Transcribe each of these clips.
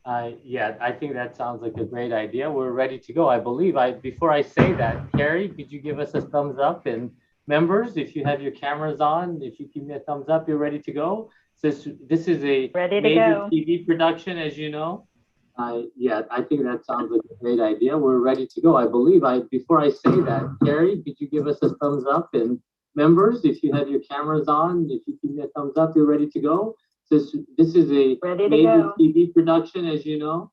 Yeah, I think that sounds like a great idea. We're ready to go. I believe before I say that, Carrie, could you give us a thumbs up? And members, if you have your cameras on, if you give me a thumbs up, you're ready to go. This is a Ready to major go. TV production, as you know. Yeah, I think that sounds like a great idea. We're ready to go. I believe before I say that, Carrie, could you give us a thumbs up? And members, if you have your cameras on, if you give me a thumbs up, you're ready to go. This is a Ready to major go. TV production, as you know.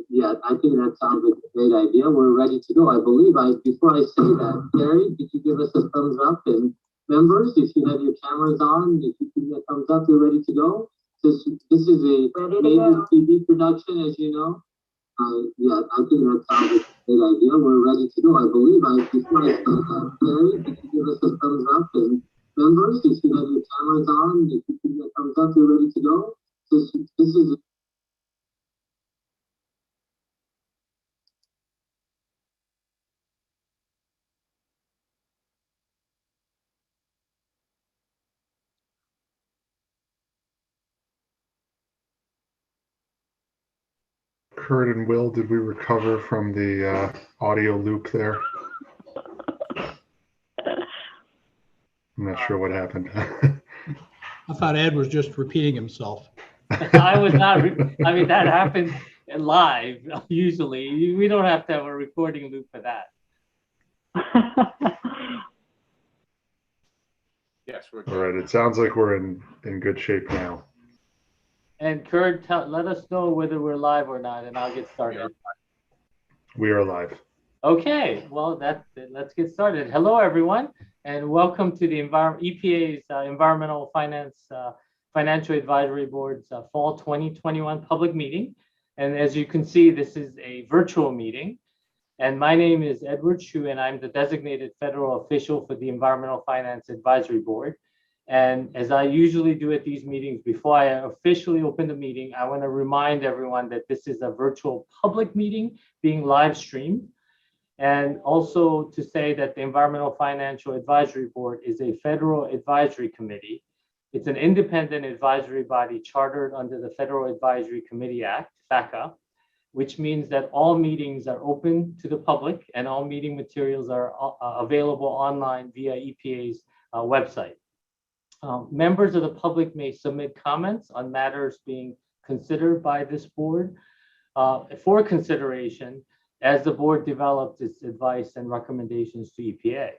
Yeah, I think that sounds like a great idea. We're ready to go. I believe before I say that, Carrie, could you give us a thumbs up? And members, if you have your cameras on, if you give me a thumbs up, you're ready to go. This is a Ready to major go. TV production, as you know. Yeah, I think that sounds like a great idea. We're ready to go. I believe before I say that, Carrie, could you give us a thumbs up? And members, if you have your cameras on, if you give me a thumbs up, you're ready to go. This is Kurt and Will, did we recover from the audio loop there? I'm not sure what happened. I thought Ed was just repeating himself. I was not. I mean, that happens live usually. We don't have to have a recording loop for that. Yes, we're All right, it sounds like we're in good shape now. And Kurt, let us know whether we're live or not, and I'll get started. We are live. Okay, well, let's get started. Hello, everyone, and welcome to the EPA's Environmental Financial Advisory Board's Fall 2021 public meeting. And as you can see, this is a virtual meeting. And my name is Edward Chu, and I'm the designated federal official for the Environmental Finance Advisory Board. And as I usually do at these meetings, before I officially open the meeting, I want to remind everyone that this is a virtual public meeting being live streamed. And also to say that the Environmental Financial Advisory Board is a federal advisory committee. It's an independent advisory body chartered under the Federal Advisory Committee Act, FACA, which means that all meetings are open to the public and all meeting materials are available online via EPA's website. Members of the public may submit comments on matters being considered by this board for consideration as the board develops its advice and recommendations to EPA.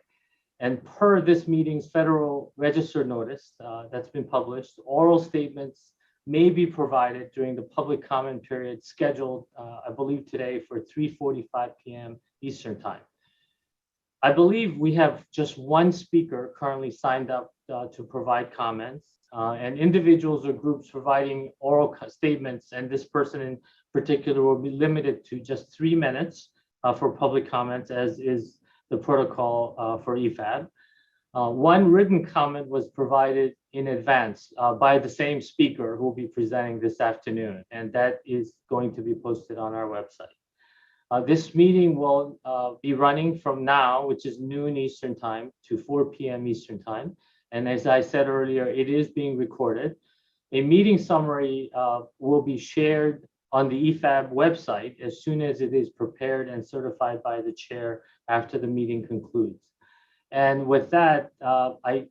And per this meeting's Federal Register notice that's been published, oral statements may be provided during the public comment period scheduled, I believe today for 3:45 p.m. Eastern time. I believe we have just one speaker currently signed up to provide comments and individuals or groups providing oral statements, and this person in particular will be limited to just 3 minutes for public comments, as is the protocol for EFAB. One written comment was provided in advance by the same speaker who will be presenting this afternoon, and that is going to be posted on our website. This meeting will be running from now, which is noon Eastern time, to 4 p.m. Eastern time. And as I said earlier, it is being recorded. A meeting summary will be shared on the EFAB website as soon as it is prepared and certified by the chair after the meeting concludes. And with that, I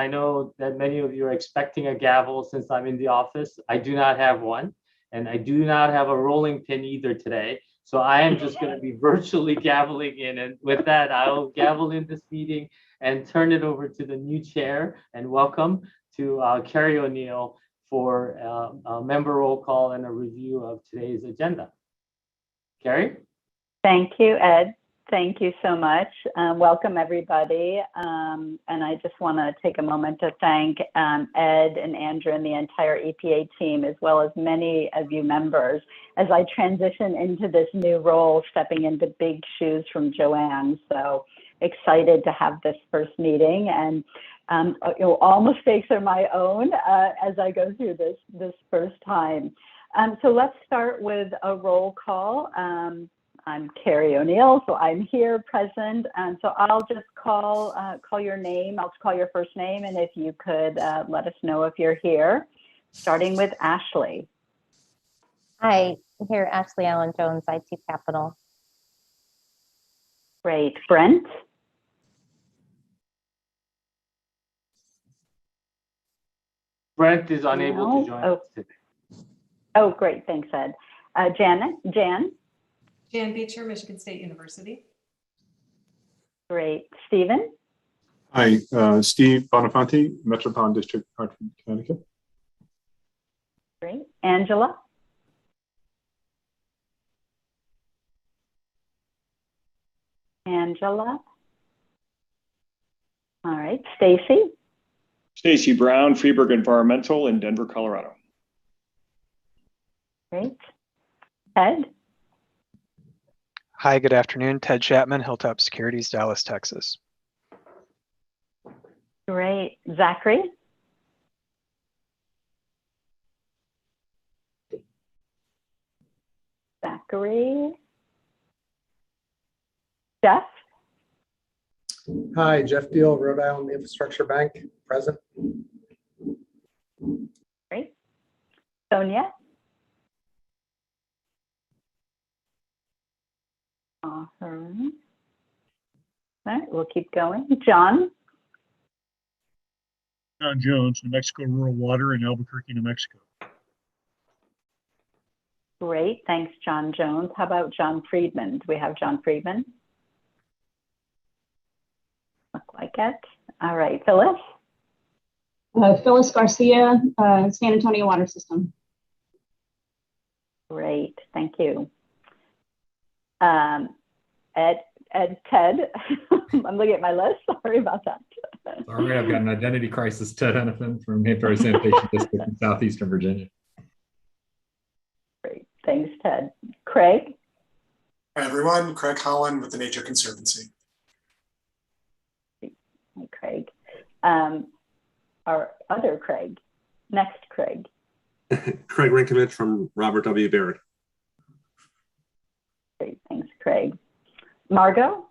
know that many of you are expecting a gavel since I'm in the office. I do not have one, and I do not have a rolling pin either today. So I am just going to be virtually gaveling in. And with that, I will gavel in this meeting and turn it over to the new chair, and welcome to Carrie O'Neill for a member roll call and a review of today's agenda. Carrie? Thank you, Ed. Thank you so much. Welcome, everybody. And I just want to take a moment to thank Ed and Andrew and the entire EPA team, as well as many of you members, as I transition into this new role, stepping into big shoes from Joanne. So excited to have this first meeting, and all mistakes are my own as I go through this first time. So let's start with a roll call. I'm Carrie O'Neill, so I'm here present, and so I'll just call your name. I'll call your first name, and if you could let us know if you're here, starting with Ashley. Hi, here Ashley Allen Jones, IT Capital. Great. Brent? Brent is unable to join us today. Oh, great. Thanks, Ed. Jan? Jan Beecher, Michigan State University. Great. Stephen? Hi, Steve Bonafanti, Metropolitan District, Hartford, Connecticut. Great. Angela? Angela? All right. Stacy? Stacy Brown, Freeburg Environmental in Denver, Colorado. Great. Ted? Hi, good afternoon. Ted Chapman, Hilltop Securities, Dallas, Texas. Great. Zachary? Zachary? Jeff? Hi, Jeff Deal, Rhode Island Infrastructure Bank, present. Great. Sonia? Awesome. All right, we'll keep going. John? John Jones, New Mexico Rural Water in Albuquerque, New Mexico. Great. Thanks, John Jones. How about John Friedman? Do we have John Friedman? Look like it. All right. Phyllis? Phyllis Garcia, San Antonio Water System. Great. Thank you. Ted. I'm looking at my list. Sorry about that. All right, I've got an identity crisis. Ted Hennepin from Hampton Sanitation District in Southeastern Virginia. Great. Thanks, Ted. Craig? Hi, everyone. Craig Holland with the Nature Conservancy. Hey, Craig. Our other Craig. Next Craig. Craig Rinkovich from Robert W. Baird. Great. Thanks, Craig. Margot?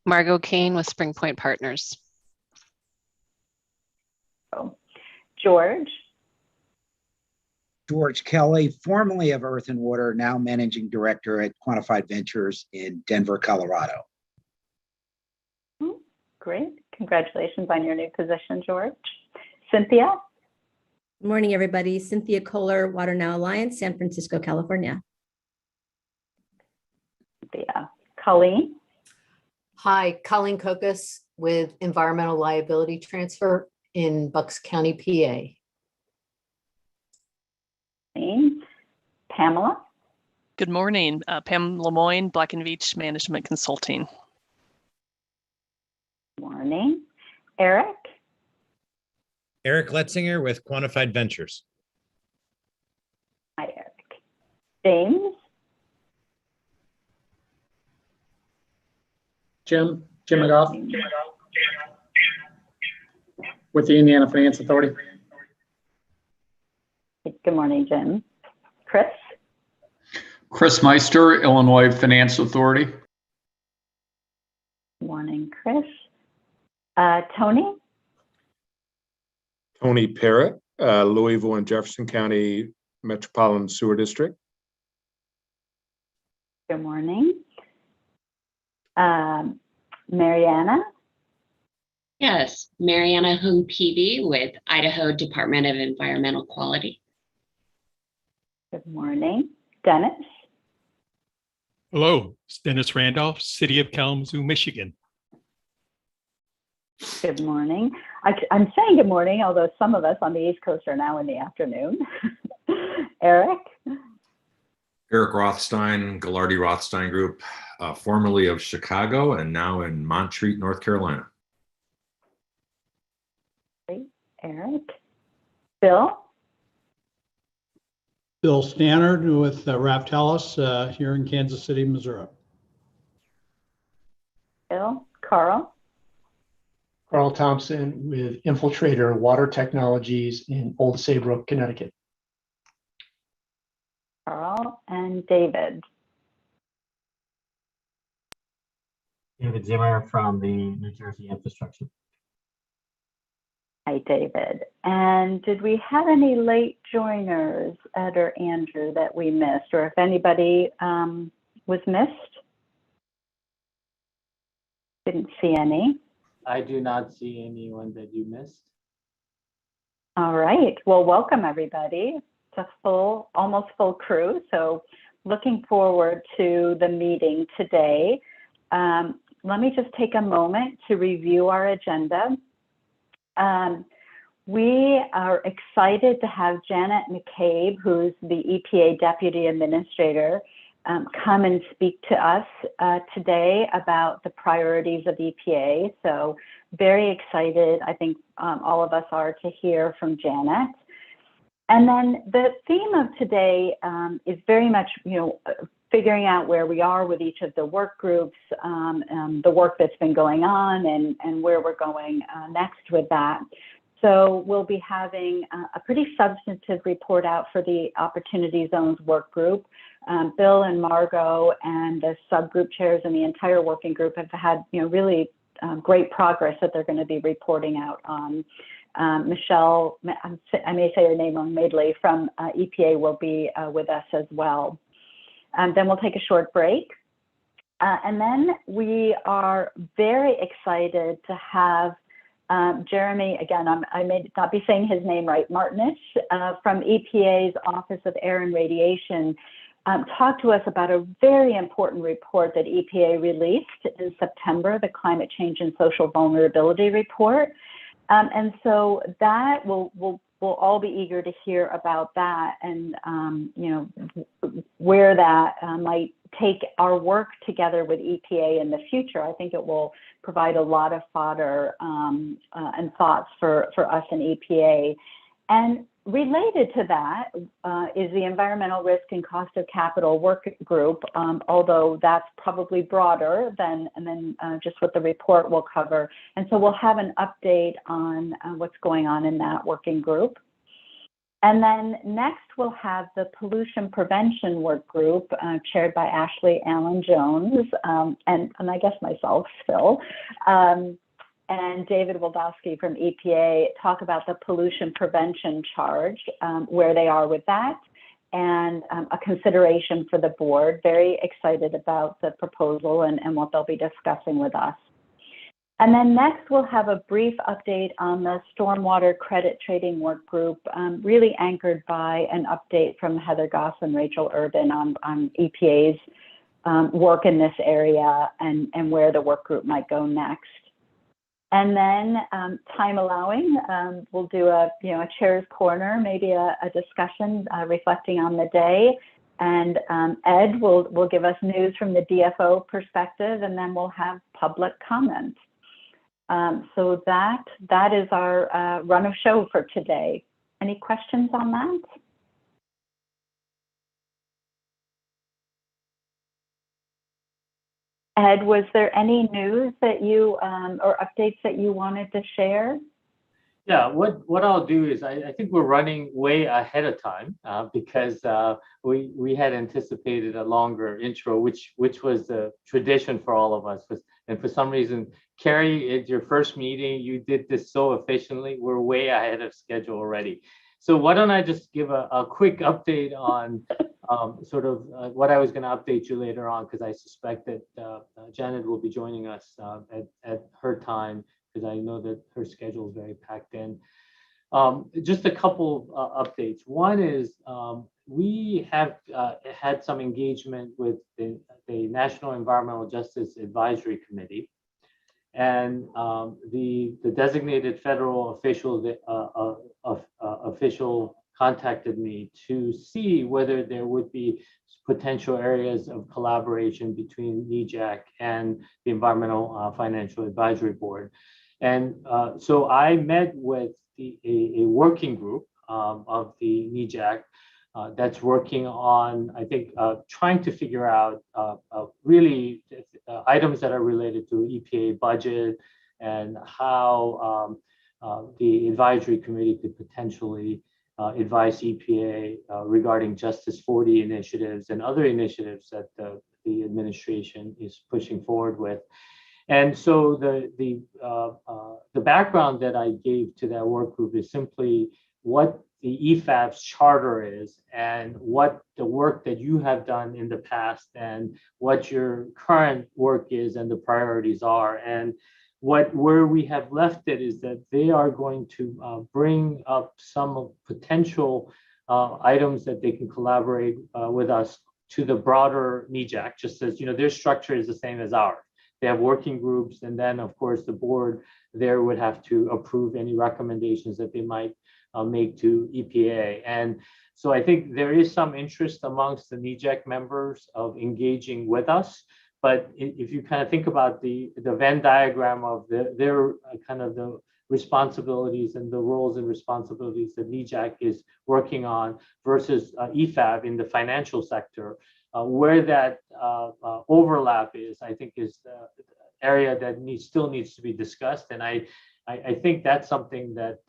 Margot Kane with Spring Point Partners. Oh. George? George Kelly, formerly of Earth and Water, now Managing Director at Quantified Ventures in Denver, Colorado. Great. Congratulations on your new position, George. Cynthia? Good morning, everybody. Cynthia Kohler, Water Now Alliance, San Francisco, California. Cynthia. Colleen? Hi, Colleen Kokos with Environmental Liability Transfer in Bucks County, PA. Pamela? Good morning. Pam Lemoyne, Black & Veatch Management Consulting. Morning. Eric? Eric Letzinger with Quantified Ventures. Hi, Eric. James? Jim McGough with the Indiana Finance Authority. Good morning, Jim. Chris? Chris Meister, Illinois Finance Authority. Good morning, Chris. Tony? Tony Parrott, Louisville and Jefferson County Metropolitan Sewer District. Good morning. Mariana? Yes, Mariana Hung Peavy with Idaho Department of Environmental Quality. Good morning. Dennis? Hello, it's Dennis Randolph, City of Kalamazoo, Michigan. Good morning. I'm saying good morning, although some of us on the East Coast are now in the afternoon. Eric? Eric Rothstein, Gallardi Rothstein Group, formerly of Chicago and now in Montreat, North Carolina. Great. Eric? Bill? Bill Stannard with Raftellus here in Kansas City, Missouri. Bill? Carl? Carl Thompson with Infiltrator Water Technologies in Old Saybrook, Connecticut. Carl and David. David Zimmer from the New Jersey Infrastructure. Hi, David. And did we have any late joiners, Ed or Andrew, that we missed, or if anybody was missed? Didn't see any. I do not see anyone that you missed. All right. Well, welcome everybody. It's a full, almost full crew. So looking forward to the meeting today. Let me just take a moment to review our agenda. We are excited to have Janet McCabe, who's the EPA Deputy Administrator, come and speak to us today about the priorities of EPA. So very excited, I think all of us are, to hear from Janet. And then the theme of today is very much, figuring out where we are with each of the work groups, the work that's been going on, and where we're going next with that. So we'll be having a pretty substantive report out for the Opportunity Zones work group. Bill and Margot and the subgroup chairs and the entire working group have had, really great progress that they're going to be reporting out on. Michelle, I may say her name wrong, Madeley from EPA will be with us as well. Then we'll take a short break. And then we are very excited to have Jeremy, again, I may not be saying his name right, Martinich, from EPA's Office of Air and Radiation, talk to us about a very important report that EPA released in September, the Climate Change and Social Vulnerability Report. And so that we'll all be eager to hear about that and, where that might take our work together with EPA in the future. I think it will provide a lot of fodder and thoughts for us in EPA. And related to that is the Environmental Risk and Cost of Capital Work Group, although that's probably broader than just what the report will cover. And so we'll have an update on what's going on in that working group. And then next we'll have the Pollution Prevention Work Group chaired by Ashley Allen Jones and I guess myself, Phil. And David Wildowski from EPA talk about the pollution prevention charge, where they are with that, and a consideration for the board. Very excited about the proposal and what they'll be discussing with us. And then next we'll have a brief update on the Stormwater Credit Trading Work Group, really anchored by an update from Heather Goss and Rachel Urban on EPA's work in this area and where the work group might go next. And then, time allowing, we'll do a chair's corner, maybe a discussion reflecting on the day. And Ed will give us news from the DFO perspective, and then we'll have public comment. So that is our run of show for today. Any questions on that? Ed, was there any news that you or updates that you wanted to share? Yeah, what I'll do is I think we're running way ahead of time because we had anticipated a longer intro, which was a tradition for all of us. And for some reason, Carrie, it's your first meeting. You did this so efficiently. We're way ahead of schedule already. So why don't I just give a quick update on sort of what I was going to update you later on, because I suspect that Janet will be joining us at her time, because I know that her schedule is very packed in. Just a couple updates. One is we have had some engagement with the National Environmental Justice Advisory Committee, and the designated federal official contacted me to see whether there would be potential areas of collaboration between NEJAC and the Environmental Financial Advisory Board. And so I met with a working group of the NEJAC that's working on, I think, trying to figure out really items that are related to EPA budget and how the advisory committee could potentially advise EPA regarding Justice 40 initiatives and other initiatives that the administration is pushing forward with. And so the the background that I gave to that work group is simply what the EFAB's charter is and what the work that you have done in the past and what your current work is and the priorities are. And where we have left it is that they are going to bring up some potential items that they can collaborate with us to the broader NEJAC, just as, their structure is the same as ours. They have working groups, and then of course the board there would have to approve any recommendations that they might make to EPA. And so I think there is some interest amongst the NEJAC members of engaging with us. But if you kind of think about the Venn diagram of their kind of the responsibilities and the roles and responsibilities that NEJAC is working on versus EFAB in the financial sector, where that overlap is, I think is the area that still needs to be discussed. And I think that's something that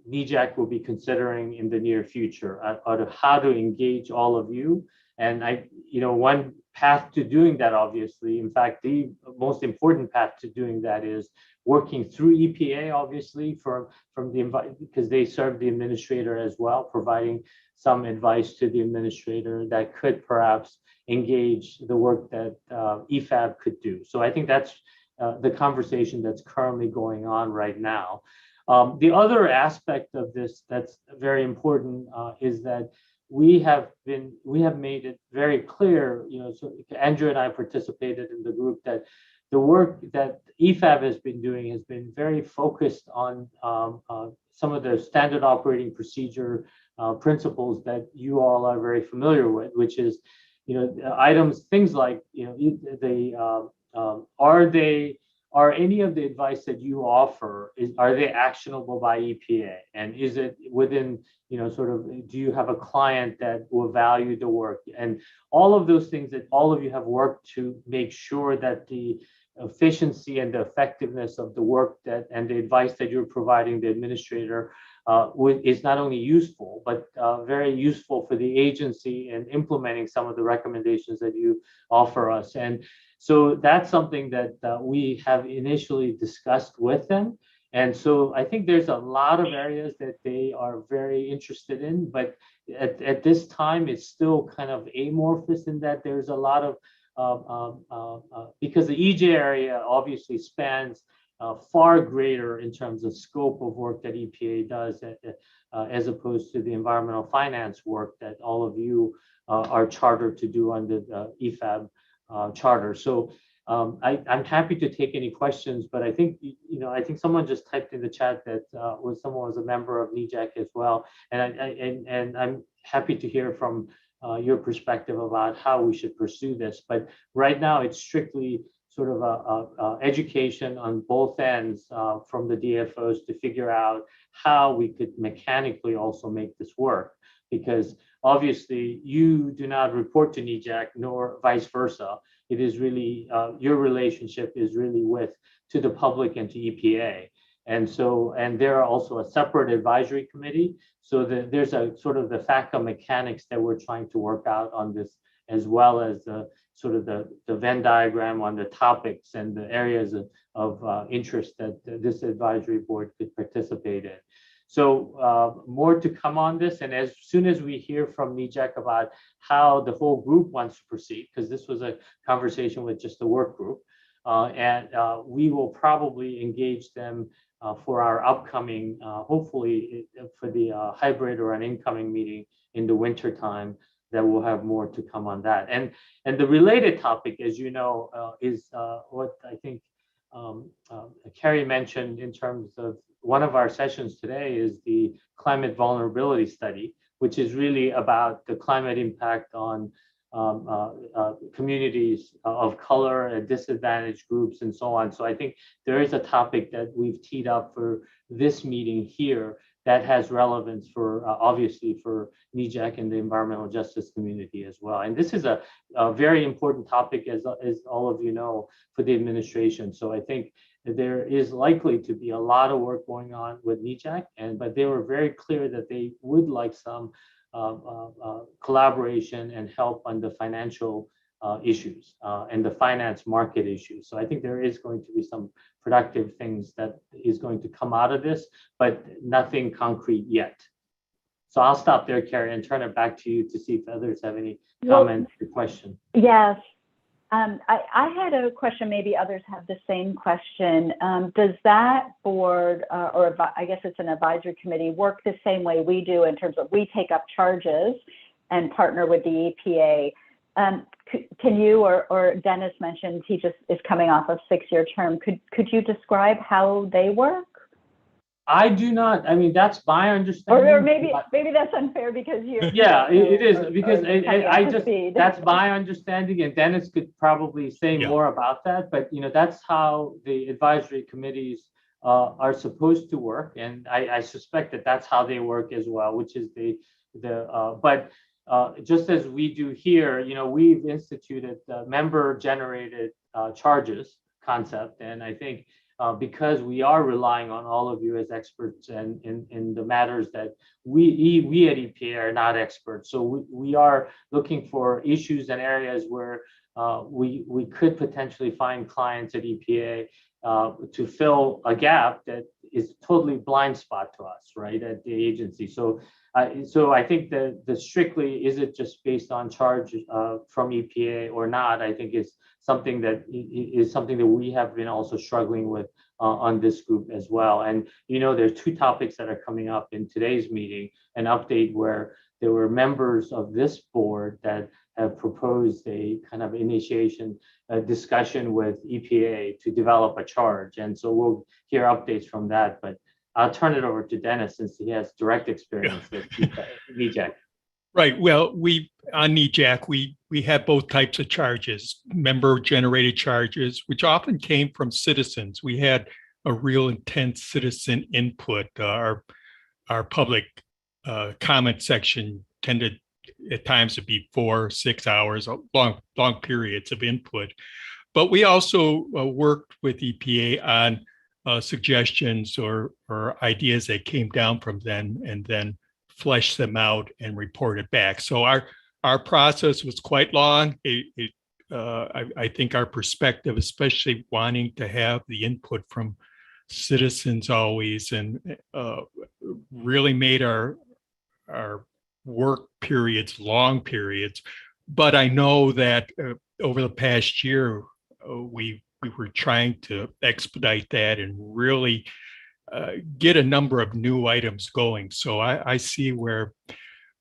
NEJAC will be considering in the near future, out of how to engage all of you. And one path to doing that, obviously, in fact, the most important path to doing that is working through EPA, obviously, because they serve the administrator as well, providing some advice to the administrator that could perhaps engage the work that EFAB could do. So I think that's the conversation that's currently going on right now. The other aspect of this that's very important is that we have made it very clear, so Andrew and I participated in the group, that the work that EFAB has been doing has been very focused on some of the standard operating procedure principles that you all are very familiar with, which is, items, things like, are any of the advice that you offer, are they actionable by EPA? And is it within, do you have a client that will value the work? And all of those things that all of you have worked to make sure that the efficiency and the effectiveness of the work and the advice that you're providing the administrator is not only useful, but very useful for the agency in implementing some of the recommendations that you offer us. And so that's something that we have initially discussed with them. And so I think there's a lot of areas that they are very interested in, but at this time, it's still kind of amorphous in that there's a lot of, because the EJ area obviously spans far greater in terms of scope of work that EPA does as opposed to the environmental finance work that all of you are chartered to do under the EFAB charter. So I'm happy to take any questions, but I think, I think someone just typed in the chat that someone was a member of NEJAC as well. And I'm happy to hear from your perspective about how we should pursue this. But right now it's strictly sort of a education on both ends from the DFOs to figure out how we could mechanically also make this work. Because obviously you do not report to NEJAC nor vice versa. It is really, your relationship is really to the public and to EPA. And so, and there are also a separate advisory committee. So there's a sort of the FACA mechanics that we're trying to work out on this, as well as the sort of the Venn diagram on the topics and the areas of interest that this advisory board could participate in. So more to come on this. And as soon as we hear from NEJAC about how the whole group wants to proceed, because this was a conversation with just the work group, and we will probably engage them for our upcoming, hopefully for the hybrid or an incoming meeting in the winter time, that we'll have more to come on that. And the related topic, as you know, is what I think Carrie mentioned in terms of one of our sessions today is the climate vulnerability study, which is really about the climate impact on communities of color and disadvantaged groups and so on. So I think there is a topic that we've teed up for this meeting here that has relevance for obviously for NEJAC and the environmental justice community as well. And this is a very important topic, as all of you know, for the administration. So I think there is likely to be a lot of work going on with NEJAC, but they were very clear that they would like some collaboration and help on the financial issues and the finance market issues. So I think there is going to be some productive things that is going to come out of this, but nothing concrete yet. So I'll stop there, Carrie, and turn it back to you to see if others have any comments or questions. Yes. I had a question, maybe others have the same question. Does that board, or I guess it's an advisory committee, work the same way we do in terms of we take up charges and partner with the EPA? Can you, or Dennis mentioned he just is coming off a 6-year term. Could you describe how they work? I do not. I mean, that's my understanding. Or maybe that's unfair because you. Yeah, it is because I just that's my understanding, and Dennis could probably say more about that. But that's how the advisory committees are supposed to work, and I suspect that that's how they work as well, which is but just as we do here, we've instituted member-generated charges concept, and I think. Because we are relying on all of you as experts and in the matters that we at EPA are not experts. So we are looking for issues and areas where we could potentially find clients at EPA to fill a gap that is totally blind spot to us, right, at the agency. So I think that the strictly, is it just based on charge from EPA or not, I think is something that we have been also struggling with on this group as well. And there's 2 topics that are coming up in today's meeting, an update where there were members of this board that have proposed a kind of initiation discussion with EPA to develop a charge. And so we'll hear updates from that, but I'll turn it over to Dennis since he has direct experience with NEJAC. Right. Well, on NEJAC, we have both types of charges, member-generated charges, which often came from citizens. We had a real intense citizen input. Our public comment section tended at times to be 4 or 6 hours, long periods of input. But we also worked with EPA on suggestions or ideas that came down from them, and then flesh them out and report it back. So our process was quite long. I think our perspective, especially wanting to have the input from citizens always, and really made our work periods long periods. But I know that over the past year, we were trying to expedite that and really get a number of new items going. So I see where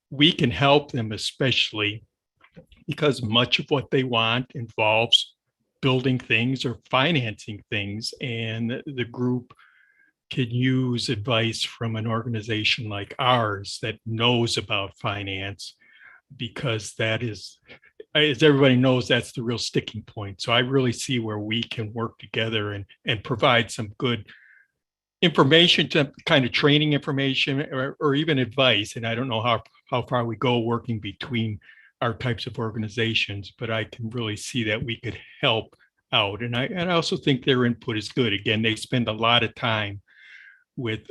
we can help them, especially because much of what they want involves building things or financing things. And the group can use advice from an organization like ours that knows about finance, because that is, as everybody knows, that's the real sticking point. So I really see where we can work together and provide some good information, to kind of training information or even advice. And I don't know how far we go working between our types of organizations, but I can really see that we could help out. And I also think their input is good. Again, they spend a lot of time with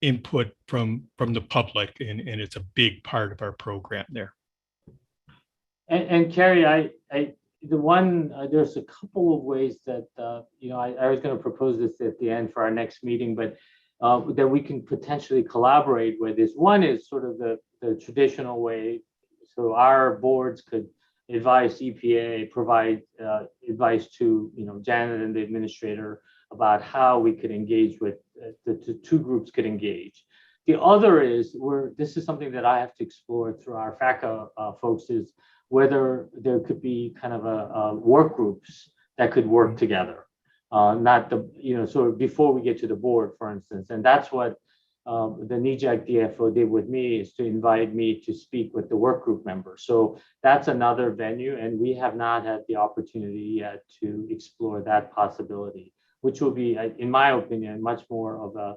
input from the public, and it's a big part of our program there. And Carrie, there's a couple of ways that I was going to propose this at the end for our next meeting, but that we can potentially collaborate with is, one is sort of the traditional way. So our boards could advise EPA, provide advice to Janet and the administrator about how we could engage with the 2 groups could engage. The other is this is something that I have to explore through our FACA folks, is whether there could be kind of a work groups that could work together, not sort of before we get to the board, for instance. And that's what the NEJAC DFO did with me, is to invite me to speak with the work group members. So that's another venue, and we have not had the opportunity yet to explore that possibility, which will be, in my opinion, much more of a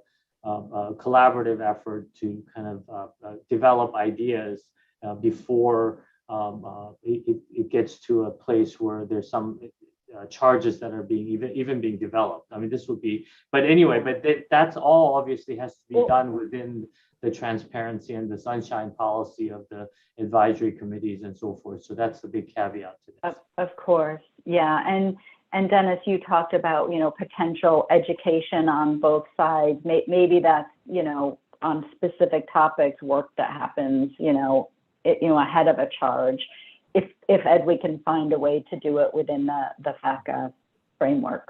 collaborative effort to kind of develop ideas before it gets to a place where there's some charges that are being even being developed. I mean, this would be, but anyway, but that's all obviously has to be done within the transparency and the sunshine policy of the advisory committees and so forth. So that's the big caveat to this. Of course, yeah. And Dennis, you talked about, potential education on both sides. Maybe that's, on specific topics, work that happens, ahead of a charge. If Ed, we can find a way to do it within the FACA framework.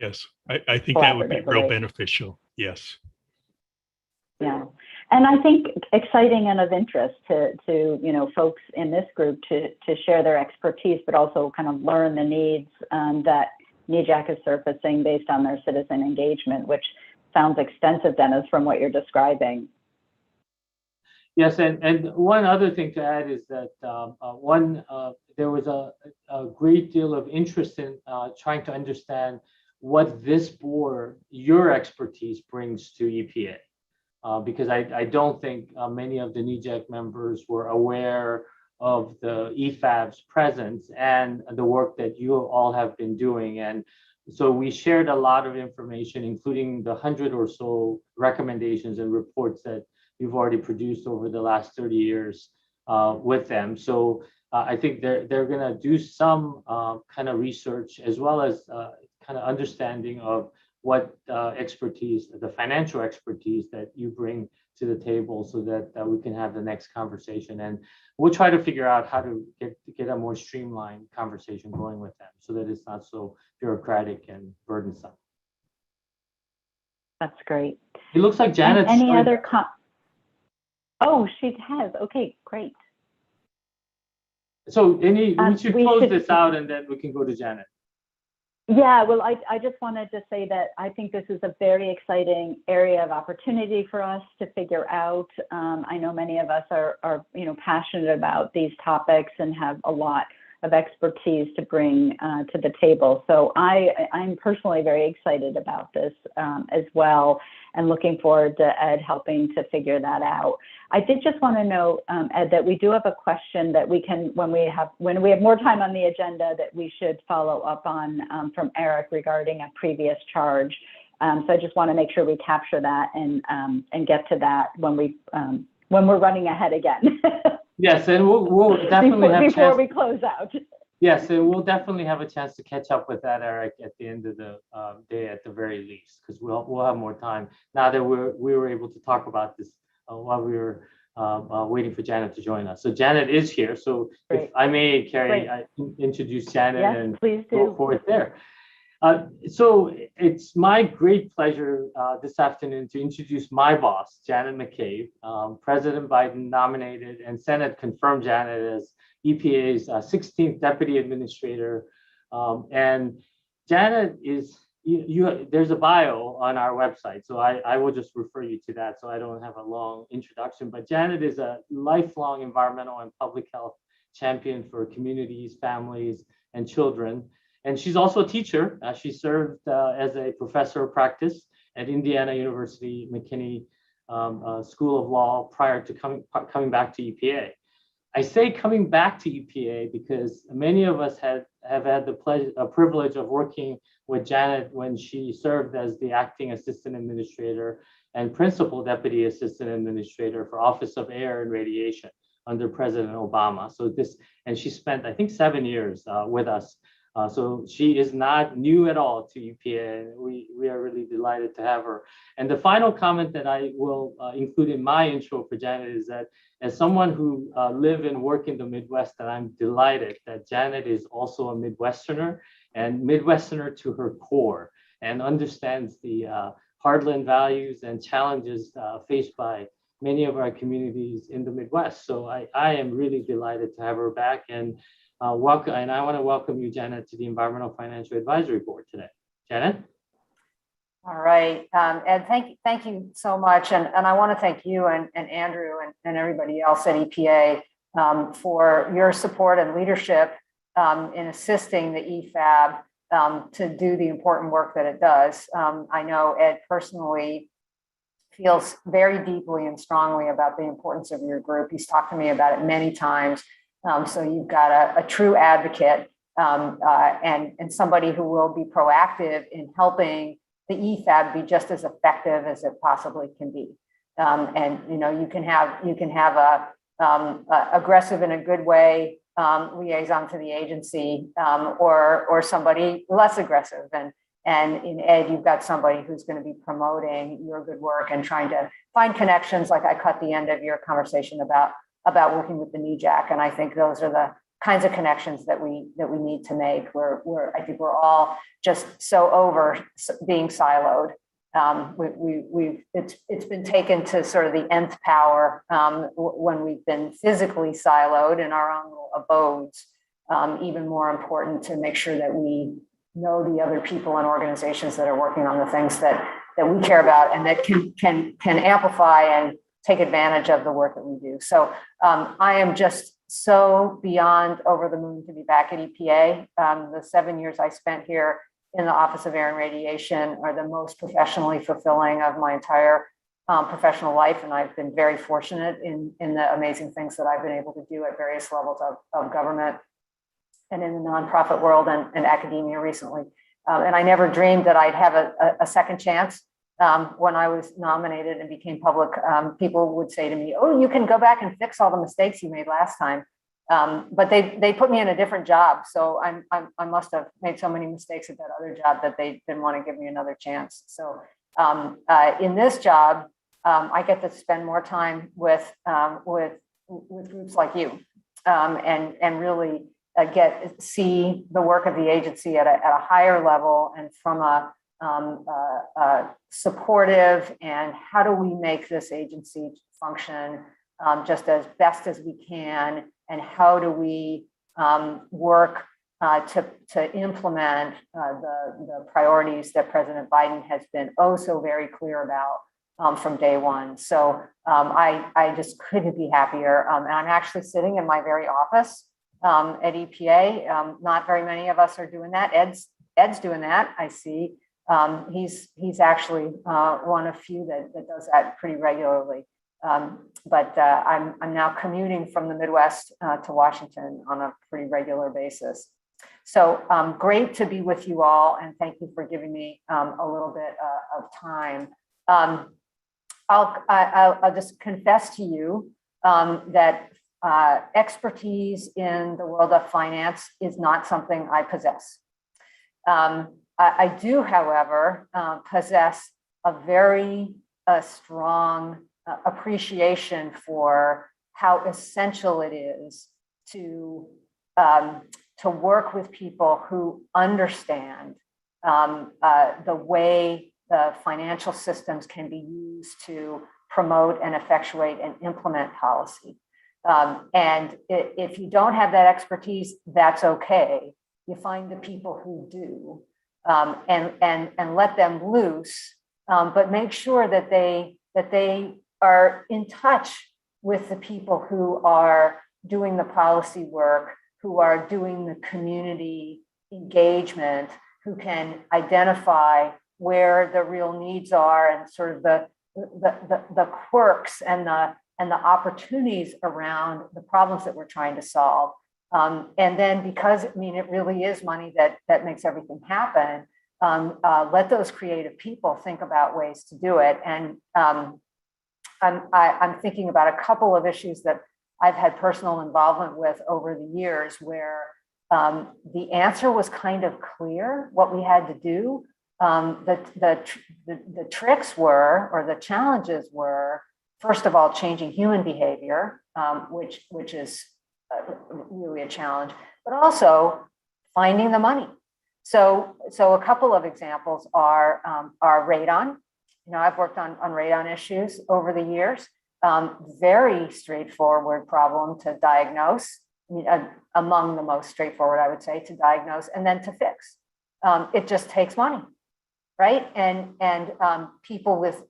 Yes, I think that would be real beneficial. Yes. Yeah, and I think exciting and of interest to folks in this group to share their expertise, but also kind of learn the needs that NEJAC is surfacing based on their citizen engagement, which sounds extensive, Dennis, from what you're describing. Yes, and one other thing to add is that there was a great deal of interest in trying to understand what this board, your expertise, brings to EPA. Because I don't think many of the NEJAC members were aware of the EFAB's presence and the work that you all have been doing. And so we shared a lot of information, including the 100 or so recommendations and reports that you've already produced over the last 30 years with them. So I think they're going to do some kind of research as well as kind of understanding of what expertise, the financial expertise that you bring to the table so that we can have the next conversation. And we'll try to figure out how to get a more streamlined conversation going with them so that it's not so bureaucratic and burdensome. That's great. It looks like Janet. Any other Oh, she has. Okay, great. So we should close this out and then we can go to Janet. Yeah, well, I just wanted to say that I think this is a very exciting area of opportunity for us to figure out. I know many of us are passionate about these topics and have a lot of expertise to bring to the table. So I'm personally very excited about this as well, and looking forward to Ed helping to figure that out. I did just want to know, Ed, that we do have a question that we can, when we have more time on the agenda, that we should follow up on from Eric regarding a previous charge. So I just want to make sure we capture that and get to that when we're running ahead again. Yes, and we'll definitely have before we close out. Yes, and we'll definitely have a chance to catch up with that, Eric, at the end of the day, at the very least, because we'll have more time now that we were able to talk about this while we were waiting for Janet to join us. So Janet is here. So Great. If I may, Carrie, Great. I introduce Janet Yes, and please go do. forward there. So it's my great pleasure this afternoon to introduce my boss, Janet McCabe. President Biden nominated and Senate confirmed Janet as EPA's 16th Deputy Administrator. And Janet is, there's a bio on our website, so I will just refer you to that so I don't have a long introduction. But Janet is a lifelong environmental and public health champion for communities, families, and children. And she's also a teacher. She served as a professor of practice at Indiana University McKinney School of Law prior to coming back to EPA. I say coming back to EPA because many of us have had the privilege of working with Janet when she served as the acting assistant administrator and principal deputy assistant administrator for Office of Air and Radiation under President Obama. And she spent, I think, 7 years with us. So she is not new at all to EPA. We are really delighted to have her. And the final comment that I will include in my intro for Janet is that as someone who live and work in the Midwest, that I'm delighted that Janet is also a Midwesterner and Midwesterner to her core and understands the heartland values and challenges faced by many of our communities in the Midwest. So I am really delighted to have her back and welcome. And I want to welcome you, Janet, to the Environmental Financial Advisory Board today. Janet? All right, Ed, thank you so much. And I want to thank you and Andrew and everybody else at EPA for your support and leadership in assisting the EFAB to do the important work that it does. I know Ed personally feels very deeply and strongly about the importance of your group. He's talked to me about it many times. So you've got a true advocate and somebody who will be proactive in helping the EFAB be just as effective as it possibly can be. And you can have a aggressive in a good way liaison to the agency, or somebody less aggressive. And in Ed, you've got somebody who's going to be promoting your good work and trying to find connections, like I caught the end of your conversation about working with the NEJAC. And I think those are the kinds of connections that we need to make. I think we're all just so over being siloed. It's been taken to sort of the nth power when we've been physically siloed in our own little abodes. Even more important to make sure that we know the other people and organizations that are working on the things that we care about and that can amplify and take advantage of the work that we do. So I am just so beyond over the moon to be back at EPA. The 7 years I spent here in the Office of Air and Radiation are the most professionally fulfilling of my entire professional life. And I've been very fortunate in the amazing things that I've been able to do at various levels of government and in the nonprofit world and academia recently. And I never dreamed that I'd have a second chance. When I was nominated and became public, people would say to me, "Oh, you can go back and fix all the mistakes you made last time." But they put me in a different job. So I must have made so many mistakes at that other job that they didn't want to give me another chance. So in this job, I get to spend more time with groups like you and really see the work of the agency at a higher level and from a supportive, and how do we make this agency function just as best as we can, and how do we work to implement the priorities that President Biden has been so very clear about from day one. So I just couldn't be happier. And I'm actually sitting in my very office at EPA. Not very many of us are doing that. Ed's doing that, I see. He's actually one of few that does that pretty regularly. But I'm now commuting from the Midwest to Washington on a pretty regular basis. So great to be with you all, and thank you for giving me a little bit of time. I'll just confess to you that expertise in the world of finance is not something I possess. I do, however, possess a very strong appreciation for how essential it is to work with people who understand the way the financial systems can be used to promote and effectuate and implement policy. And if you don't have that expertise, that's okay. You find the people who do. And let them loose, but make sure that they are in touch with the people who are doing the policy work, who are doing the community engagement, who can identify where the real needs are and sort of the quirks and the opportunities around the problems that we're trying to solve. And then, because it really is money that makes everything happen, let those creative people think about ways to do it. And I'm thinking about a couple of issues that I've had personal involvement with over the years, where the answer was kind of clear what we had to do. The tricks were, or the challenges were, first of all, changing human behavior, which is really a challenge, but also finding the money. So a couple of examples are radon. I've worked on radon issues over the years. Very straightforward problem to diagnose, among the most straightforward, I would say, to diagnose and then to fix. It just takes money, right? And people with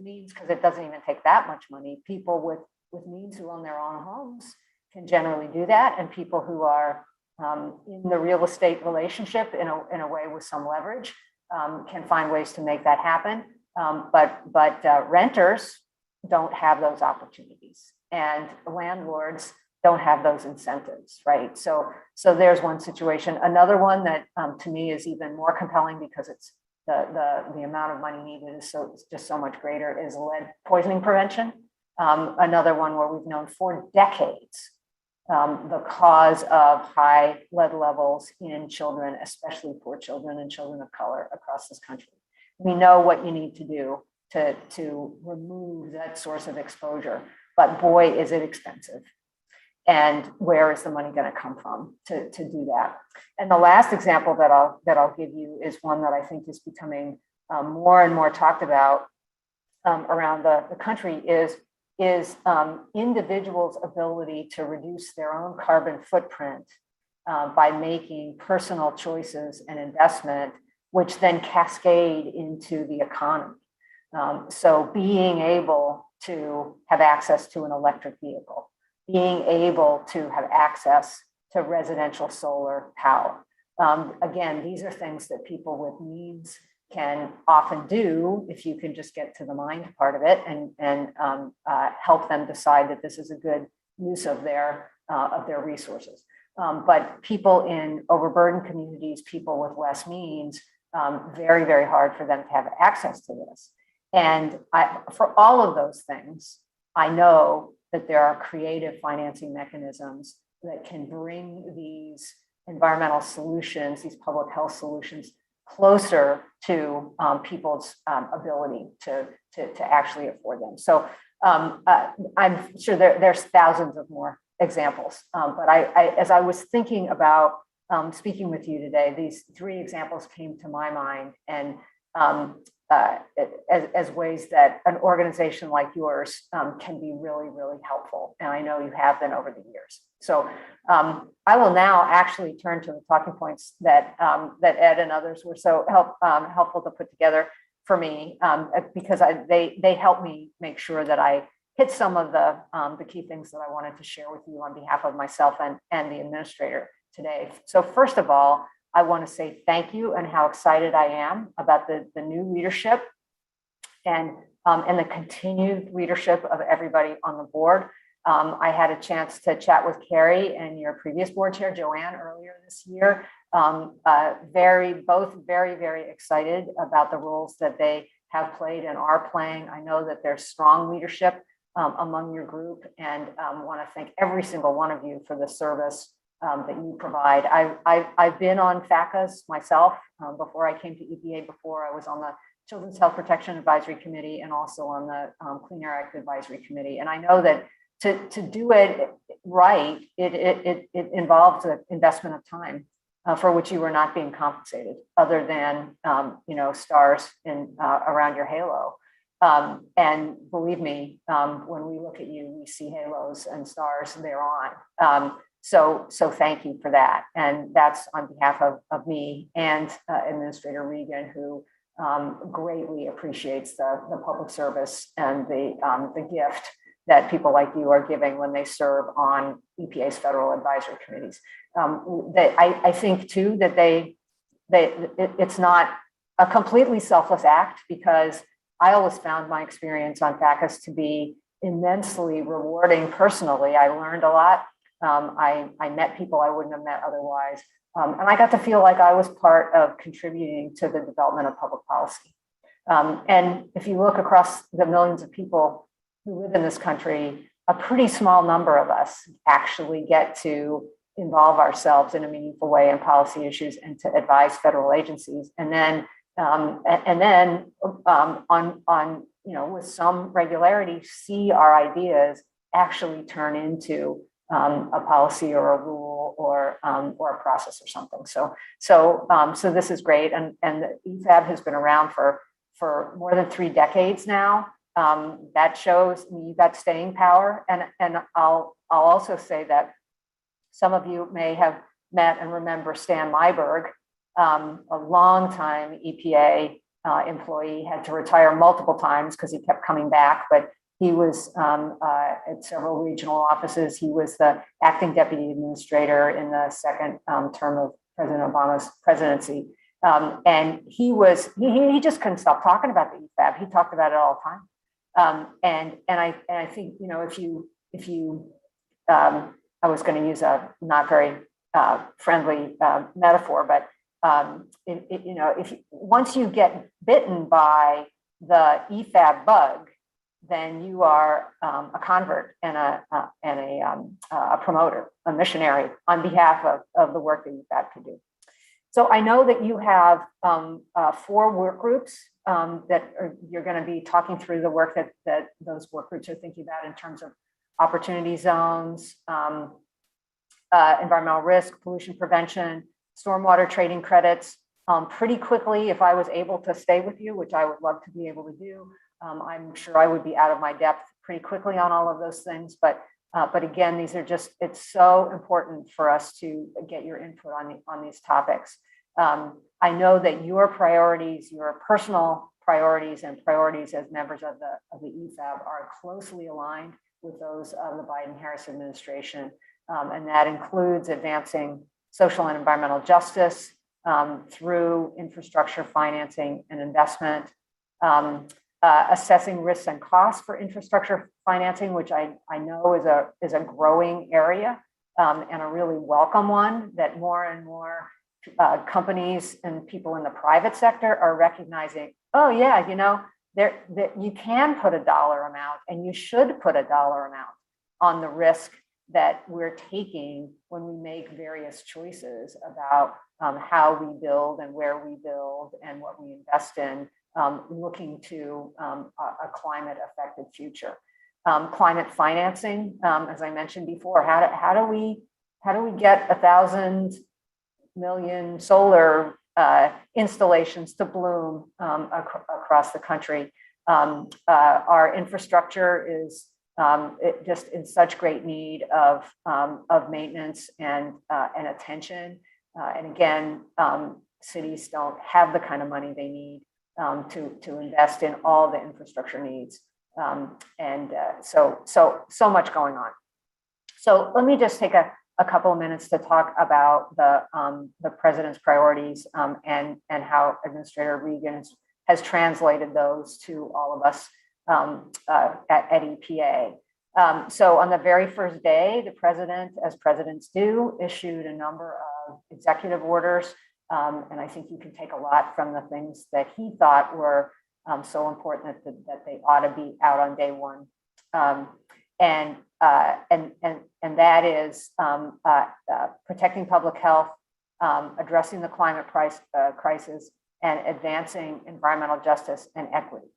means, because it doesn't even take that much money, people with means who own their own homes can generally do that, and people who are in the real estate relationship in a way with some leverage can find ways to make that happen. But renters don't have those opportunities, and landlords don't have those incentives, right? So there's one situation. Another one that to me is even more compelling because it's the amount of money needed is just so much greater, is lead poisoning prevention. Another one where we've known for decades the cause of high lead levels in children, especially poor children and children of color across this country. We know what you need to do to remove that source of exposure, but boy, is it expensive. And where is the money going to come from to do that? And the last example that I'll give you is one that I think is becoming more and more talked about around the country is individuals' ability to reduce their own carbon footprint by making personal choices and investment, which then cascade into the economy. So being able to have access to an electric vehicle, being able to have access to residential solar power. Again, these are things that people with needs can often do if you can just get to the mind part of it and help them decide that this is a good use of their resources. But people in overburdened communities, people with less means, very, very hard for them to have access to this. And for all of those things, I know that there are creative financing mechanisms that can bring these environmental solutions, these public health solutions, closer to people's ability to actually afford them. So I'm sure there's thousands of more examples, but as I was thinking about speaking with you today, these three examples came to my mind, and as ways that an organization like yours can be really, really helpful. And I know you have been over the years. So I will now actually turn to the talking points that Ed and others were so helpful to put together for me, because they helped me make sure that I hit some of the key things that I wanted to share with you on behalf of myself and the administrator today. So first of all, I want to say thank you and how excited I am about the new leadership and the continued leadership of everybody on the board. I had a chance to chat with Carrie and your previous board chair, Joanne, earlier this year. Both very, very excited about the roles that they have played and are playing. I know that there's strong leadership among your group, and want to thank every single one of you for the service that you provide. I've been on FACAs myself before I came to EPA. Before I was on the Children's Health Protection Advisory Committee and also on the Clean Air Act Advisory Committee. And I know that to do it right, it involves an investment of time for which you were not being compensated, other than stars around your halo. And believe me, when we look at you, we see halos and stars thereon. So thank you for that. And that's on behalf of me and Administrator Regan, who greatly appreciaes the public service and the gift that people like you are giving when they serve on EPA's federal advisory committees. I think too that it's not a completely selfless act, because I always found my experience on FACAS to be immensely rewarding personally. I learned a lot. I met people I wouldn't have met otherwise. And I got to feel like I was part of contributing to the development of public policy. And if you look across the millions of people who live in this country, a pretty small number of us actually get to involve ourselves in a meaningful way in policy issues and to advise federal agencies. And then with some regularity, see our ideas actually turn into a policy or a rule or a process or something. So this is great. And the EFAB has been around for more than 3 decades now. That shows you've got staying power. And I'll also say that some of you may have met and remember Stan Myberg, a long-time EPA employee, had to retire multiple times because he kept coming back, but he was at several regional offices. He was the acting deputy administrator in the second term of President Obama's presidency. And he just couldn't stop talking about the EFAB. He talked about it all the time. And I think, if you I was going to use a not very friendly metaphor, but if once you get bitten by the EFAB bug, then you are a convert and a promoter, a missionary on behalf of the work that EFAB can do. So I know that you have 4 work groups you're going to be talking through the work that those work groups are thinking about in terms of opportunity zones, environmental risk, pollution prevention, stormwater trading credits. Pretty quickly, if I was able to stay with you, which I would love to be able to do, I'm sure I would be out of my depth pretty quickly on all of those things. But again, these are just, it's so important for us to get your input on these topics. I know that your priorities, your personal priorities and priorities as members of the EFAB are closely aligned with those of the Biden-Harris administration. And that includes advancing social and environmental justice through infrastructure financing and investment, assessing risks and costs for infrastructure financing, which I know is a growing area and a really welcome one that more and more companies and people in the private sector are recognizing, oh yeah, you can put a dollar amount and you should put a dollar amount on the risk that we're taking when we make various choices about how we build and where we build and what we invest in, looking to a climate affected future. Climate financing, as I mentioned before, how do we get 1,000 million solar installations to bloom across the country? Our infrastructure is just in such great need of maintenance and attention. And again, cities don't have the kind of money they need to invest in all the infrastructure needs. So much going on. So let me just take a couple of minutes to talk about the president's priorities and how Administrator Regan has translated those to all of us at EPA. So on the very first day, the president, as presidents do, issued a number of executive orders. And I think you can take a lot from the things that he thought were so important that they ought to be out on day one. And that is protecting public health, addressing the climate crisis, and advancing environmental justice and equity.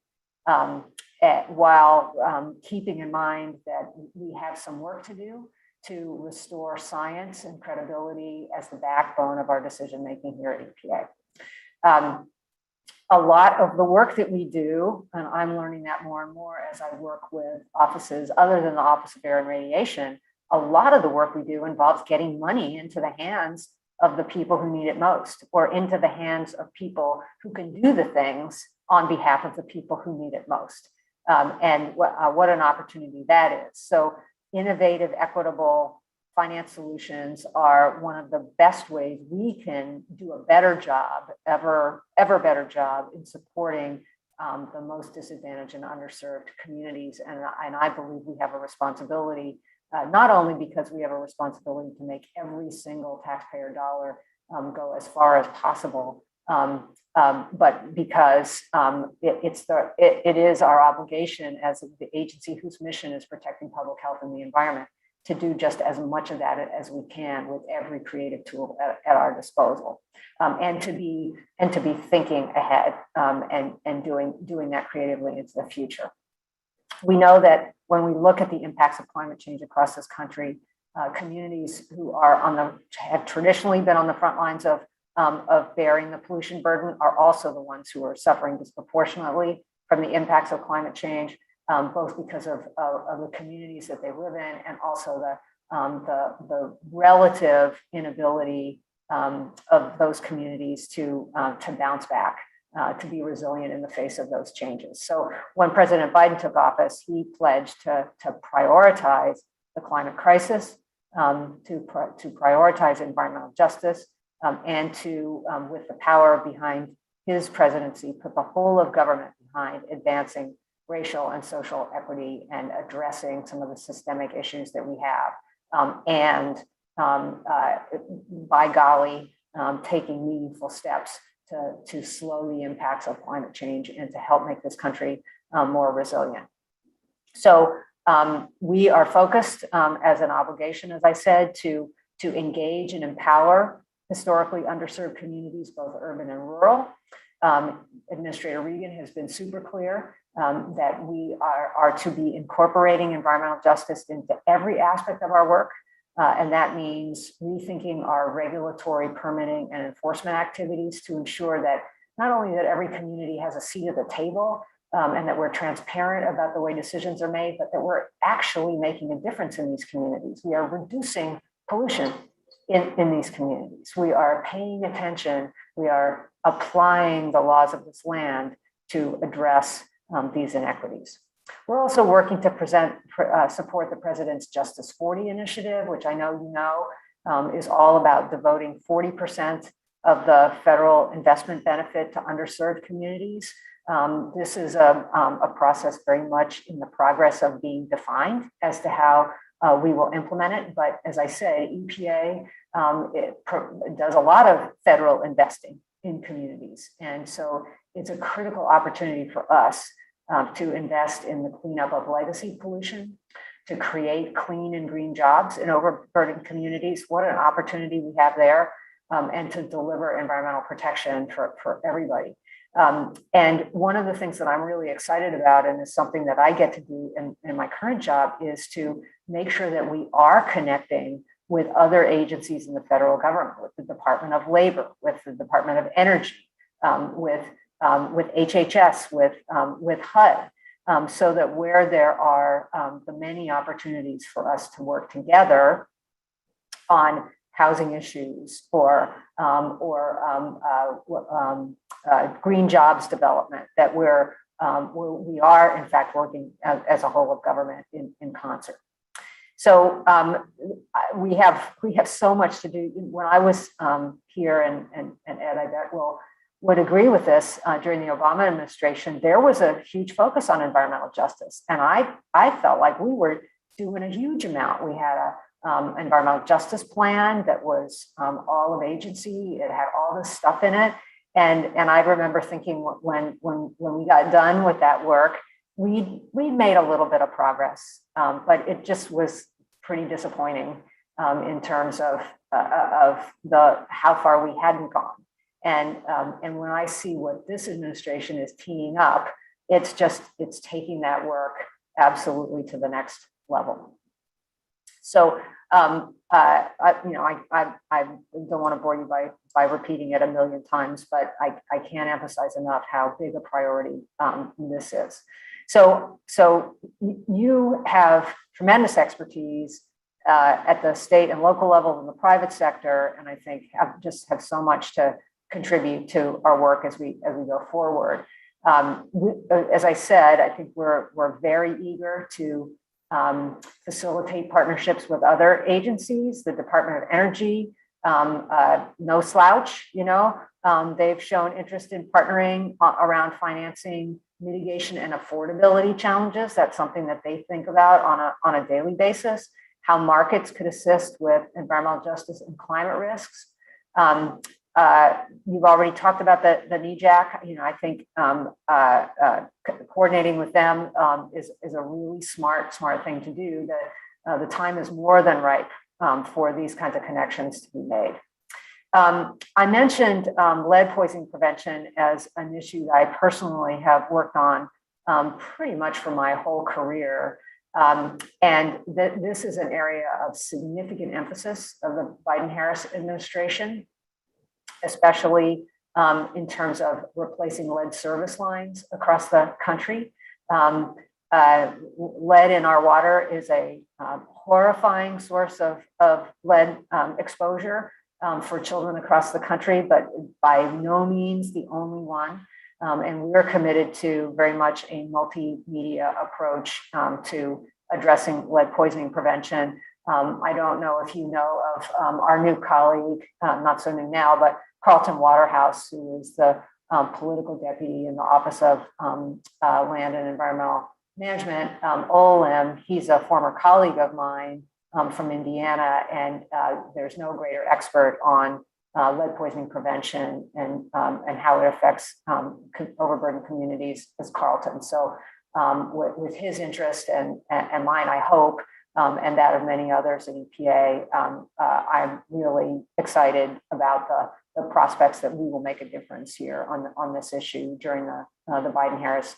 While keeping in mind that we have some work to do to restore science and credibility as the backbone of our decision-making here at EPA. A lot of the work that we do, and I'm learning that more and more as I work with offices other than the Office of Air and Radiation, a lot of the work we do involves getting money into the hands of the people who need it most, or into the hands of people who can do the things on behalf of the people who need it most. And what an opportunity that is. So innovative, equitable finance solutions are one of the best ways we can do a better job, ever better job in supporting the most disadvantaged and underserved communities. And I believe we have a responsibility, not only because we have a responsibility to make every single taxpayer dollar go as far as possible, but because it is our obligation as the agency whose mission is protecting public health and the environment to do just as much of that as we can with every creative tool at our disposal, and to be thinking ahead and doing that creatively into the future. We know that when we look at the impacts of climate change across this country, communities who are have traditionally been on the front lines of bearing the pollution burden are also the ones who are suffering disproportionately from the impacts of climate change, both because of the communities that they live in and also the relative inability of those communities to bounce back, to be resilient in the face of those changes. So when President Biden took office, he pledged to prioritize the climate crisis, to prioritize environmental justice, and to, with the power behind his presidency, put the whole of government behind advancing racial and social equity and addressing some of the systemic issues that we have. And by golly, taking meaningful steps to slow the impacts of climate change and to help make this country more resilient. So we are focused as an obligation, as I said, to engage and empower historically underserved communities, both urban and rural. Administrator Regan has been super clear that we are to be incorporating environmental justice into every aspect of our work. And that means rethinking our regulatory, permitting, and enforcement activities to ensure that not only that every community has a seat at the table and that we're transparent about the way decisions are made, but that we're actually making a difference in these communities. We are reducing pollution in these communities. We are paying attention. We are applying the laws of this land to address these inequities. We're also working to support the President's Justice 40 initiative, which I know you know is all about devoting 40% of the federal investment benefit to underserved communities. This is a process very much in the progress of being defined as to how we will implement it. But as I say, EPA does a lot of federal investing in communities. And so it's a critical opportunity for us to invest in the cleanup of legacy pollution, to create clean and green jobs in overburdened communities. What an opportunity we have there, and to deliver environmental protection for everybody. And one of the things that I'm really excited about, and is something that I get to do in my current job, is to make sure that we are connecting with other agencies in the federal government, with the Department of Labor, with the Department of Energy, with HHS, with HUD, so that where there are the many opportunities for us to work together on housing issues or green jobs development, that we are in fact working as a whole of government in concert. So we have so much to do. When I was here, and Ed, I bet would agree with this, during the Obama administration, there was a huge focus on environmental justice. And I felt like we were doing a huge amount. We had a environmental justice plan that was all of agency. It had all this stuff in it. And I remember thinking when we got done with that work, we made a little bit of progress, but it just was pretty disappointing in terms of how far we hadn't gone. And when I see what this administration is teeing up, it's taking that work absolutely to the next level. So I don't want to bore you by repeating it a million times, but I can't emphasize enough how big a priority this is. So you have tremendous expertise at the state and local level in the private sector, and I think have so much to contribute to our work as we go forward. As I said, I think we're very eager to facilitate partnerships with other agencies. The Department of Energy, no slouch, they've shown interest in partnering around financing mitigation and affordability challenges. That's something that they think about on a daily basis. How markets could assist with environmental justice and climate risks. You've already talked about the NEJAC. I think coordinating with them is a really smart thing to do. The time is more than ripe for these kinds of connections to be made. I mentioned lead poisoning prevention as an issue that I personally have worked on pretty much for my whole career. And this is an area of significant emphasis of the Biden-Harris administration, especially in terms of replacing lead service lines across the country. Lead in our water is a horrifying source of lead exposure for children across the country, but by no means the only one. And we're committed to very much a multimedia approach to addressing lead poisoning prevention. I don't know if you know of our new colleague, not so new now, but Carlton Waterhouse, who is the political deputy in the Office of Land and Environmental Management, OLM. He's a former colleague of mine from Indiana, and there's no greater expert on lead poisoning prevention and how it affects overburdened communities as Carlton. So with his interest and mine, I hope, and that of many others at EPA, I'm really excited about the prospects that we will make a difference here on this issue during the Biden-Harris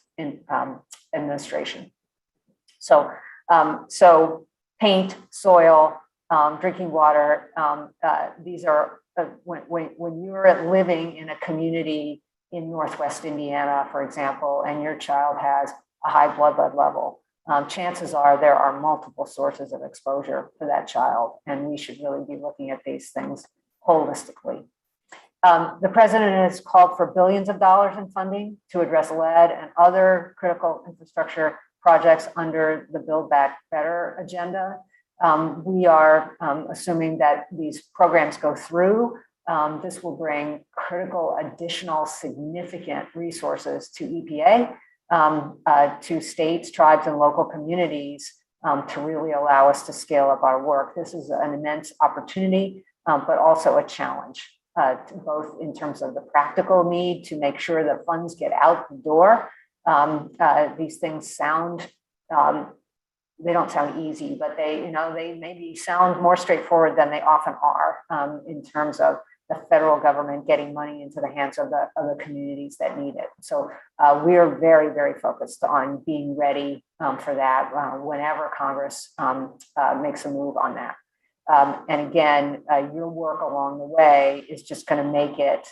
administration. So paint, soil, drinking water, these are when you're living in a community in Northwest Indiana, for example, and your child has a high blood lead level, chances are there are multiple sources of exposure for that child, and we should really be looking at these things holistically. The president has called for billions of dollars in funding to address lead and other critical infrastructure projects under the Build Back Better agenda. We are assuming that these programs go through. This will bring critical, additional, significant resources to EPA, to states, tribes, and local communities to really allow us to scale up our work. This is an immense opportunity, but also a challenge, both in terms of the practical need to make sure that funds get out the door. These things sound, they don't sound easy, but they maybe sound more straightforward than they often are in terms of the federal government getting money into the hands of the communities that need it. So we are very, very focused on being ready for that whenever Congress makes a move on that. And again, your work along the way is just going to make it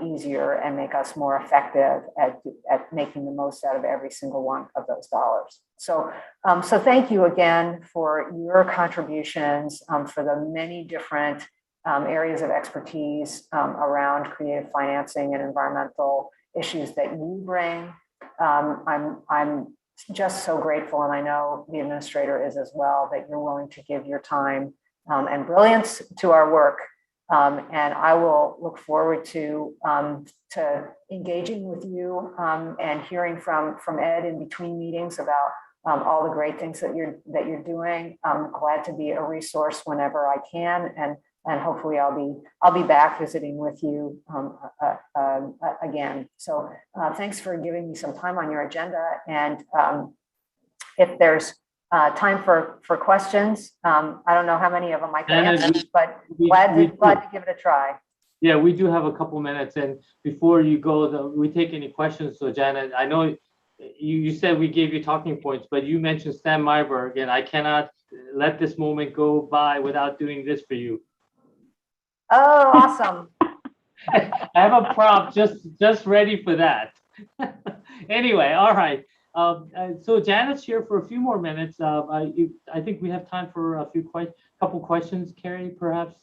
easier and make us more effective at making the most out of every single one of those dollars. So thank you again for your contributions, for the many different areas of expertise around creative financing and environmental issues that you bring. I'm just so grateful, and I know the administrator is as well, that you're willing to give your time and brilliance to our work. And I will look forward to engaging with you and hearing from Ed in between meetings about all the great things that you're doing. I'm glad to be a resource whenever I can, and hopefully I'll be back visiting with you again. So thanks for giving me some time on your agenda. And if there's time for questions, I don't know how many of them I can answer, but glad to give it a try. Yeah, we do have a couple minutes, and before you go, we take any questions. So Janet, I know you said we gave you talking points, but you mentioned Stan Myberg, and I cannot let this moment go by without doing this for you. Oh, awesome. I have a prompt just ready for that. Anyway, all right. So Janet's here for a few more minutes. I think we have time for couple questions. Carrie, perhaps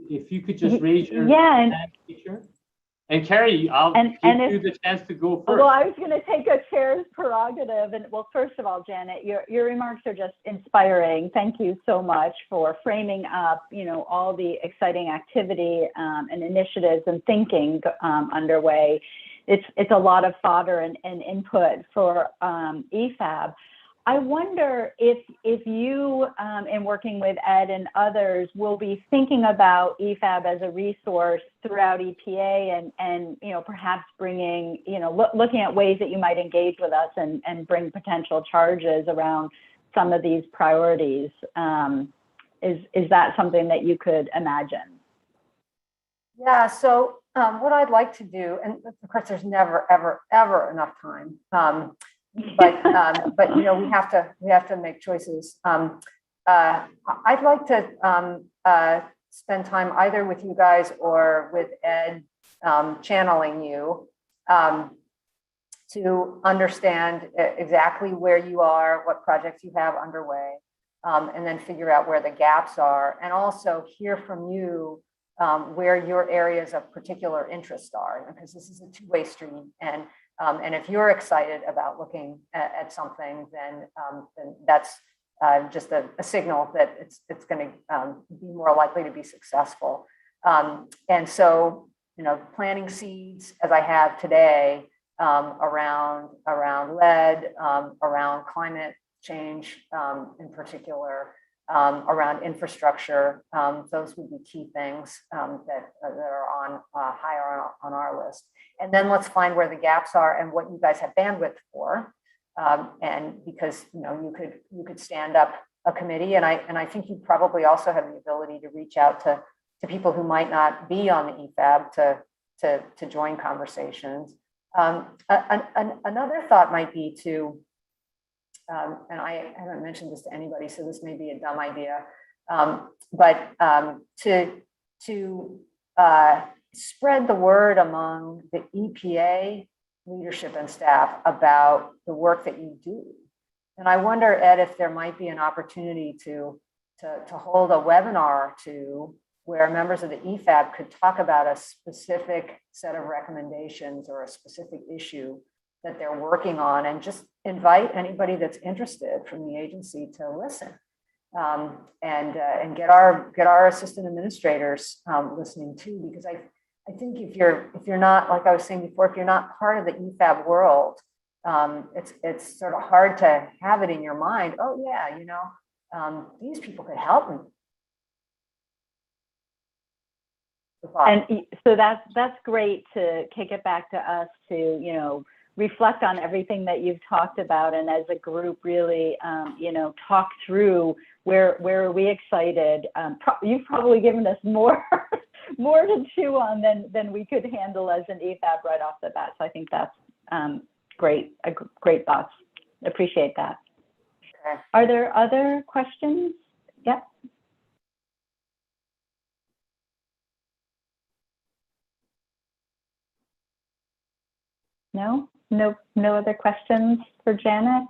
if you could just raise your hand. Sure. And Carrie, I'll give you the chance to go first. Well, I was going to take a chair's prerogative. And well, first of all, Janet, your remarks are just inspiring. Thank you so much for framing up, all the exciting activity and initiatives and thinking underway. It's a lot of fodder and input for EFAB. I wonder if you, in working with Ed and others, will be thinking about EFAB as a resource throughout EPA and perhaps bringing, looking at ways that you might engage with us and bring potential charges around some of these priorities. Is that something that you could imagine? Yeah, so what I'd like to do, and of course there's never, ever, ever enough time, but we have to make choices. I'd like to spend time either with you guys or with Ed, channeling you to understand exactly where you are, what projects you have underway, and then figure out where the gaps are, and also hear from you where your areas of particular interest are, because this is a two-way street. And if you're excited about looking at something, then that's just a signal that it's going to be more likely to be successful. And so, planting seeds, as I have today, around lead, around climate change in particular, around infrastructure. Those would be key things that are on higher on our list. And then let's find where the gaps are and what you guys have bandwidth for. And because you could stand up a committee, and I think you probably also have the ability to reach out to people who might not be on the EFAB to join conversations. Another thought might be to, and I haven't mentioned this to anybody, so this may be a dumb idea, but to spread the word among the EPA leadership and staff about the work that you do. And I wonder, Ed, if there might be an opportunity to hold a webinar where members of the EFAB could talk about a specific set of recommendations or a specific issue that they're working on, and just invite anybody that's interested from the agency to listen, and get our assistant administrators listening too, because I think if you're not, like I was saying before, if you're not part of the EFAB world, it's sort of hard to have it in your mind. Oh yeah, these people could help me. And so that's great to kick it back to us to, reflect on everything that you've talked about, and as a group really, talk through where are we excited. You've probably given us more to chew on than we could handle as an EFAB right off the bat. So I think that's great thoughts. Appreciate that. Okay. Are there other questions? Yep. No other questions for Janet?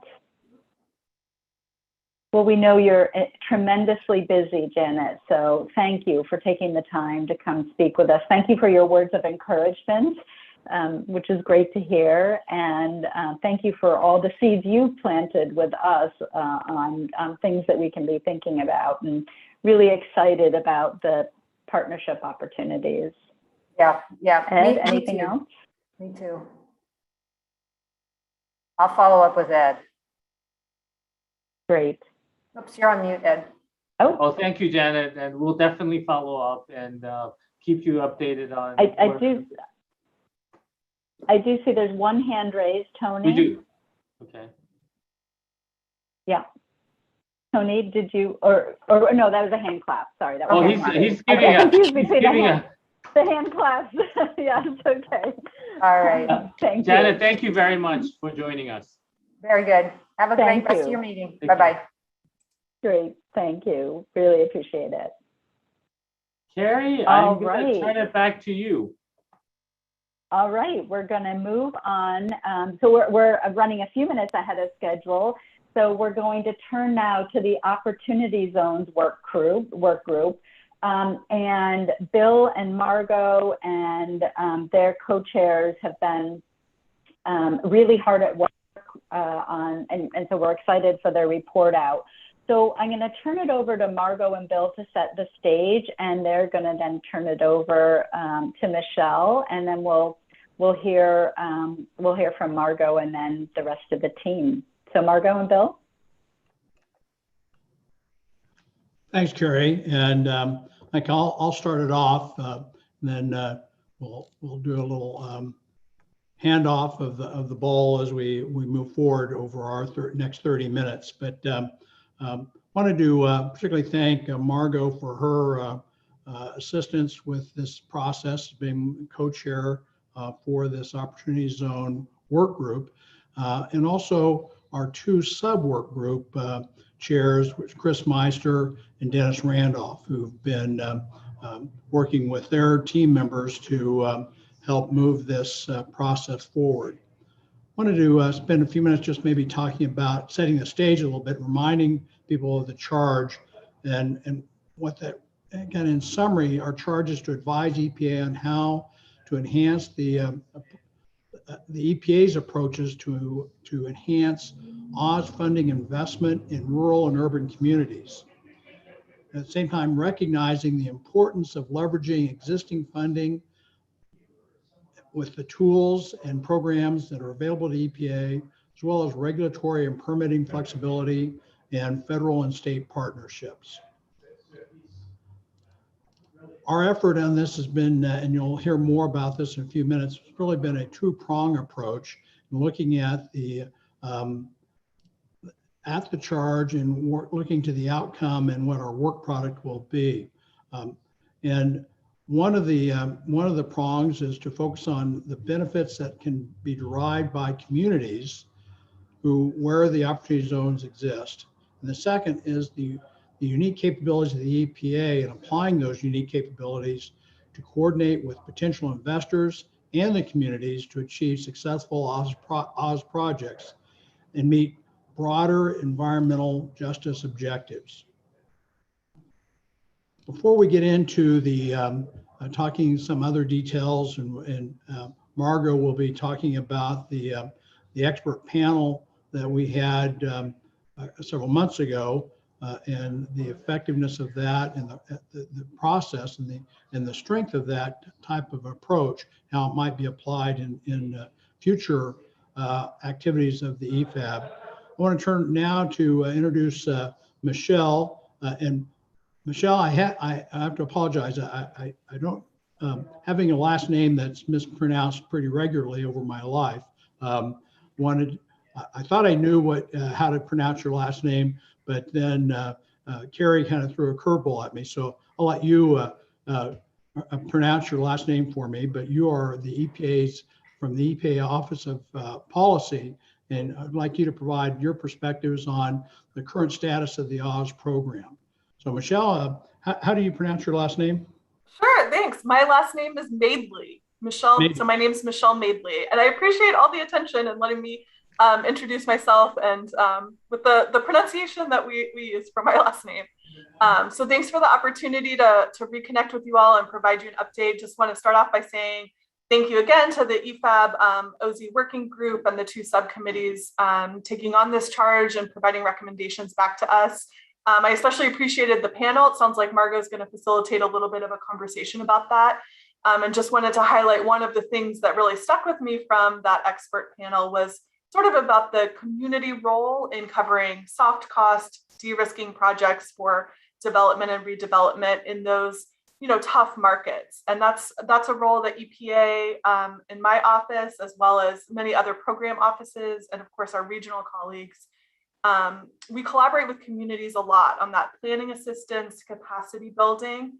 Well, we know you're tremendously busy, Janet, so thank you for taking the time to come speak with us. Thank you for your words of encouragement, which is great to hear, and thank you for all the seeds you've planted with us on things that we can be thinking about, and really excited about the partnership opportunities. Yeah. Ed, anything else? Me too. I'll follow up with Ed. Great. Oops, you're on mute, Ed. Oh, thank you, Janet, and we'll definitely follow up and keep you updated on. I do see there's one hand raised, Tony. We do. Okay. Yeah. Tony, did you, or no, that was a hand clap. Sorry, that was he's giving the hand claps. Yes, okay. All right. Thank you. Janet, thank you very much for joining us. Very good. Have a great rest of your meeting. Bye-bye. Great. Thank you. Really appreciate it. Carrie, I'm going to turn it back to you. All right. We're going to move on. So we're running a few minutes ahead of schedule. So we're going to turn now to the Opportunity Zones work group. And Bill and Margot and their co-chairs have been really hard at work and so we're excited for their report out. So I'm going to turn it over to Margot and Bill to set the stage, and they're going to then turn it over to Michelle, and then we'll hear from Margot and then the rest of the team. So Margot and Bill. Thanks, Carrie. And I'll start it off, then we'll do a little handoff of the ball as we move forward over our next 30 minutes. But wanted to particularly thank Margot for her assistance with this process, being co-chair for this Opportunity Zone work group, and also our two sub-work group chairs, which Chris Meister and Dennis Randolph, who've been working with their team members to help move this process forward. Wanted to spend a few minutes just maybe talking about setting the stage a little bit, reminding people of the charge and what that, again, in summary, our charge is to advise EPA on how to enhance the EPA's approaches to enhance Oz funding investment in rural and urban communities. At the same time, recognizing the importance of leveraging existing funding with the tools and programs that are available to EPA, as well as regulatory and permitting flexibility and federal and state partnerships. Our effort on this has been, and you'll hear more about this in a few minutes, it's really been a two-prong approach, looking at the charge and looking to the outcome and what our work product will be. And one of the prongs is to focus on the benefits that can be derived by communities where the opportunity zones exist. And the second is the unique capabilities of the EPA and applying those unique capabilities to coordinate with potential investors and the communities to achieve successful Oz projects and meet broader environmental justice objectives. Before we get into the talking some other details, and Margot will be talking about the expert panel that we had several months ago, and the effectiveness of that, and the process, and the strength of that type of approach, how it might be applied in future activities of the EFAB. I want to turn now to introduce Michelle. And Michelle, I have to apologize. I don't, having a last name that's mispronounced pretty regularly over my life. I thought I knew how to pronounce your last name, but then Carrie kind of threw a curveball at me. So I'll let you pronounce your last name for me, but you are the EPA's, from the EPA Office of Policy, and I'd like you to provide your perspectives on the current status of the Oz program. So Michelle, how do you pronounce your last name? Sure, thanks. My last name is Madeley. Michelle. So my name is Michelle Madeley, and I appreciate all the attention and letting me introduce myself and with the pronunciation that we use for my last name. So thanks for the opportunity to reconnect with you all and provide you an update. Just want to start off by saying thank you again to the EFAB OZ working group and the two subcommittees taking on this charge and providing recommendations back to us. I especially appreciated the panel. It sounds like Margot is going to facilitate a little bit of a conversation about that. And just wanted to highlight one of the things that really stuck with me from that expert panel was sort of about the community role in covering soft cost de-risking projects for development and redevelopment in those tough markets. And that's a role that EPA in my office, as well as many other program offices, and of course our regional colleagues, we collaborate with communities a lot on that planning assistance, capacity building,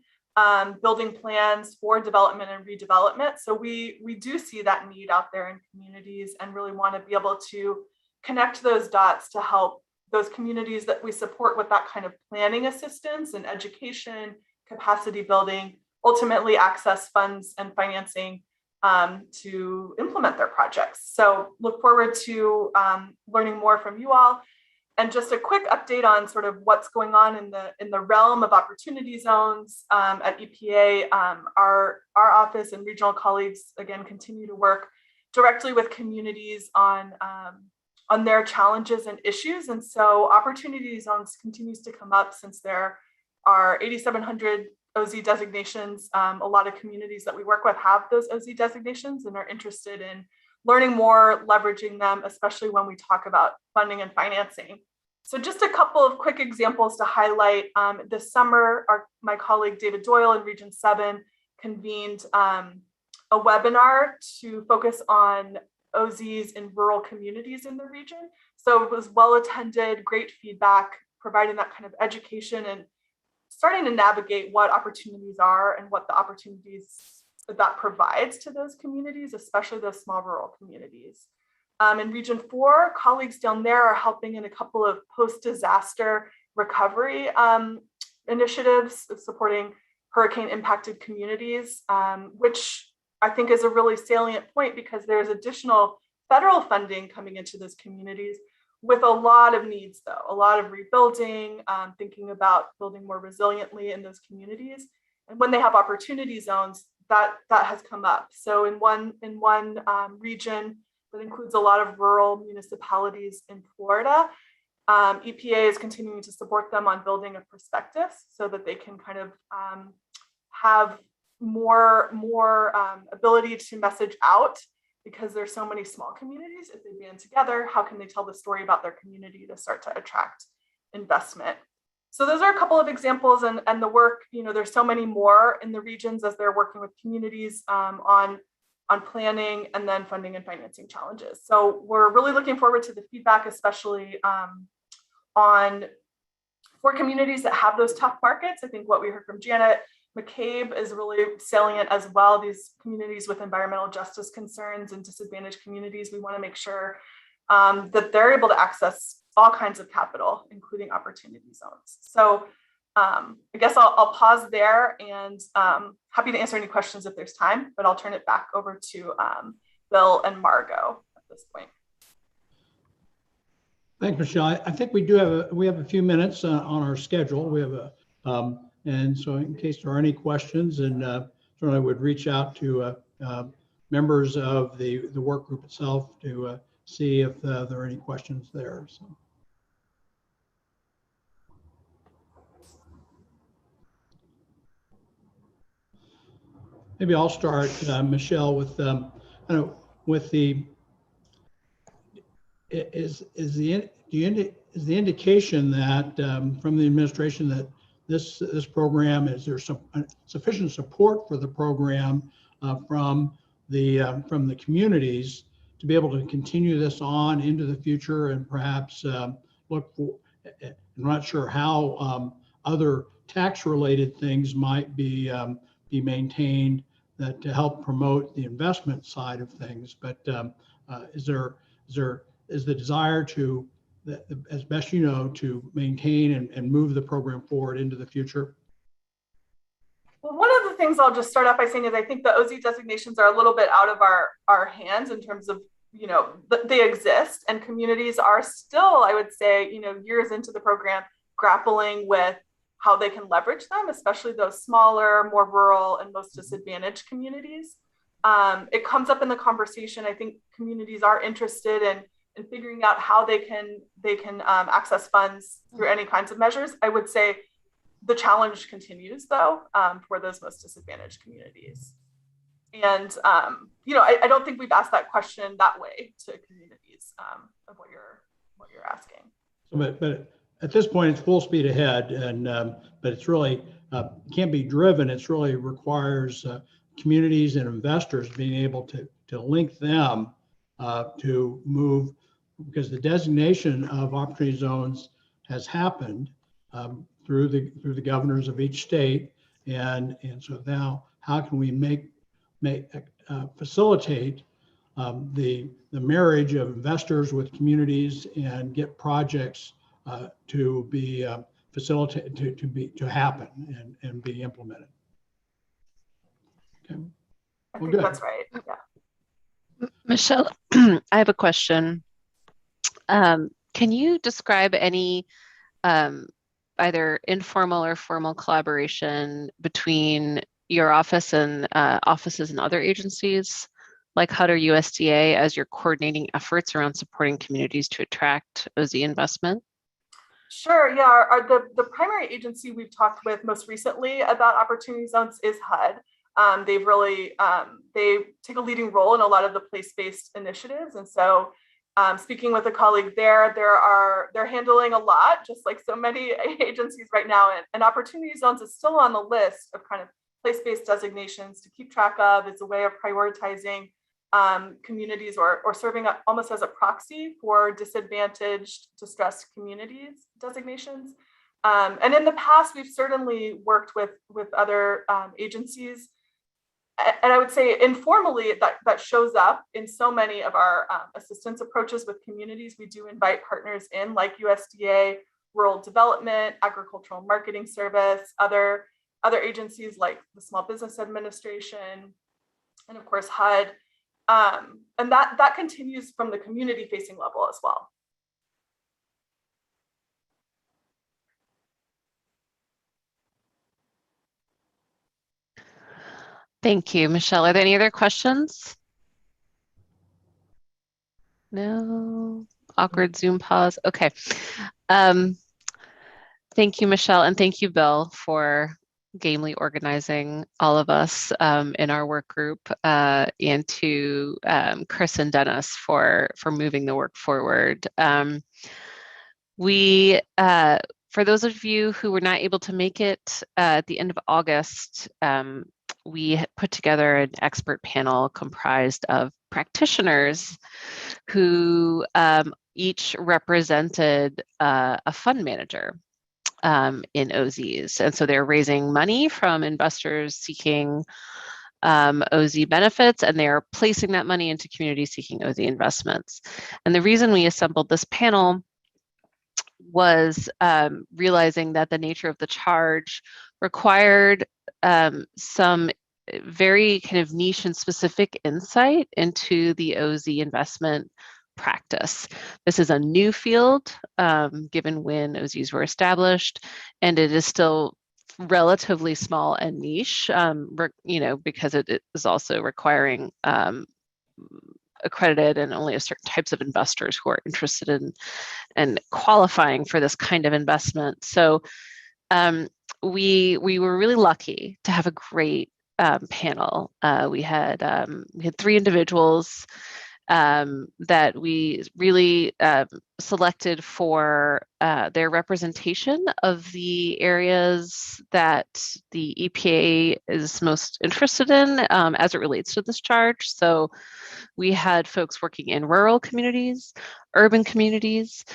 building plans for development and redevelopment. So we do see that need out there in communities and really want to be able to connect those dots to help those communities that we support with that kind of planning assistance and education, capacity building, ultimately access funds and financing to implement their projects. So look forward to learning more from you all. And just a quick update on sort of what's going on in the realm of opportunity zones at EPA. Our office and regional colleagues, again, continue to work directly with communities on their challenges and issues. And so opportunity zones continues to come up since there are 8,700 OZ designations. A lot of communities that we work with have those OZ designations and are interested in learning more, leveraging them, especially when we talk about funding and financing. So just a couple of quick examples to highlight. This summer, my colleague David Doyle in Region 7 convened a webinar to focus on OZs in rural communities in the region. So it was well attended, great feedback, providing that kind of education and starting to navigate what opportunities are and what the opportunities that provides to those communities, especially those small rural communities. In Region 4, colleagues down there are helping in a couple of post-disaster recovery initiatives supporting hurricane impacted communities, which I think is a really salient point because there's additional federal funding coming into those communities with a lot of needs though, a lot of rebuilding, thinking about building more resiliently in those communities. And when they have opportunity zones, that has come up. So in one region that includes a lot of rural municipalities in Florida, EPA is continuing to support them on building a prospectus so that they can kind of have more ability to message out, because there's so many small communities. If they band together, how can they tell the story about their community to start to attract investment. So those are a couple of examples, and the work, there's so many more in the regions as they're working with communities on planning and then funding and financing challenges. So we're really looking forward to the feedback, especially for communities that have those tough markets. I think what we heard from Janet McCabe is really salient as well. These communities with environmental justice concerns and disadvantaged communities, we want to make sure that they're able to access all kinds of capital, including opportunity zones. So I guess I'll pause there, and happy to answer any questions if there's time, but I'll turn it back over to Bill and Margot at this point. Thanks, Michelle. I think we have a few minutes on our schedule. We have and so in case there are any questions, and certainly I would reach out to members of the work group itself to see if there are any questions there. So. Maybe I'll start, Michelle, with the indication that from the administration that this program, is there some sufficient support for the program from the communities to be able to continue this on into the future, and perhaps look for, I'm not sure how other tax related things might be maintained that to help promote the investment side of things, but is the desire to, as best you know, to maintain and move the program forward into the future? Well, one of the things I'll just start off by saying is I think the OZ designations are a little bit out of our hands in terms of, they exist, and communities are still, I would say, years into the program, grappling with how they can leverage them, especially those smaller, more rural, and most disadvantaged communities. It comes up in the conversation. I think communities are interested in figuring out how they can access funds through any kinds of measures. I would say the challenge continues, though, for those most disadvantaged communities. And I don't think we've asked that question that way to communities of what you're asking. But at this point, it's full speed ahead, and but it's really can't be driven. It's really requires communities and investors being able to link them to move, because the designation of opportunity zones has happened through the governors of each state, and so now how can we facilitate the marriage of investors with communities and get projects to be facilitated to happen and be implemented. Okay. I think that's right. Yeah. Michelle, I have a question. Can you describe any either informal or formal collaboration between your office and offices and other agencies, like HUD or USDA, as you're coordinating efforts around supporting communities to attract OZ investment? Sure, yeah. The primary agency we've talked with most recently about opportunity zones is HUD. They've really, they take a leading role in a lot of the place-based initiatives. And so speaking with a colleague there, they're handling a lot, just like so many agencies right now. And opportunity zones is still on the list of kind of place-based designations to keep track of. It's a way of prioritizing communities or serving up almost as a proxy for disadvantaged, distressed communities designations. And in the past, we've certainly worked with other agencies. And I would say informally that shows up in so many of our assistance approaches with communities. We do invite partners in, like USDA, Rural Development, Agricultural Marketing Service, other agencies like the Small Business Administration, and of course HUD. And that continues from the community facing level as well. Thank you, Michelle. Are there any other questions? No? Awkward Zoom pause. Okay. Thank you, Michelle, and thank you, Bill, for gamely organizing all of us in our work group, and to Chris and Dennis for moving the work forward. We, for those of you who were not able to make it at the end of August, we put together an expert panel comprised of practitioners who each represented a fund manager in OZs. And so they're raising money from investors seeking OZ benefits, and they're placing that money into communities seeking OZ investments. And the reason we assembled this panel was realizing that the nature of the charge required some very kind of niche and specific insight into the OZ investment practice. This is a new field, given when OZs were established, and it is still relatively small and niche, because it is also requiring accredited and only a certain types of investors who are interested in and qualifying for this kind of investment. So we were really lucky to have a great panel. We had 3 individuals that we really selected for their representation of the areas that the EPA is most interested in as it relates to this charge. So we had folks working in rural communities, urban communities,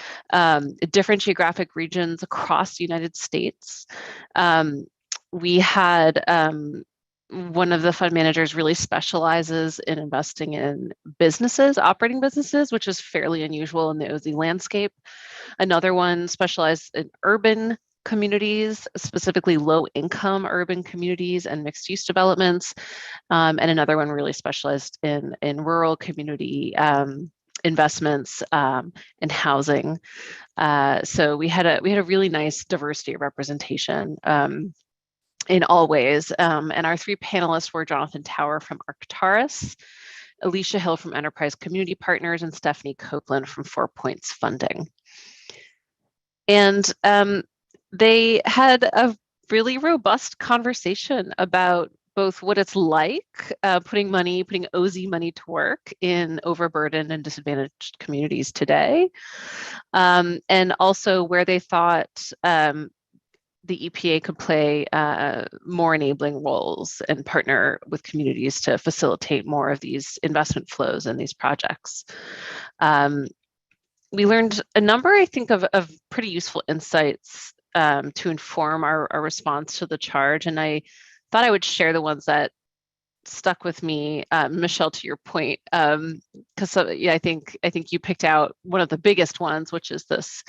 different geographic regions across the United States. We had one of the fund managers really specializes in investing in businesses, operating businesses, which is fairly unusual in the OZ landscape. Another one specialized in urban communities, specifically low-income urban communities and mixed-use developments. And another one really specialized in rural community investments and housing. So we had a really nice diversity of representation in all ways. And our 3 panelists were Jonathan Tower from Arcturus, Alicia Hill from Enterprise Community Partners, and Stephanie Copeland from 4 Points Funding. And they had a really robust conversation about both what it's like putting OZ money to work in overburdened and disadvantaged communities today, and also where they thought the EPA could play more enabling roles and partner with communities to facilitate more of these investment flows in these projects. We learned a number, I think, of pretty useful insights to inform our response to the charge. And I thought I would share the ones that stuck with me, Michelle, to your point, because I think you picked out one of the biggest ones, which is this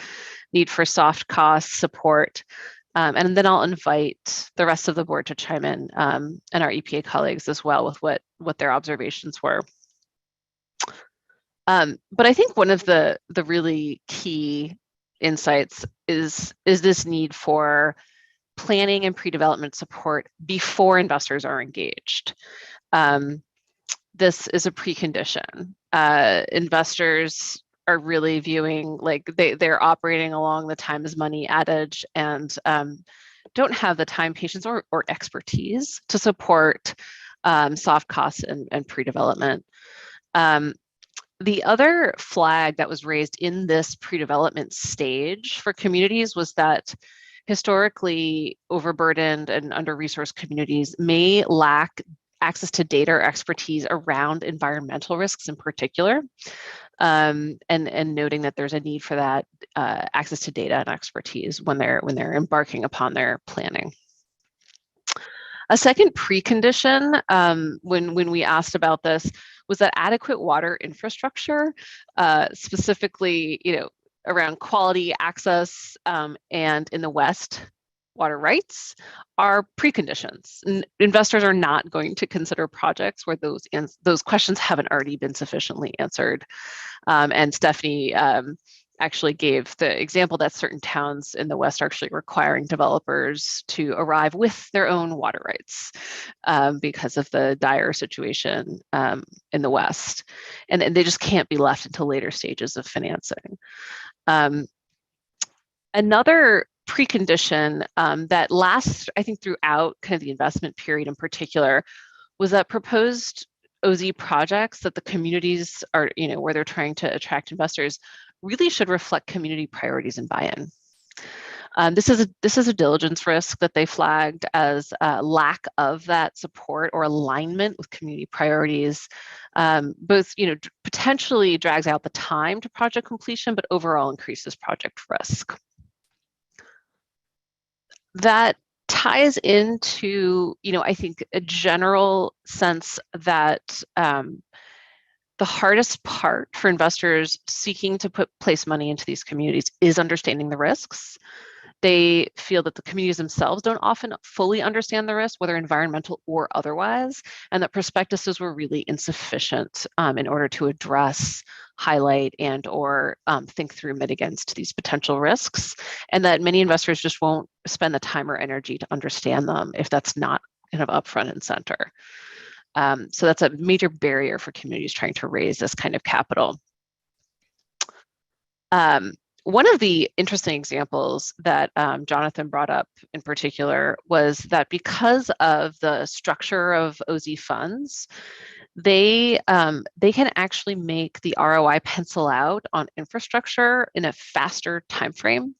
need for soft cost support. And then I'll invite the rest of the board to chime in, and our EPA colleagues as well, with what their observations were. But I think one of the really key insights is this need for planning and pre-development support before investors are engaged. This is a precondition. Investors are really viewing, like they're operating along the time is money adage, and don't have the time, patience, or expertise to support soft costs and pre-development. The other flag that was raised in this pre-development stage for communities was that historically overburdened and under-resourced communities may lack access to data or expertise around environmental risks in particular, and noting that there's a need for that access to data and expertise when they're embarking upon their planning. A second precondition when we asked about this was that adequate water infrastructure, specifically, around quality access, and in the West, water rights, are preconditions. Investors are not going to consider projects where those questions haven't already been sufficiently answered. And Stephanie actually gave the example that certain towns in the West are actually requiring developers to arrive with their own water rights because of the dire situation in the West. And they just can't be left until later stages of financing. Another precondition that lasts, I think, throughout kind of the investment period in particular, was that proposed OZ projects that the communities are, where they're trying to attract investors, really should reflect community priorities and buy-in. This is a diligence risk that they flagged as lack of that support or alignment with community priorities. Both, potentially drags out the time to project completion, but overall increases project risk. That ties into, I think, a general sense that the hardest part for investors seeking to place money into these communities is understanding the risks. They feel that the communities themselves don't often fully understand the risk, whether environmental or otherwise, and that prospectuses were really insufficient in order to address, highlight, and or think through mitigants to these potential risks, and that many investors just won't spend the time or energy to understand them if that's not kind of upfront and center. So that's a major barrier for communities trying to raise this kind of capital. One of the interesting examples that Jonathan brought up in particular was that because of the structure of OZ funds, they can actually make the ROI pencil out on infrastructure in a faster time frame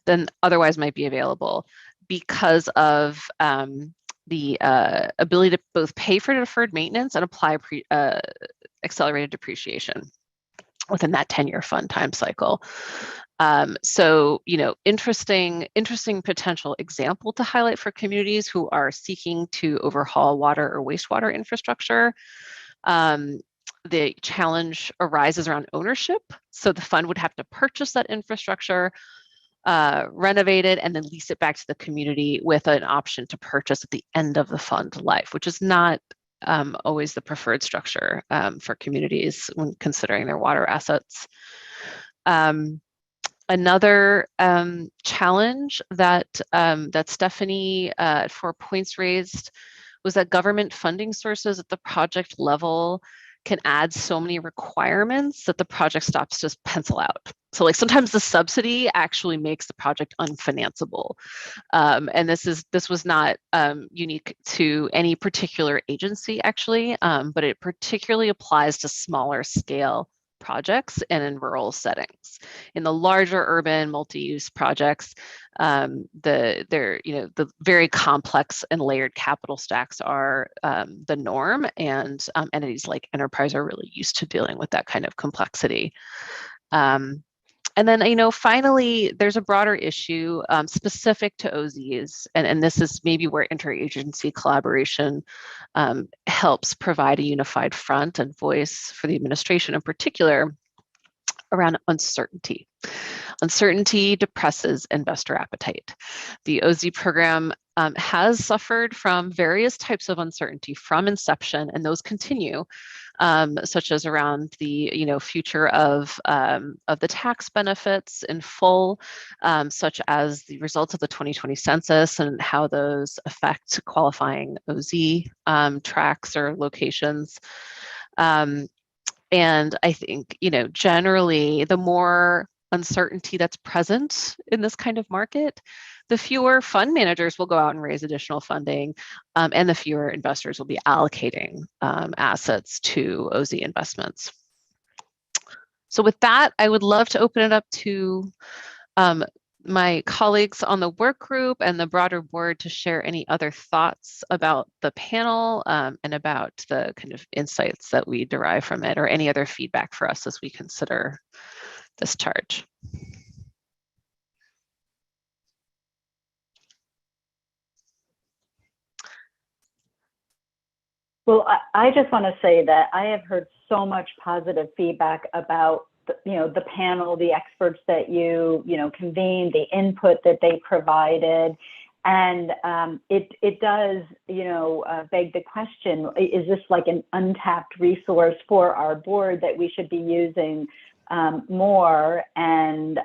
than otherwise might be available because of the ability to both pay for deferred maintenance and apply accelerated depreciation within that 10-year fund time cycle. So, interesting potential example to highlight for communities who are seeking to overhaul water or wastewater infrastructure. The challenge arises around ownership. So the fund would have to purchase that infrastructure, renovate it, and then lease it back to the community with an option to purchase at the end of the fund life, which is not always the preferred structure for communities when considering their water assets. Another challenge that Stephanie at 4 Points raised was that government funding sources at the project level can add so many requirements that the project stops to just pencil out. So like sometimes the subsidy actually makes the project unfinanceable. And this was not unique to any particular agency actually, but it particularly applies to smaller scale projects and in rural settings. In the larger urban multi-use projects, the very complex and layered capital stacks are the norm, and entities like Enterprise are really used to dealing with that kind of complexity. And then, finally, there's a broader issue specific to OZs, and this is maybe where interagency collaboration helps provide a unified front and voice for the administration in particular around uncertainty. Uncertainty depresses investor appetite. The OZ program has suffered from various types of uncertainty from inception, and those continue, such as around the future of the tax benefits in full, such as the results of the 2020 census and how those affect qualifying OZ tracks or locations. And I think, generally, the more uncertainty that's present in this kind of market, the fewer fund managers will go out and raise additional funding, and the fewer investors will be allocating assets to OZ investments. So with that, I would love to open it up to my colleagues on the work group and the broader board to share any other thoughts about the panel and about the kind of insights that we derive from it, or any other feedback for us as we consider this charge. Well, I just want to say that I have heard so much positive feedback about the panel, the experts that you convened, the input that they provided, and it does beg the question: is this like an untapped resource for our board that we should be using more? And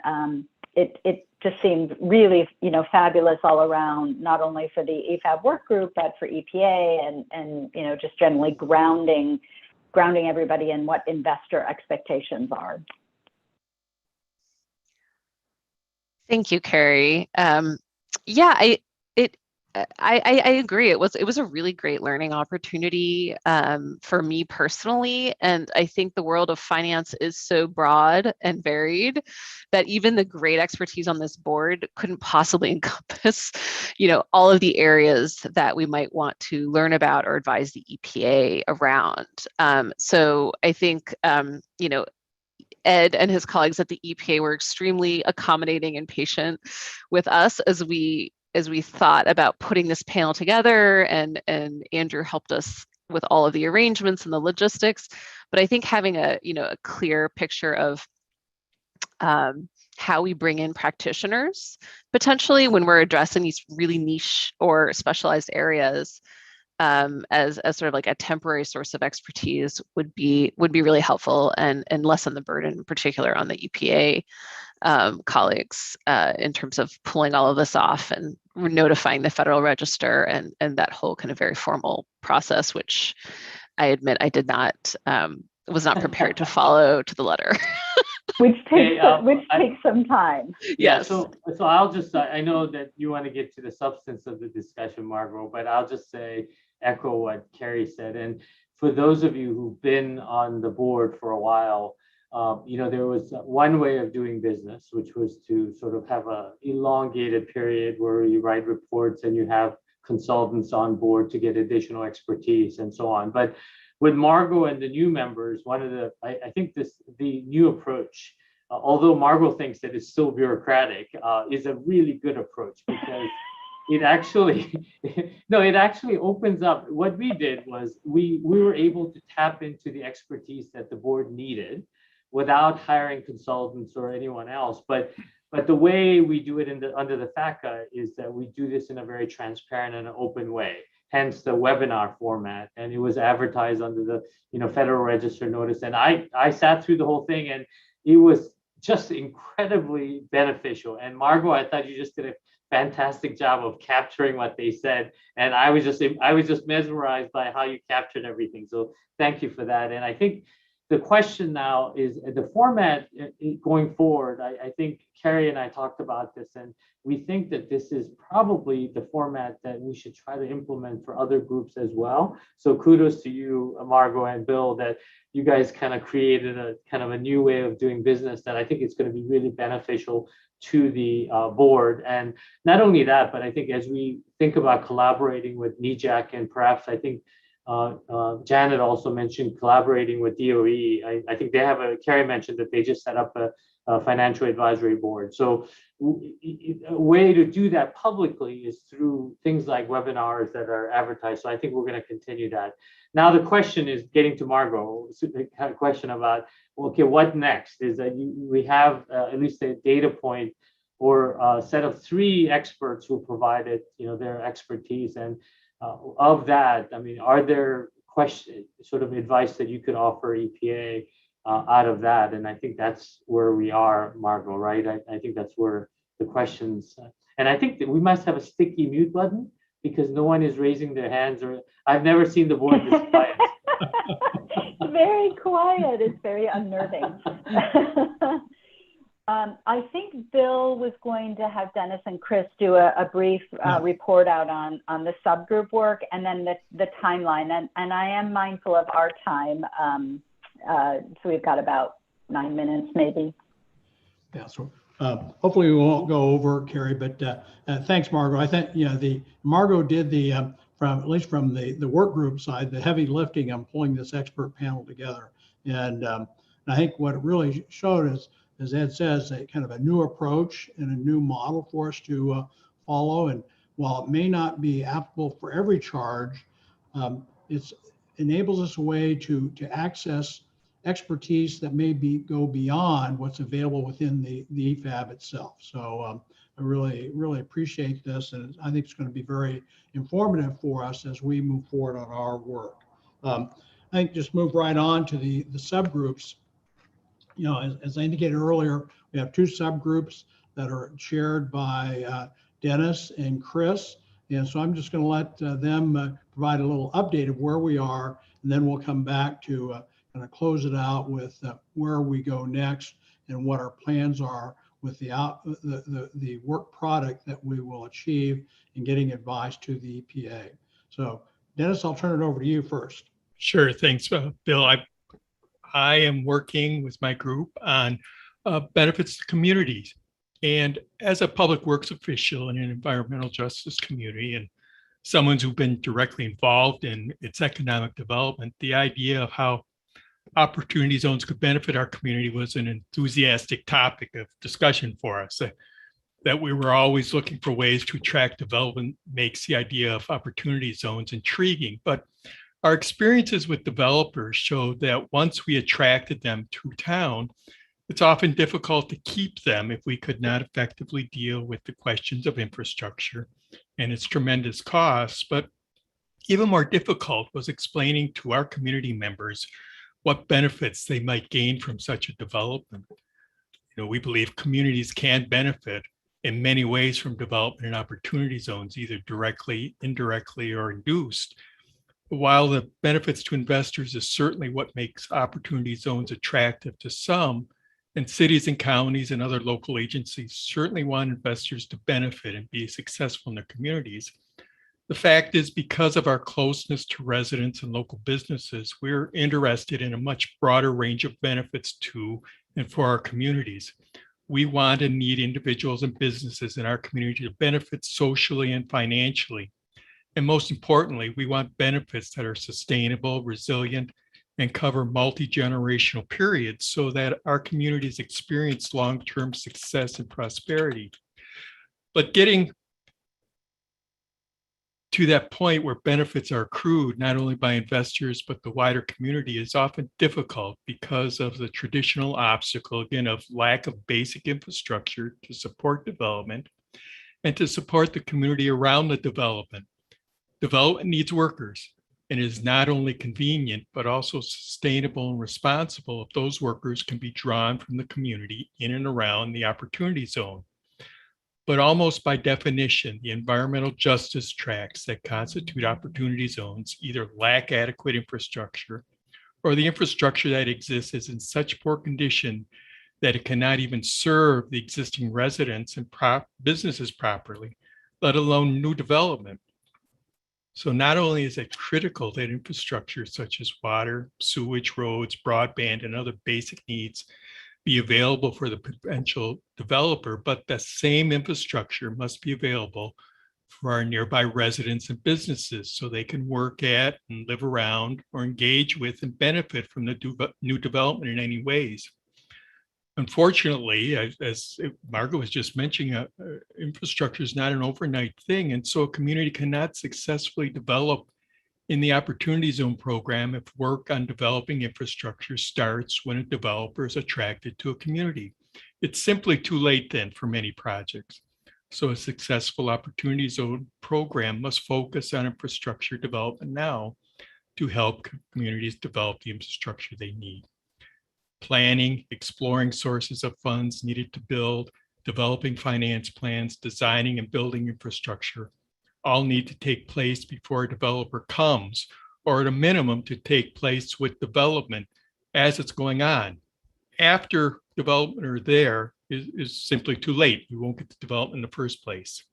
it just seemed really fabulous all around, not only for the EFAB work group but for EPA and just generally grounding everybody in what investor expectations are. Thank you, Carrie. Yeah, I agree. It was a really great learning opportunity for me personally, and I think the world of finance is so broad and varied that even the great expertise on this board couldn't possibly encompass, all of the areas that we might want to learn about or advise the EPA around. So I think Ed and his colleagues at the EPA were extremely accommodating and patient with us as we thought about putting this panel together, and Andrew helped us with all of the arrangements and the logistics. But I think having a clear picture of how we bring in practitioners potentially when we're addressing these really niche or specialized areas as sort of like a temporary source of expertise would be really helpful and lessen the burden, in particular on the EPA colleagues in terms of pulling all of this off and notifying the Federal Register and that whole kind of very formal process, which I admit I did not was not prepared to follow to the letter. Which takes some time. Yeah, Yes. so I'll just, I know that you want to get to the substance of the discussion, Margot, but I'll just echo what Carrie said. And for those of you who've been on the board for a while, there was one way of doing business, which was to sort of have a elongated period where you write reports and you have consultants on board to get additional expertise and so on. But with Margot and the new members, I think the new approach, although Margot thinks that it's still bureaucratic, is a really good approach because it actually opens up. What we did was we were able to tap into the expertise that the board needed without hiring consultants or anyone else. But the way we do it under the FACA is that we do this in a very transparent and open way. Hence the webinar format, and it was advertised under the Federal Register notice. And I sat through the whole thing, and it was just incredibly beneficial. And Margot, I thought you just did a fantastic job of capturing what they said, and I was just mesmerized by how you captured everything. So thank you for that. And I think the question now is the format going forward. I think Carrie and I talked about this, and we think that this is probably the format that we should try to implement for other groups as well. So kudos to you, Margot and Bill, that you guys kind of created a kind of a new way of doing business that I think it's going to be really beneficial to the board. And not only that, but I think as we think about collaborating with NEJAC, and perhaps I think Janet also mentioned collaborating with DOE. I think they have Carrie mentioned that they just set up a financial advisory board. So a way to do that publicly is through things like webinars that are advertised. So I think we're going to continue that. Now the question is getting to Margot. A question about, okay, what next? Is that we have at least a data point or a set of 3 experts who provided their expertise, and of that, I mean, are there sort of advice that you could offer EPA out of that? And I think that's where we are, Margot, right? I think that's where the questions, and I think that we must have a sticky mute button because no one is raising their hands, or I've never seen the board this quiet. Very quiet. It's very unnerving. I think Bill was going to have Dennis and Chris do a brief report out on the subgroup work and then the timeline. And I am mindful of our time. So we've got about 9 minutes maybe. Yeah, so hopefully we won't go over, Carrie, but thanks, Margot. I think, the Margot did at least from the work group side, the heavy lifting on pulling this expert panel together. And I think what it really showed is, as Ed says, a kind of a new approach and a new model for us to follow. And while it may not be applicable for every charge, it enables us a way to access expertise that may go beyond what's available within the EFAB itself. So I really, really appreciate this. And I think it's going to be very informative for us as we move forward on our work. I think just move right on to the subgroups. As I indicated earlier, we have 2 subgroups that are chaired by Dennis and Chris. And so I'm just going to let them provide a little update of where we are, and then we'll come back to kind of close it out with where we go next and what our plans are with the work product that we will achieve in getting advice to the EPA. So Dennis, I'll turn it over to you first. Sure, thanks, Bill. I am working with my group on benefits to communities. And as a public works official in an environmental justice community and someone who's been directly involved in its economic development, the idea of how opportunity zones could benefit our community was an enthusiastic topic of discussion for us. That we were always looking for ways to attract development makes the idea of opportunity zones intriguing. But our experiences with developers showed that once we attracted them to town, it's often difficult to keep them if we could not effectively deal with the questions of infrastructure and its tremendous costs. But even more difficult was explaining to our community members what benefits they might gain from such a development. We believe communities can benefit in many ways from development and opportunity zones, either directly, indirectly, or induced. While the benefits to investors is certainly what makes opportunity zones attractive to some, and cities and counties and other local agencies certainly want investors to benefit and be successful in their communities. The fact is, because of our closeness to residents and local businesses, we're interested in a much broader range of benefits to and for our communities. We want and need individuals and businesses in our community to benefit socially and financially. And most importantly, we want benefits that are sustainable, resilient, and cover multi-generational periods so that our communities experience long-term success and prosperity. But getting to that point where benefits are accrued not only by investors but the wider community is often difficult because of the traditional obstacle, again, of lack of basic infrastructure to support development and to support the community around the development. Development needs workers and is not only convenient but also sustainable and responsible if those workers can be drawn from the community in and around the opportunity zone. But almost by definition, the environmental justice tracts that constitute opportunity zones either lack adequate infrastructure or the infrastructure that exists is in such poor condition that it cannot even serve the existing residents and businesses properly, let alone new development. So not only is it critical that infrastructure such as water, sewage, roads, broadband, and other basic needs be available for the potential developer, but the same infrastructure must be available for our nearby residents and businesses so they can work at and live around or engage with and benefit from the new development in any ways. Unfortunately, as Margaret was just mentioning, infrastructure is not an overnight thing, and so a community cannot successfully develop in the Opportunity Zone program if work on developing infrastructure starts when a developer is attracted to a community. It's simply too late then for many projects. So a successful Opportunity Zone program must focus on infrastructure development now to help communities develop the infrastructure they need. Planning, exploring sources of funds needed to build, developing finance plans, designing and building infrastructure all need to take place before a developer comes, or at a minimum to take place with development as it's going on. After development or there is simply too late. You won't get the development in the first place.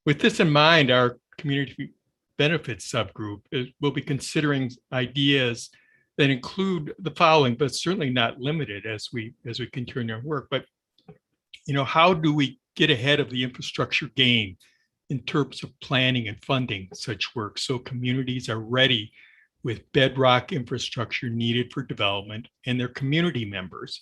With this in mind, our community benefits subgroup will be considering ideas that include the following, but certainly not limited as we continue our work. But how do we get ahead of the infrastructure game in terms of planning and funding such work so communities are ready with bedrock infrastructure needed for development and their community members?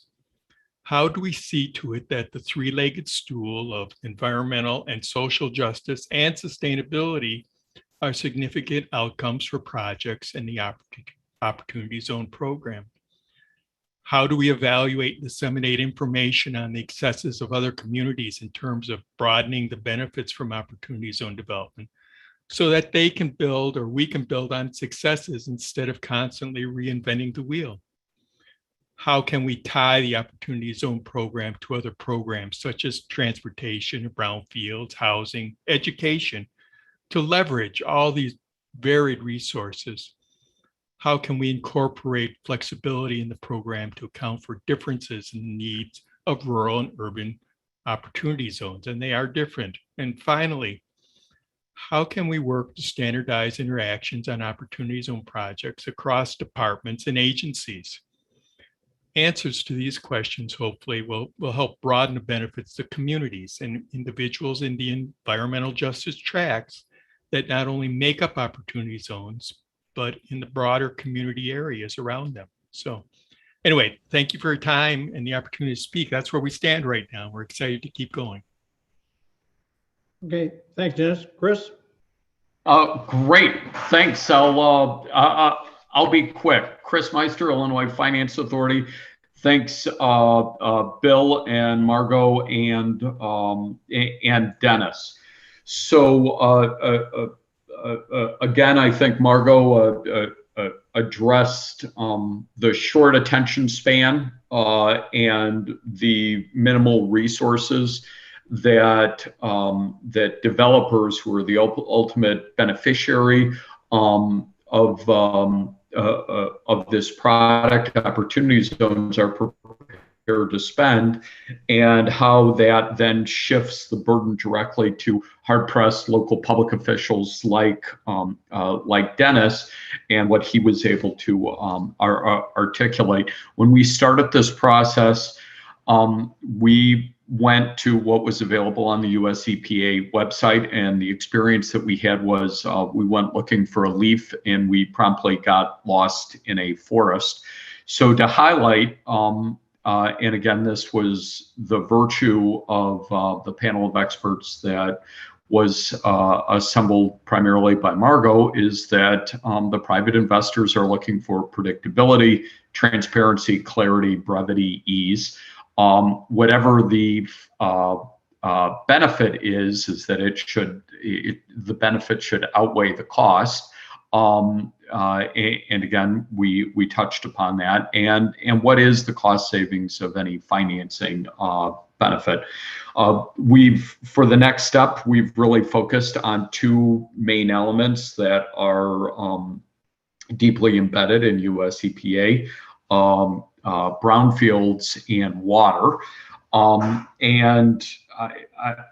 How do we see to it that the three-legged stool of environmental and social justice and sustainability are significant outcomes for projects in the Opportunity Zone program? How do we evaluate and disseminate information on the successes of other communities in terms of broadening the benefits from Opportunity Zone development so that they can build or we can build on successes instead of constantly reinventing the wheel? How can we tie the Opportunity Zone program to other programs such as transportation, brownfields, housing, education to leverage all these varied resources? How can we incorporate flexibility in the program to account for differences in the needs of rural and urban opportunity zones, and they are different. And finally, how can we work to standardize interactions on opportunity zone projects across departments and agencies? Answers to these questions hopefully will help broaden the benefits to communities and individuals in the environmental justice tracks that not only make up opportunity zones, but in the broader community areas around them. So anyway, thank you for your time and the opportunity to speak. That's where we stand right now. We're excited to keep going. Okay, thanks, Dennis. Chris? Great, thanks. I'll be quick. Chris Meister, Illinois Finance Authority. Thanks, Bill and Margot and Dennis. So again, I think Margot addressed the short attention span and the minimal resources that that developers who are the ultimate beneficiary of this product opportunity zones are prepared to spend, and how that then shifts the burden directly to hard-pressed local public officials like Dennis, and what he was able to articulate. When we started this process, we went to what was available on the US EPA website, and the experience that we had was we went looking for a leaf and we promptly got lost in a forest. So to highlight, and again, this was the virtue of the panel of experts that was assembled primarily by Margot, is that the private investors are looking for predictability, transparency, clarity, brevity, ease. Whatever the benefit is that the benefit should outweigh the cost. And again, we touched upon that. And what is the cost savings of any financing benefit? For the next step, we've really focused on two main elements that are deeply embedded in US EPA. Brownfields and water. And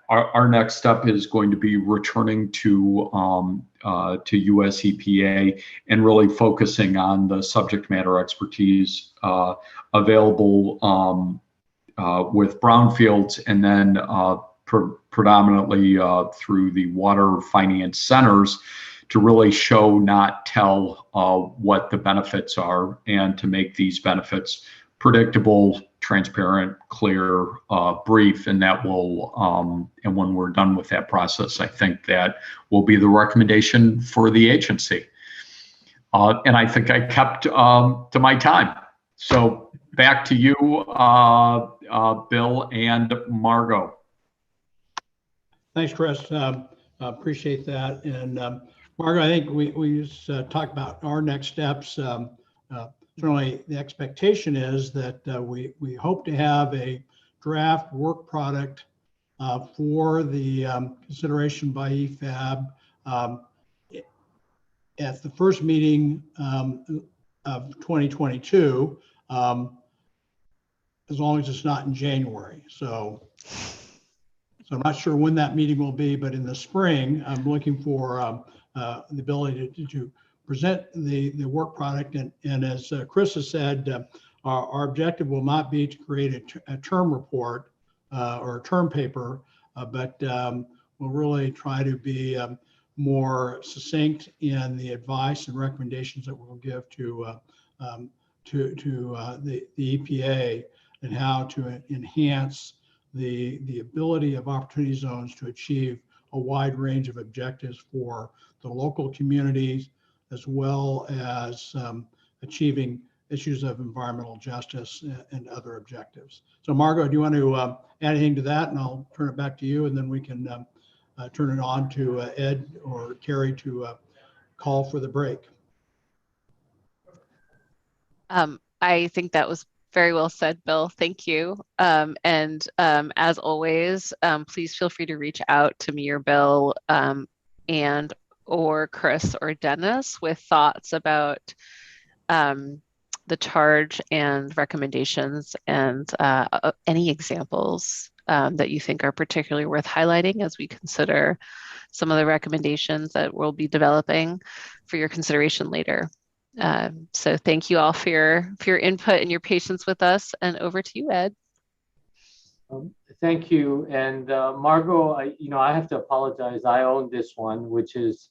our next step is going to be returning to US EPA and really focusing on the subject matter expertise available with brownfields, and then predominantly through the water finance centers, to really show, not tell, what the benefits are, and to make these benefits predictable, transparent, clear, brief, and that will, and when we're done with that process, I think that will be the recommendation for the agency. And I think I kept to my time. So back to you, Bill and Margot. Thanks, Chris. Appreciate that. And Margot, I think we just talked about our next steps. Certainly, the expectation is that we hope to have a draft work product for the consideration by EFAB at the first meeting of 2022, as long as it's not in January. So I'm not sure when that meeting will be, but in the spring, I'm looking for the ability to present the work product. And as Chris has said, our objective will not be to create a term report or a term paper, but we'll really try to be more succinct in the advice and recommendations that we'll give to the EPA, and how to enhance the ability of opportunity zones to achieve a wide range of objectives for the local communities, as well as achieving issues of environmental justice and other objectives. So Margot, do you want to add anything to that? And I'll turn it back to you, and then we can turn it on to Ed or Carrie to call for the break. I think that was very well said, Bill. Thank you. And as always, please feel free to reach out to me or Bill and or Chris or Dennis with thoughts about the charge and recommendations, and any examples that you think are particularly worth highlighting as we consider some of the recommendations that we'll be developing for your consideration later. So thank you all for your input and your patience with us, and over to you, Ed. Thank you. And Margot, I have to apologize. I own this one, which is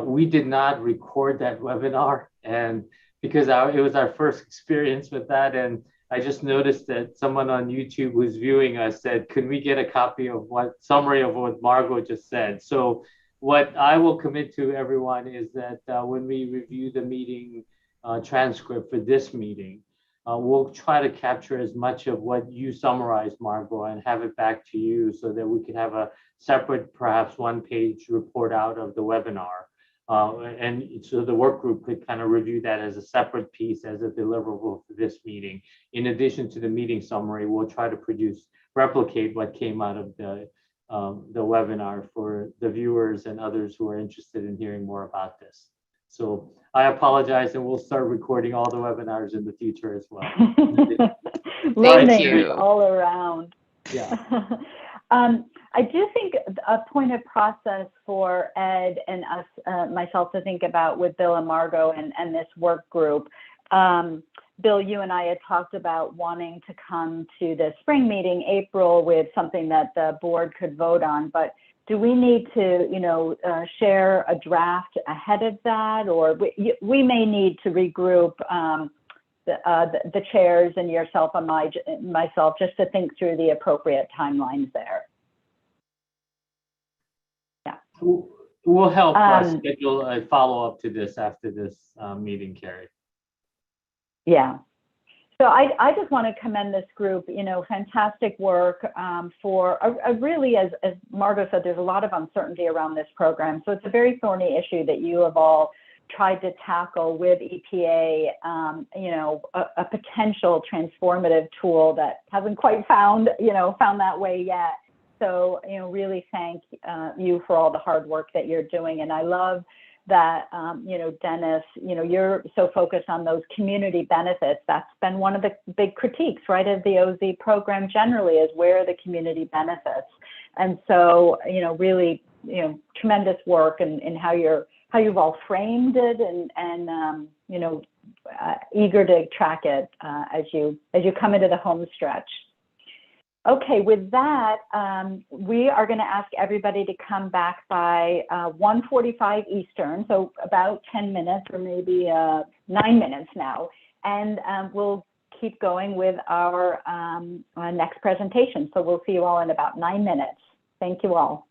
we did not record that webinar, and because it was our first experience with that, and I just noticed that someone on YouTube who's viewing us said, "Could we get a copy of summary of what Margot just said?" So what I will commit to everyone is that when we review the meeting transcript for this meeting, we'll try to capture as much of what you summarized, Margot, and have it back to you so that we can have a separate, perhaps one-page report out of the webinar. And so the work group could kind of review that as a separate piece, as a deliverable for this meeting. In addition to the meeting summary, we'll try to replicate what came out of the webinar for the viewers and others who are interested in hearing more about this. So I apologize, and we'll start recording all the webinars in the future as well. Learning all around. Yeah. I do think a point of process for Ed and us, myself, to think about with Bill and Margot and this work group. Bill, you and I had talked about wanting to come to the spring meeting, April, with something that the board could vote on, but do we need to, share a draft ahead of that, or we may need to regroup the chairs and yourself and myself just to think through the appropriate timelines there. Yeah. We'll help schedule a follow-up to this after this meeting, Carrie. Yeah. So I just want to commend this group, fantastic work for really, as Margot said, there's a lot of uncertainty around this program. So it's a very thorny issue that you have all tried to tackle with EPA, a potential transformative tool that hasn't quite found that way yet. So, really thank you for all the hard work that you're doing. And I love that, Dennis, you're so focused on those community benefits. That's been one of the big critiques, right, of the OZ program generally, is where are the community benefits? And so, really, tremendous work in how you've all framed it and eager to track it as you come into the home stretch. Okay, with that, we are going to ask everybody to come back by 1:45 Eastern, so about 10 minutes or maybe 9 minutes now, and we'll keep going with our next presentation. So we'll see you all in about 9 minutes. Thank you all.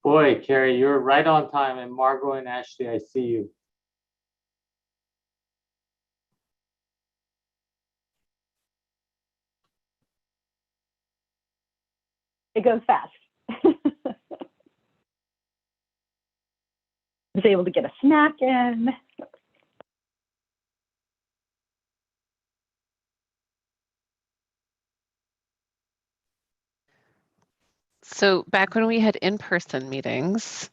Boy, Carrie, you're right on time. And Margot and Ashley, I see you. It goes fast. Was able to get a snack in. So back when we had in-person meetings,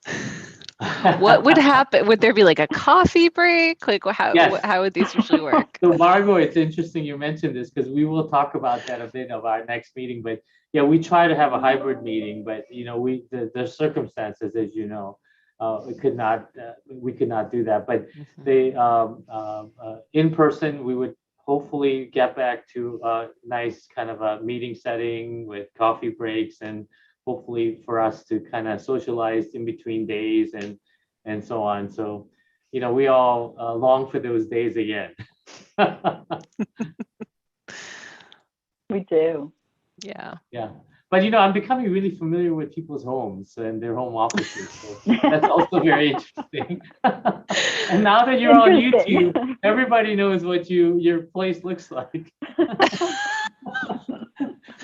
what would happen? Would there be like a coffee break? Like Yes. how would these usually work? So Margot, it's interesting you mentioned this because we will talk about that a bit of our next meeting. But yeah, we try to have a hybrid meeting, but the circumstances, as you know, we could not do that. But in person, we would hopefully get back to a nice kind of a meeting setting with coffee breaks and hopefully for us to kind of socialize in between days and so on. So, we all long for those days again. We do. Yeah. Yeah. But I'm becoming really familiar with people's homes and their home offices. So that's also very interesting. And now that you're on YouTube, everybody knows what your place looks like.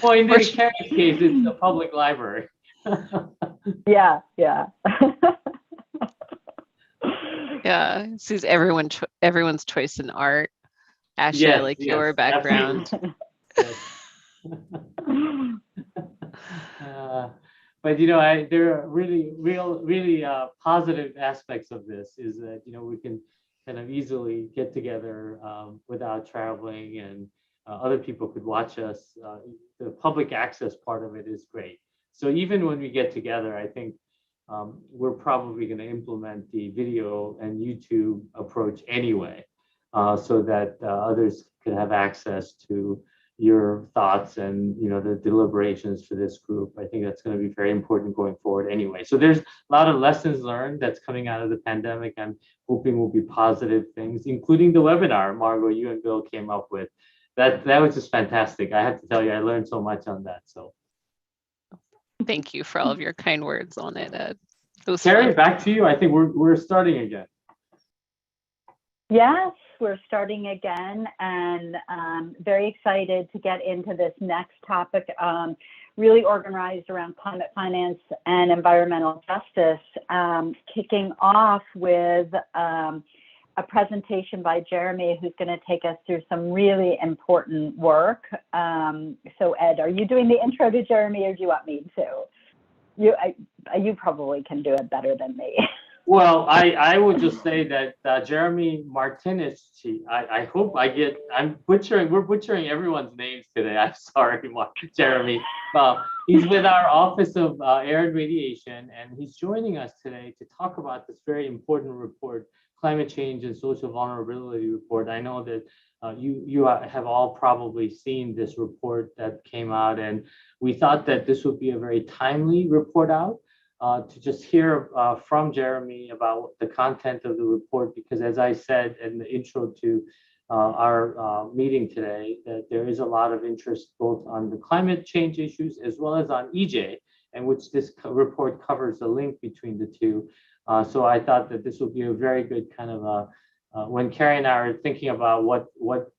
Well, in this case, it's a public library. Yeah. Yeah. Sees everyone's choice in art. Ashley, I like your background. But there are really positive aspects of this is that we can kind of easily get together without traveling, and other people could watch us. The public access part of it is great. So even when we get together, I think we're probably going to implement the video and YouTube approach anyway, so that others could have access to your thoughts and the deliberations for this group. I think that's going to be very important going forward anyway. So there's a lot of lessons learned that's coming out of the pandemic. I'm hoping will be positive things, including the webinar, Margot, you and Bill came up with. That was just fantastic. I have to tell you, I learned so much on that. So thank you for all of your kind words on it, Ed. Carrie, back to you. I think we're starting again. Yes, we're starting again, and very excited to get into this next topic, really organized around climate finance and environmental justice, kicking off with a presentation by Jeremy, who's going to take us through some really important work. So Ed, are you doing the intro to Jeremy, or do you want me to? You probably can do it better than me. Well, I would just say that Jeremy Martinez, we're butchering everyone's names today. I'm sorry, Jeremy. He's with our Office of Air and Radiation, and he's joining us today to talk about this very important report, Climate Change and Social Vulnerability Report. I know that you have all probably seen this report that came out, and we thought that this would be a very timely report out. To just hear from Jeremy about the content of the report, because as I said in the intro to our meeting today, that there is a lot of interest both on the climate change issues as well as on EJ, and which this report covers the link between the two. So I thought that this would be a very good kind of when Carrie and I are thinking about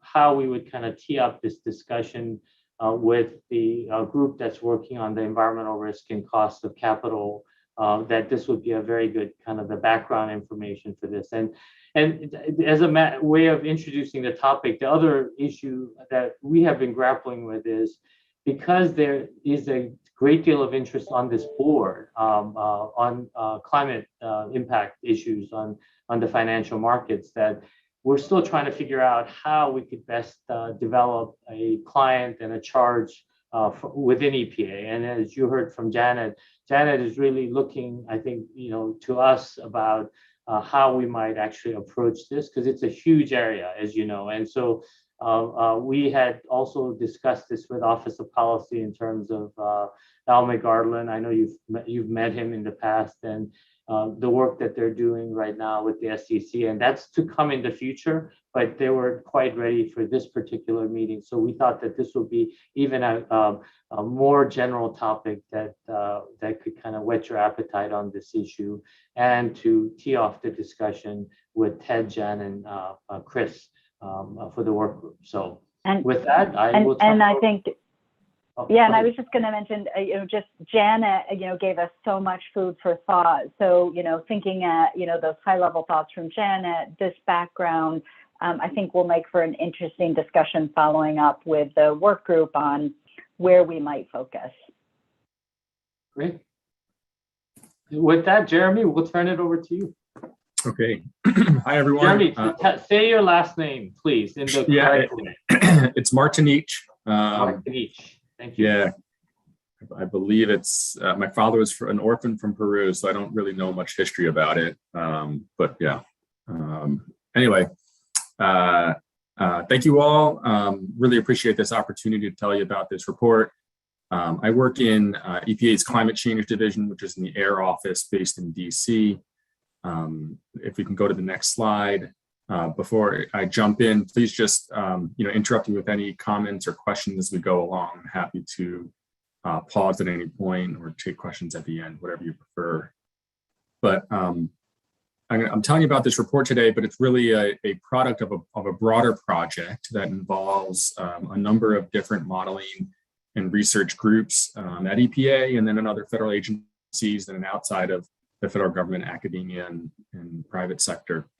how we would kind of tee up this discussion with the group that's working on the environmental risk and cost of capital, that this would be a very good kind of the background information for this. And as a way of introducing the topic, the other issue that we have been grappling with is because there is a great deal of interest on this board on climate impact issues on the financial markets, that we're still trying to figure out how we could best develop a client and a charge within EPA. And as you heard from Janet is really looking, I think, to us about how we might actually approach this, because it's a huge area, as you know. And so we had also discussed this with Office of Policy in terms of Al McGarland. I know you've met him in the past, and the work that they're doing right now with the SEC, and that's to come in the future, but they were quite ready for this particular meeting. So we thought that this would be even a more general topic that could kind of whet your appetite on this issue, and to tee off the discussion with Ted, Jen, and Chris for the work group. So with that, I will. And I think. Yeah, and I sorry. was just going to mention, just Janet, gave us so much food for thought. So, thinking at, those high-level thoughts from Janet, this background, I think will make for an interesting discussion following up with the work group on where we might focus. Great. With that, Jeremy, we'll turn it over to you. Okay. Hi, everyone. Jeremy, say your last name, please, in the correct way. It's Martinich. Martinich. Thank you. Yeah, I believe it's, my father was an orphan from Peru, so I don't really know much history about it. But yeah, anyway, thank you all. Really appreciate this opportunity to tell you about this report. I work in EPA's Climate Change Division, which is in the Air Office based in DC. If we can go to the next slide. Before I jump in, please just interrupt me with any comments or questions as we go along. I'm happy to pause at any point or take questions at the end, whatever you prefer. But I'm telling you about this report today, but it's really a product of a broader project that involves a number of different modeling and research groups at EPA, and then in other federal agencies and outside of the federal government, academia, and private sector,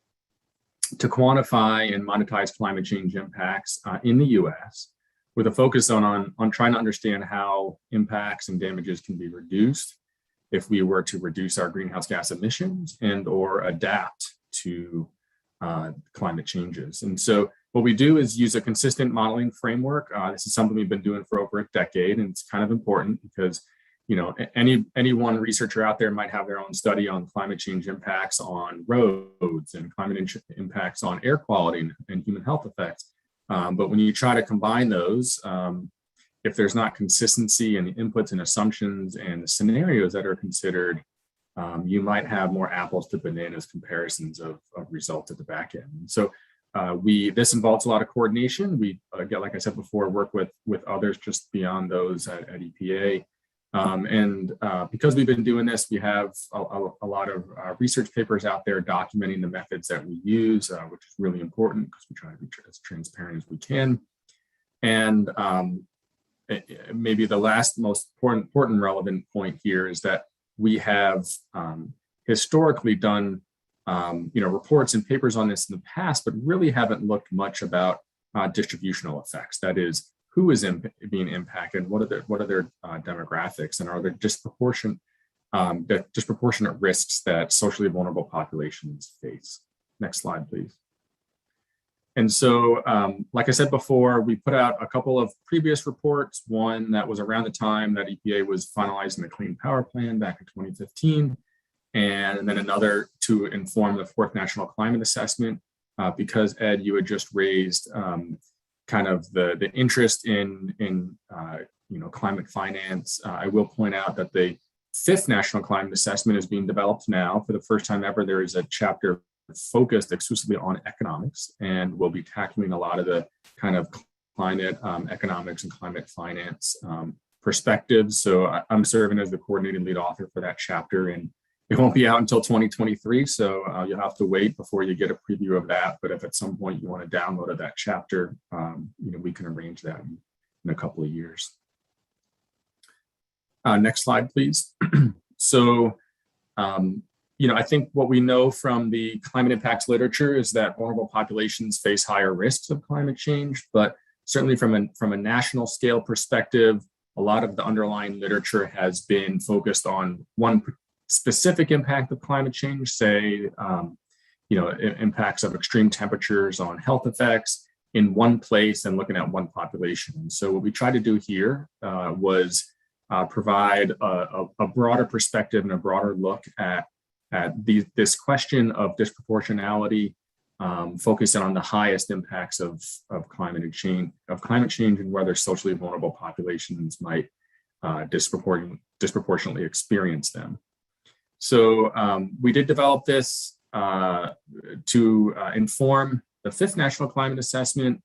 to quantify and monetize climate change impacts in the US, with a focus on trying to understand how impacts and damages can be reduced if we were to reduce our greenhouse gas emissions and or adapt to climate changes. And so what we do is use a consistent modeling framework. This is something we've been doing for over a decade, and it's kind of important because any one researcher out there might have their own study on climate change impacts on roads and climate impacts on air quality and human health effects. But when you try to combine those, if there's not consistency in the inputs and assumptions and the scenarios that are considered, you might have more apples to bananas comparisons of results at the back end. So this involves a lot of coordination. We, like I said before, work with others just beyond those at EPA. Because we've been doing this, we have a lot of research papers out there documenting the methods that we use, which is really important because we try to be as transparent as we can. And maybe the last most important relevant point here is that we have historically done reports and papers on this in the past, but really haven't looked much about distributional effects. That is, who is being impacted? What are their demographics, and are there disproportionate risks that socially vulnerable populations face? Next slide, please. And so, like I said before, we put out a couple of previous reports. One that was around the time that EPA was finalizing the Clean Power Plan back in 2015, and then another to inform the fourth National Climate Assessment. Because Ed, you had just raised kind of the interest in climate finance. I will point out that the fifth National Climate Assessment is being developed now. For the first time ever, there is a chapter focused exclusively on economics, and we'll be tackling a lot of the kind of climate economics and climate finance perspectives. So I'm serving as the coordinating lead author for that chapter, and it won't be out until 2023, so you'll have to wait before you get a preview of that. But if at some point you want to download that chapter, we can arrange that in a couple of years. Next slide, please. So, I think what we know from the climate impacts literature is that vulnerable populations face higher risks of climate change, but certainly from a national scale perspective, a lot of the underlying literature has been focused on one specific impact of climate change, say, impacts of extreme temperatures on health effects in one place and looking at one population. And so what we tried to do here was provide a broader perspective and a broader look at this question of disproportionality focusing on the highest impacts of climate change and whether socially vulnerable populations might disproportionately experience them. So we did develop this to inform the 5th National Climate Assessment,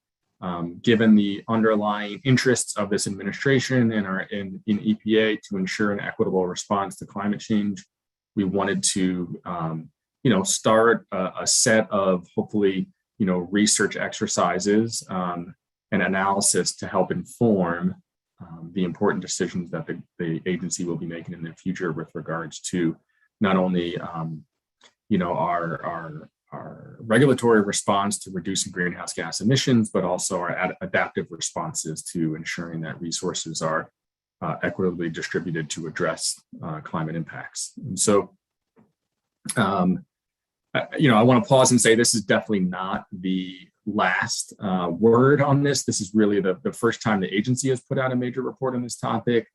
given the underlying interests of this administration and in EPA to ensure an equitable response to climate change. We wanted to start a set of hopefully research exercises and analysis to help inform the important decisions that the agency will be making in the future with regards to not only our regulatory response to reducing greenhouse gas emissions, but also our adaptive responses to ensuring that resources are equitably distributed to address climate impacts. And so, I want to pause and say this is definitely not the last word on this. This is really the first time the agency has put out a major report on this topic.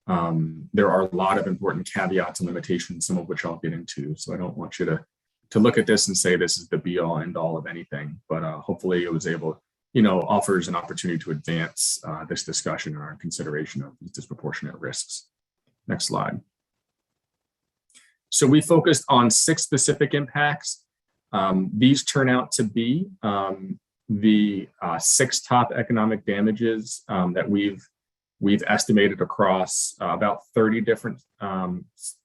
There are a lot of important caveats and limitations, some of which I'll get into. So I don't want you to look at this and say this is the be all end all of anything, but hopefully it was able, offers an opportunity to advance this discussion and our consideration of these disproportionate risks. Next slide. So we focused on 6 specific impacts. These turn out to be the 6 top economic damages that we've estimated across about 30 different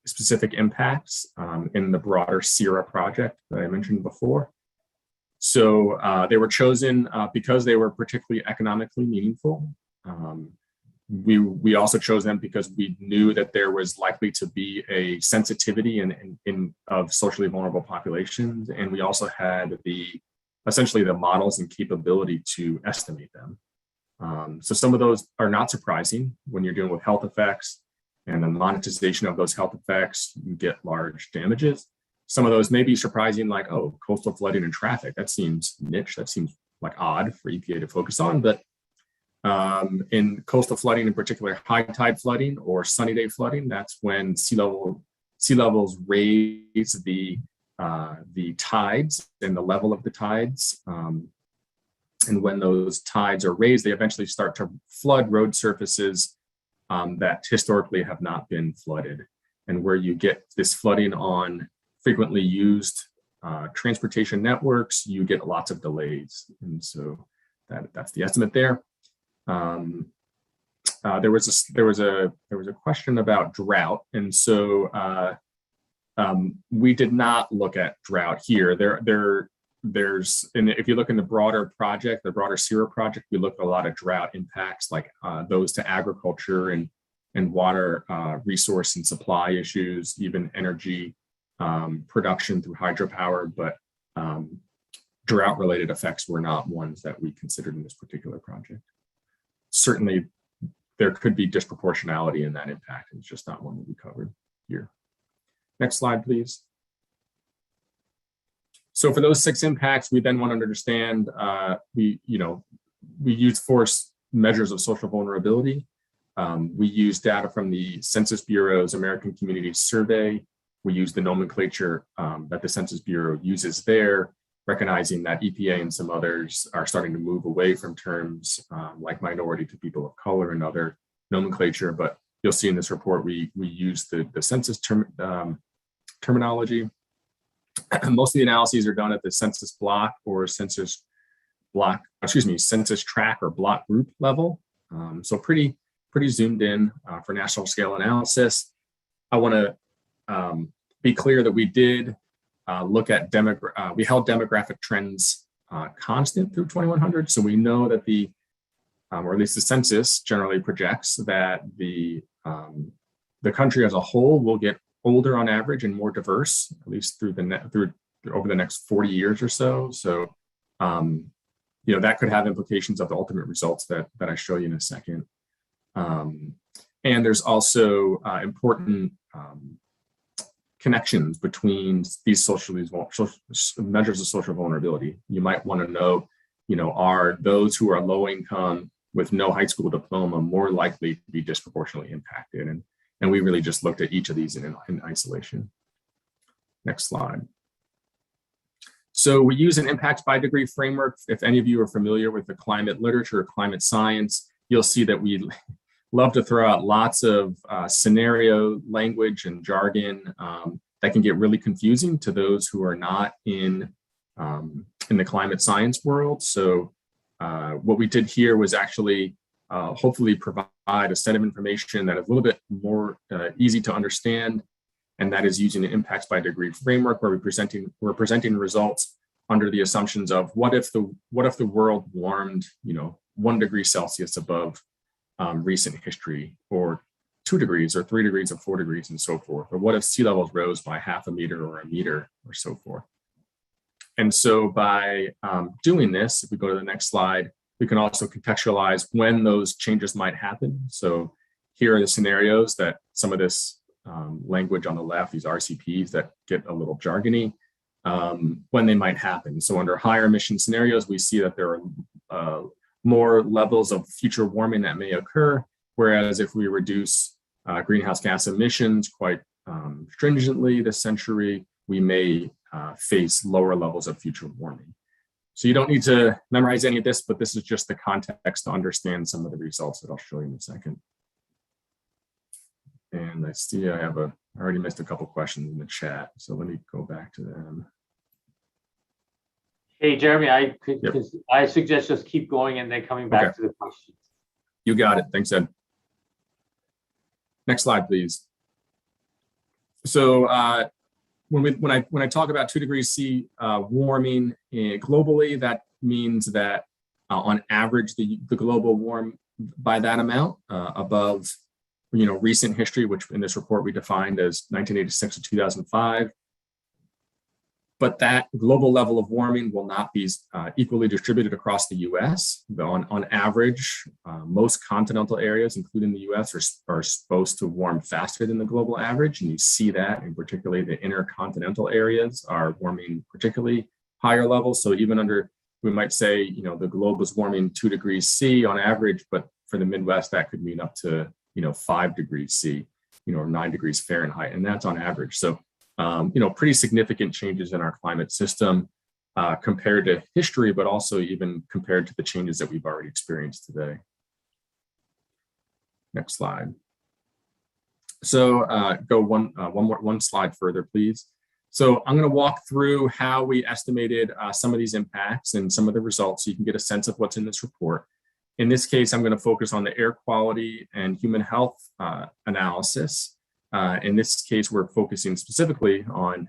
specific impacts in the broader CIRA project that I mentioned before. So they were chosen because they were particularly economically meaningful. We also chose them because we knew that there was likely to be a sensitivity of socially vulnerable populations, and we also had essentially the models and capability to estimate them. So some of those are not surprising when you're dealing with health effects and the monetization of those health effects, you get large damages. Some of those may be surprising, like, oh, coastal flooding and traffic. That seems niche. That seems like odd for EPA to focus on. But in coastal flooding, in particular, high tide flooding or sunny day flooding, that's when sea levels raise the tides and the level of the tides. And when those tides are raised, they eventually start to flood road surfaces that historically have not been flooded. And where you get this flooding on frequently used transportation networks, you get lots of delays. And so that's the estimate there. There was a question about drought. And so we did not look at drought here. And if you look in the broader project, the broader CIRA project, we look at a lot of drought impacts, like those to agriculture and water resource and supply issues, even energy production through hydropower, but drought-related effects were not ones that we considered in this particular project. Certainly, there could be disproportionality in that impact. It's just not one that we covered here. Next slide, please. So for those 6 impacts, we then want to understand, we use 4 measures of social vulnerability. We use data from the Census Bureau's American Communities Survey. We use the nomenclature that the Census Bureau uses there, recognizing that EPA and some others are starting to move away from terms like minority to people of color and other nomenclature. But you'll see in this report, we use the census terminology. Most of the analyses are done at the census block or census tract or block group level. So pretty zoomed in for national scale analysis. I want to be clear that we did look at we held demographic trends constant through 2100. So we know that or at least the census generally projects that the country as a whole will get older on average and more diverse, at least over the next 40 years or so. So, that could have implications of the ultimate results that I show you in a second. And there's also important connections between these measures of social vulnerability. You might want to know, are those who are low income with no high school diploma more likely to be disproportionately impacted? And we really just looked at each of these in isolation. Next slide. So we use an impacts by degree framework. If any of you are familiar with the climate literature or climate science, you'll see that we love to throw out lots of scenario language and jargon that can get really confusing to those who are not in the climate science world. So what we did here was actually hopefully provide a set of information that is a little bit more easy to understand, and that is using the impacts by degree framework, where we're presenting results under the assumptions of what if the world warmed, 1 degree Celsius above recent history, or 2 degrees or 3 degrees or 4 degrees and so forth, or what if sea levels rose by 0.5 meter or 1 meter or so forth. And so by doing this, if we go to the next slide, we can also contextualize when those changes might happen. So here are the scenarios that some of this language on the left, these RCPs that get a little jargony, when they might happen. So under higher emission scenarios, we see that there are more levels of future warming that may occur, whereas if we reduce greenhouse gas emissions quite stringently this century, we may face lower levels of future warming. So you don't need to memorize any of this, but this is just the context to understand some of the results that I'll show you in a second. And I see I already missed a couple questions in the chat, so let me go back to them. Hey, Jeremy, I suggest just keep going and then coming back to the questions. You got it. Thanks, Ed. Next slide, please. So when I talk about 2 degrees C warming globally, that means that on average the global warm by that amount above recent history, which in this report we defined as 1986 to 2005. But that global level of warming will not be equally distributed across the US. On average, most continental areas, including the US, are supposed to warm faster than the global average. And you see that, and particularly the intercontinental areas are warming particularly higher levels. So even under, we might say, the globe is warming 2 degrees C on average, but for the Midwest, that could mean up to 5 degrees C, or 9 degrees Fahrenheit, and that's on average. So pretty significant changes in our climate system compared to history, but also even compared to the changes that we've already experienced today. Next slide. So go one slide further, please. So I'm going to walk through how we estimated some of these impacts and some of the results so you can get a sense of what's in this report. In this case, I'm going to focus on the air quality and human health analysis. In this case, we're focusing specifically on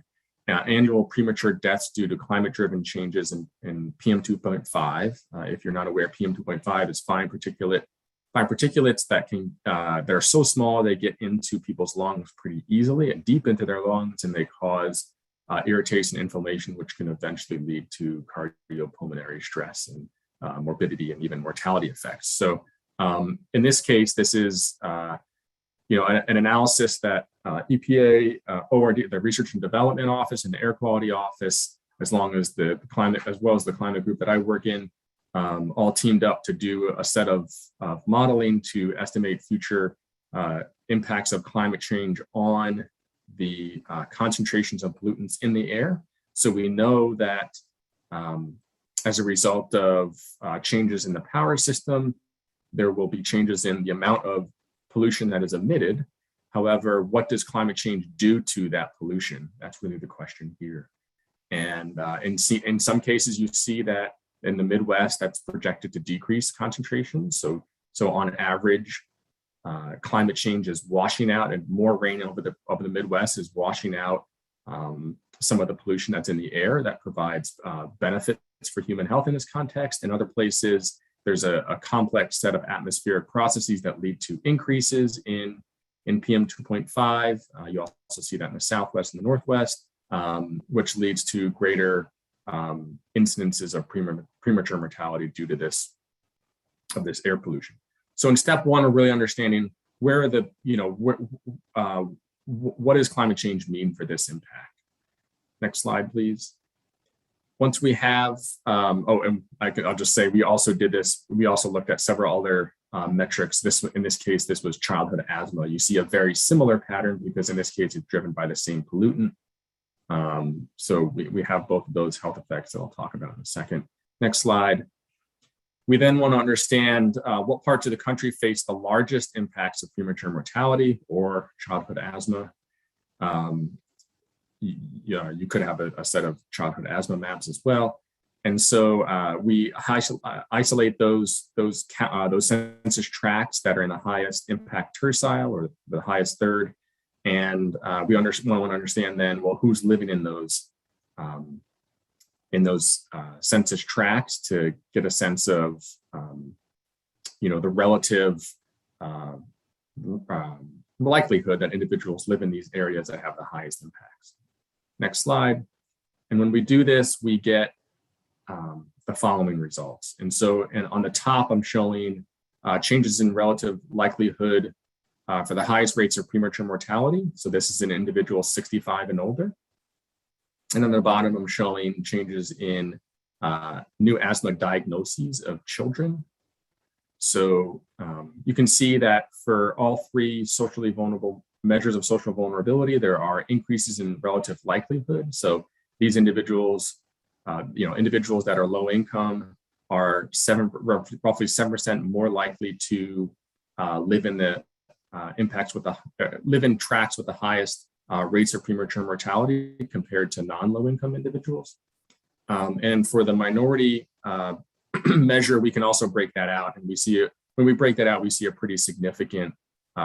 annual premature deaths due to climate-driven changes in PM 2.5. If you're not aware, PM 2.5 is fine particulates that are so small they get into people's lungs pretty easily and deep into their lungs, and they cause irritation, inflammation, which can eventually lead to cardiopulmonary stress and morbidity and even mortality effects. So in this case, this is an analysis that EPA, ORD, the Research and Development Office, and the Air Quality Office, as well as the climate group that I work in, all teamed up to do a set of modeling to estimate future impacts of climate change on the concentrations of pollutants in the air. So we know that as a result of changes in the power system, there will be changes in the amount of pollution that is emitted. However, what does climate change do to that pollution? That's really the question here. And in some cases, you see that in the Midwest, that's projected to decrease concentration. So on average, climate change is washing out, and more rain over the Midwest is washing out some of the pollution that's in the air that provides benefits for human health in this context. In other places, there's a complex set of atmospheric processes that lead to increases in PM 2.5. You also see that in the Southwest and the Northwest, which leads to greater incidences of premature mortality due to this air pollution. So in step one, we're really understanding where are the, what does climate change mean for this impact? Next slide, please. Once we have, I'll just say we also did this. We also looked at several other metrics. In this case, this was childhood asthma. You see a very similar pattern because in this case, it's driven by the same pollutant. So we have both of those health effects that I'll talk about in a second. Next slide. We then want to understand what parts of the country face the largest impacts of premature mortality or childhood asthma. You could have a set of childhood asthma maps as well. And so we isolate those census tracts that are in the highest impact tercile or the highest third. And we want to understand then, well, who's living in those census tracts to get a sense of, the relative likelihood that individuals live in these areas that have the highest impacts. Next slide. And when we do this, we get the following results. And on the top, I'm showing changes in relative likelihood for the highest rates of premature mortality. So this is in individuals 65 and older. And on the bottom, I'm showing changes in new asthma diagnoses of children. So you can see that for all three socially vulnerable measures of social vulnerability, there are increases in relative likelihood. So these individuals, individuals that are low income are roughly 7% more likely to live in the live in tracts with the highest rates of premature mortality compared to non-low income individuals. And for the minority measure, we can also break that out, and we see it when we break that out. We see a pretty significant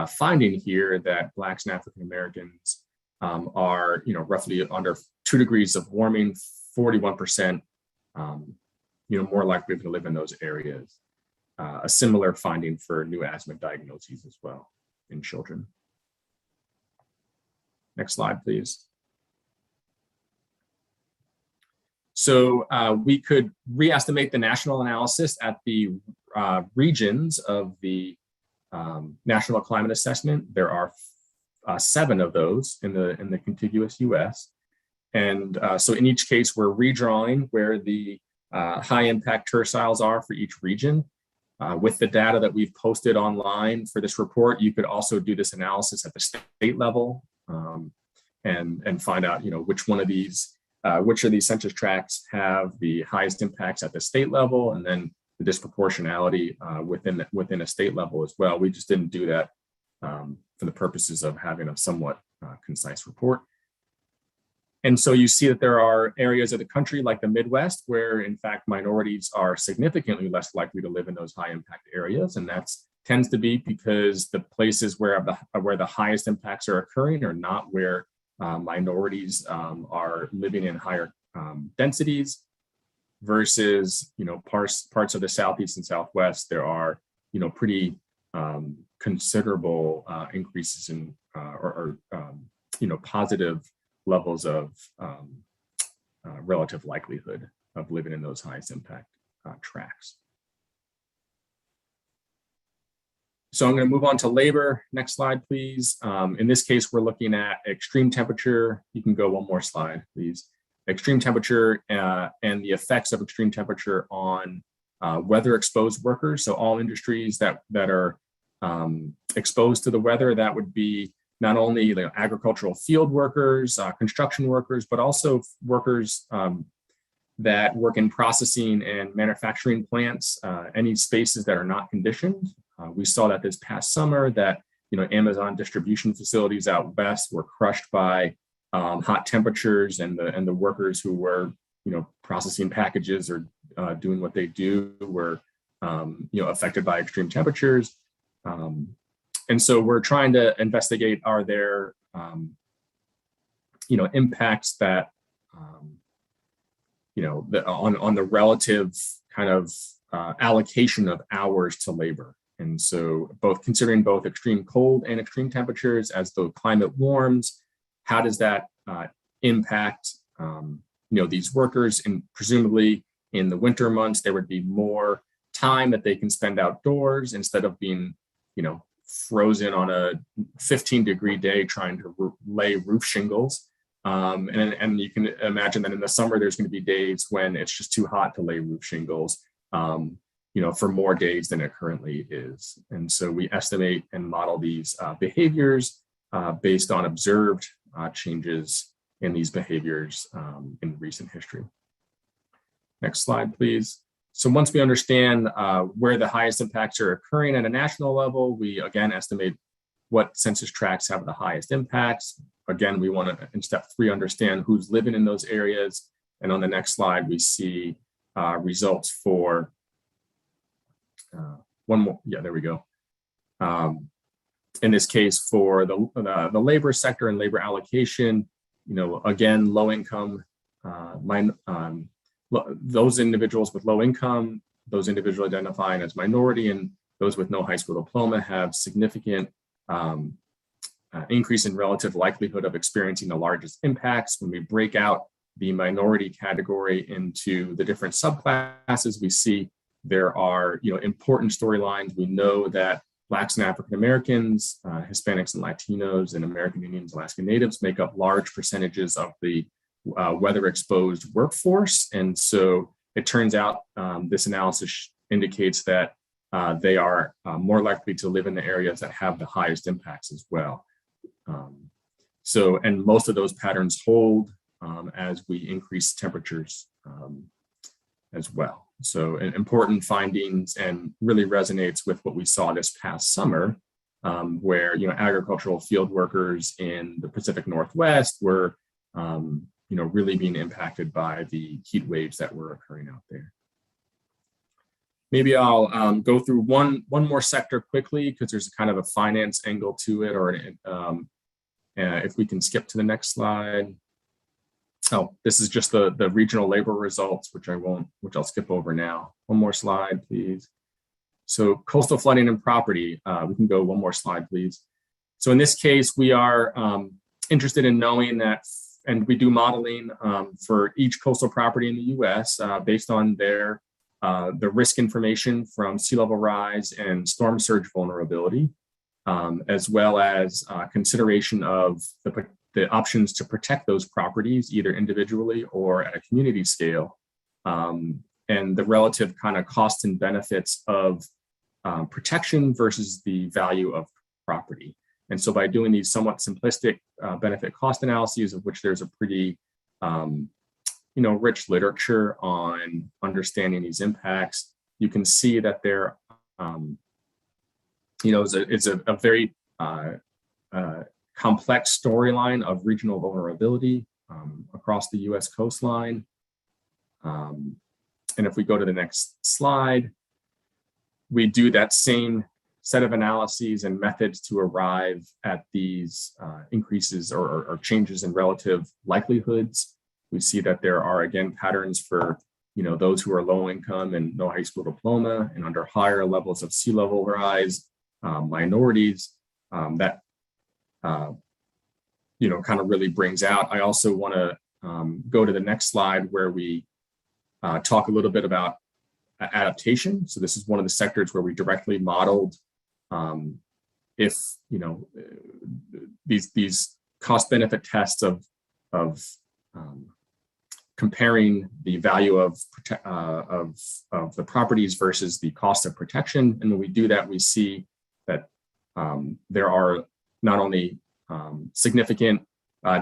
finding here that Blacks and African Americans are, roughly under 2 degrees of warming, 41%, more likely to live in those areas. A similar finding for new asthma diagnoses as well in children. Next slide, please. So we could re-estimate the national analysis at the regions of the National Climate Assessment. There are 7 of those in the contiguous US. And so in each case, we're redrawing where the high impact terciles are for each region. With the data that we've posted online for this report, you could also do this analysis at the state level and find out, which one of these, which of these census tracts have the highest impacts at the state level, and then the disproportionality within a state level as well. We just didn't do that for the purposes of having a somewhat concise report. And so you see that there are areas of the country like the Midwest where in fact minorities are significantly less likely to live in those high impact areas. And that tends to be because the places where the highest impacts are occurring are not where minorities are living in higher densities, versus parts of the Southeast and Southwest. There are pretty considerable increases in positive levels of relative likelihood of living in those highest impact tracts. So I'm going to move on to labor. Next slide, please. In this case, we're looking at extreme temperature. You can go one more slide, please. Extreme temperature and the effects of extreme temperature on weather exposed workers. So all industries that are exposed to the weather, that would be not only agricultural field workers, construction workers, but also workers that work in processing and manufacturing plants, any spaces that are not conditioned. We saw that this past summer that Amazon distribution facilities out west were crushed by hot temperatures, and the workers who were processing packages or doing what they do were affected by extreme temperatures. And so we're trying to investigate, are there, impacts that, on the relative kind of allocation of hours to labor. And so considering both extreme cold and extreme temperatures, as the climate warms, how does that impact, these workers? And presumably in the winter months, there would be more time that they can spend outdoors instead of being, frozen on a 15-degree day trying to lay roof shingles. And you can imagine that in the summer, there's going to be days when it's just too hot to lay roof shingles, for more days than it currently is. And so we estimate and model these behaviors based on observed changes in these behaviors in recent history. Next slide, please. So once we understand where the highest impacts are occurring at a national level, we again estimate what census tracts have the highest impacts. Again, we want to, in step 3, understand who's living in those areas. And on the next slide, we see results for one more. Yeah, there we go. In this case, for the labor sector and labor allocation, again, low income, those individuals with low income, those individuals identifying as minority, and those with no high school diploma have significant increase in relative likelihood of experiencing the largest impacts. When we break out the minority category into the different subclasses, we see there are important storylines. We know that Blacks and African Americans, Hispanics and Latinos, and American Indians, Alaska Natives make up large percentages of the weather exposed workforce. And so it turns out this analysis indicates that they are more likely to live in the areas that have the highest impacts as well. And most of those patterns hold as we increase temperatures as well. So important findings, and really resonates with what we saw this past summer, where agricultural field workers in the Pacific Northwest were really being impacted by the heat waves that were occurring out there. Maybe I'll go through one more sector quickly, because there's kind of a finance angle to it, or if we can skip to the next slide. Oh, this is just the regional labor results, which I'll skip over now. One more slide, please. So coastal flooding and property, we can go one more slide, please. So in this case, we are interested in knowing that, and we do modeling for each coastal property in the US based on the risk information from sea level rise and storm surge vulnerability, as well as consideration of the options to protect those properties, either individually or at a community scale, and the relative kind of costs and benefits of protection versus the value of property. And so by doing these somewhat simplistic benefit cost analyses, of which there's a pretty rich literature on understanding these impacts, you can see that there it's a very complex storyline of regional vulnerability across the US coastline. And if we go to the next slide, we do that same set of analyses and methods to arrive at these increases or changes in relative likelihoods. We see that there are, again, patterns for those who are low income and no high school diploma, and under higher levels of sea level rise, minorities, that kind of really brings out. I also want to go to the next slide, where we talk a little bit about adaptation. So this is one of the sectors where we directly modeled if these cost benefit tests of comparing the value of the properties versus the cost of protection. And when we do that, we see that there are not only significant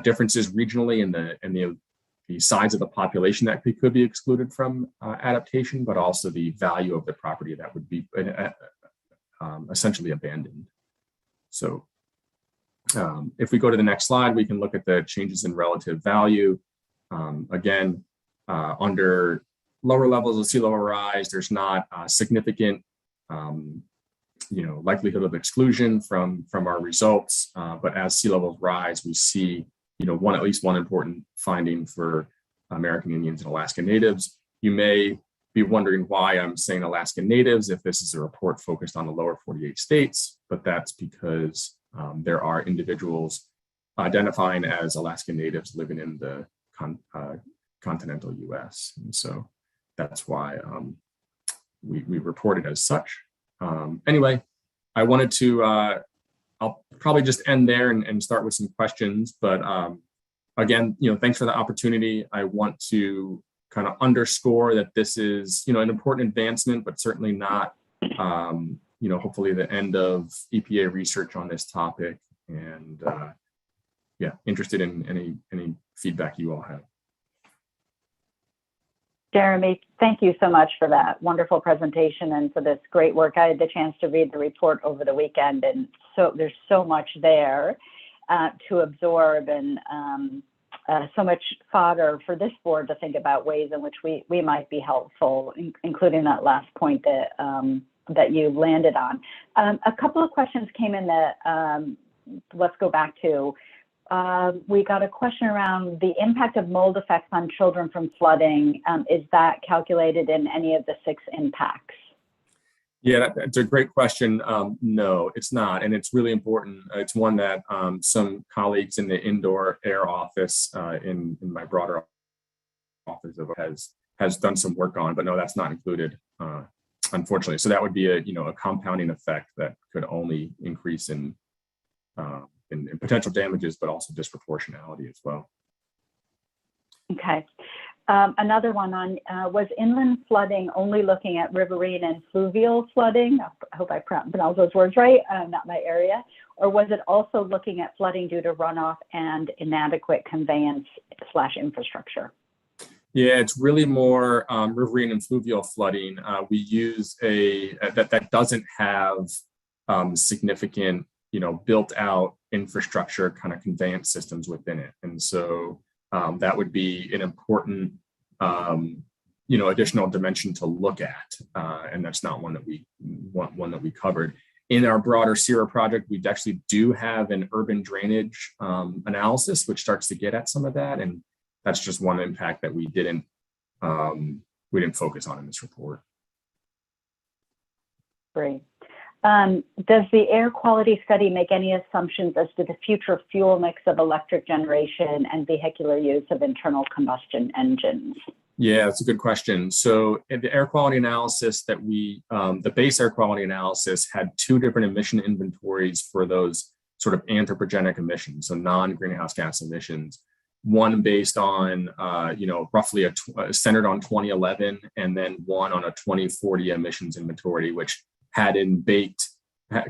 differences regionally in the size of the population that could be excluded from adaptation, but also the value of the property that would be essentially abandoned. So if we go to the next slide, we can look at the changes in relative value. Again, under lower levels of sea level rise, there's not a significant likelihood of exclusion from our results, but as sea levels rise, we see at least one important finding for American Indians and Alaska Natives. You may be wondering why I'm saying Alaska Natives if this is a report focused on the lower 48 states, but that's because there are individuals identifying as Alaska Natives living in the continental US. And so that's why we report it as such. Anyway, I wanted to, I'll probably just end there and start with some questions, but again, thanks for the opportunity. I want to kind of underscore that this is, an important advancement, but certainly not, hopefully the end of EPA research on this topic. And yeah, interested in any feedback you all have. Jeremy, thank you so much for that wonderful presentation and for this great work. I had the chance to read the report over the weekend, and so there's so much there to absorb, and so much fodder for this board to think about ways in which we might be helpful, including that last point that you landed on. A couple of questions came in that let's go back to. We got a question around the impact of mold effects on children from flooding. Is that calculated in any of the 6 impacts? Yeah, that's a great question. No, it's not. And it's really important. It's one that some colleagues in the indoor air office in my broader office has done some work on, but no, that's not included, unfortunately. So that would be a compounding effect that could only increase in potential damages, but also disproportionality as well. Okay. Another one on, was inland flooding only looking at riverine and fluvial flooding? I hope I pronounced those words right, not my area. Or was it also looking at flooding due to runoff and inadequate conveyance / infrastructure? Yeah, it's really more riverine and fluvial flooding. We use that doesn't have significant, built out infrastructure kind of conveyance systems within it. And so that would be an important, additional dimension to look at. And that's not one that we covered. In our broader SERA project, we actually do have an urban drainage analysis, which starts to get at some of that. And that's just one impact that we didn't focus on in this report. Great. Does the air quality study make any assumptions as to the future fuel mix of electric generation and vehicular use of internal combustion engines? Yeah, that's a good question. So in the air quality analysis that the base air quality analysis had 2 different emission inventories for those sort of anthropogenic emissions, so non-greenhouse gas emissions. One based on, roughly centered on 2011, and then one on a 2040 emissions inventory, which had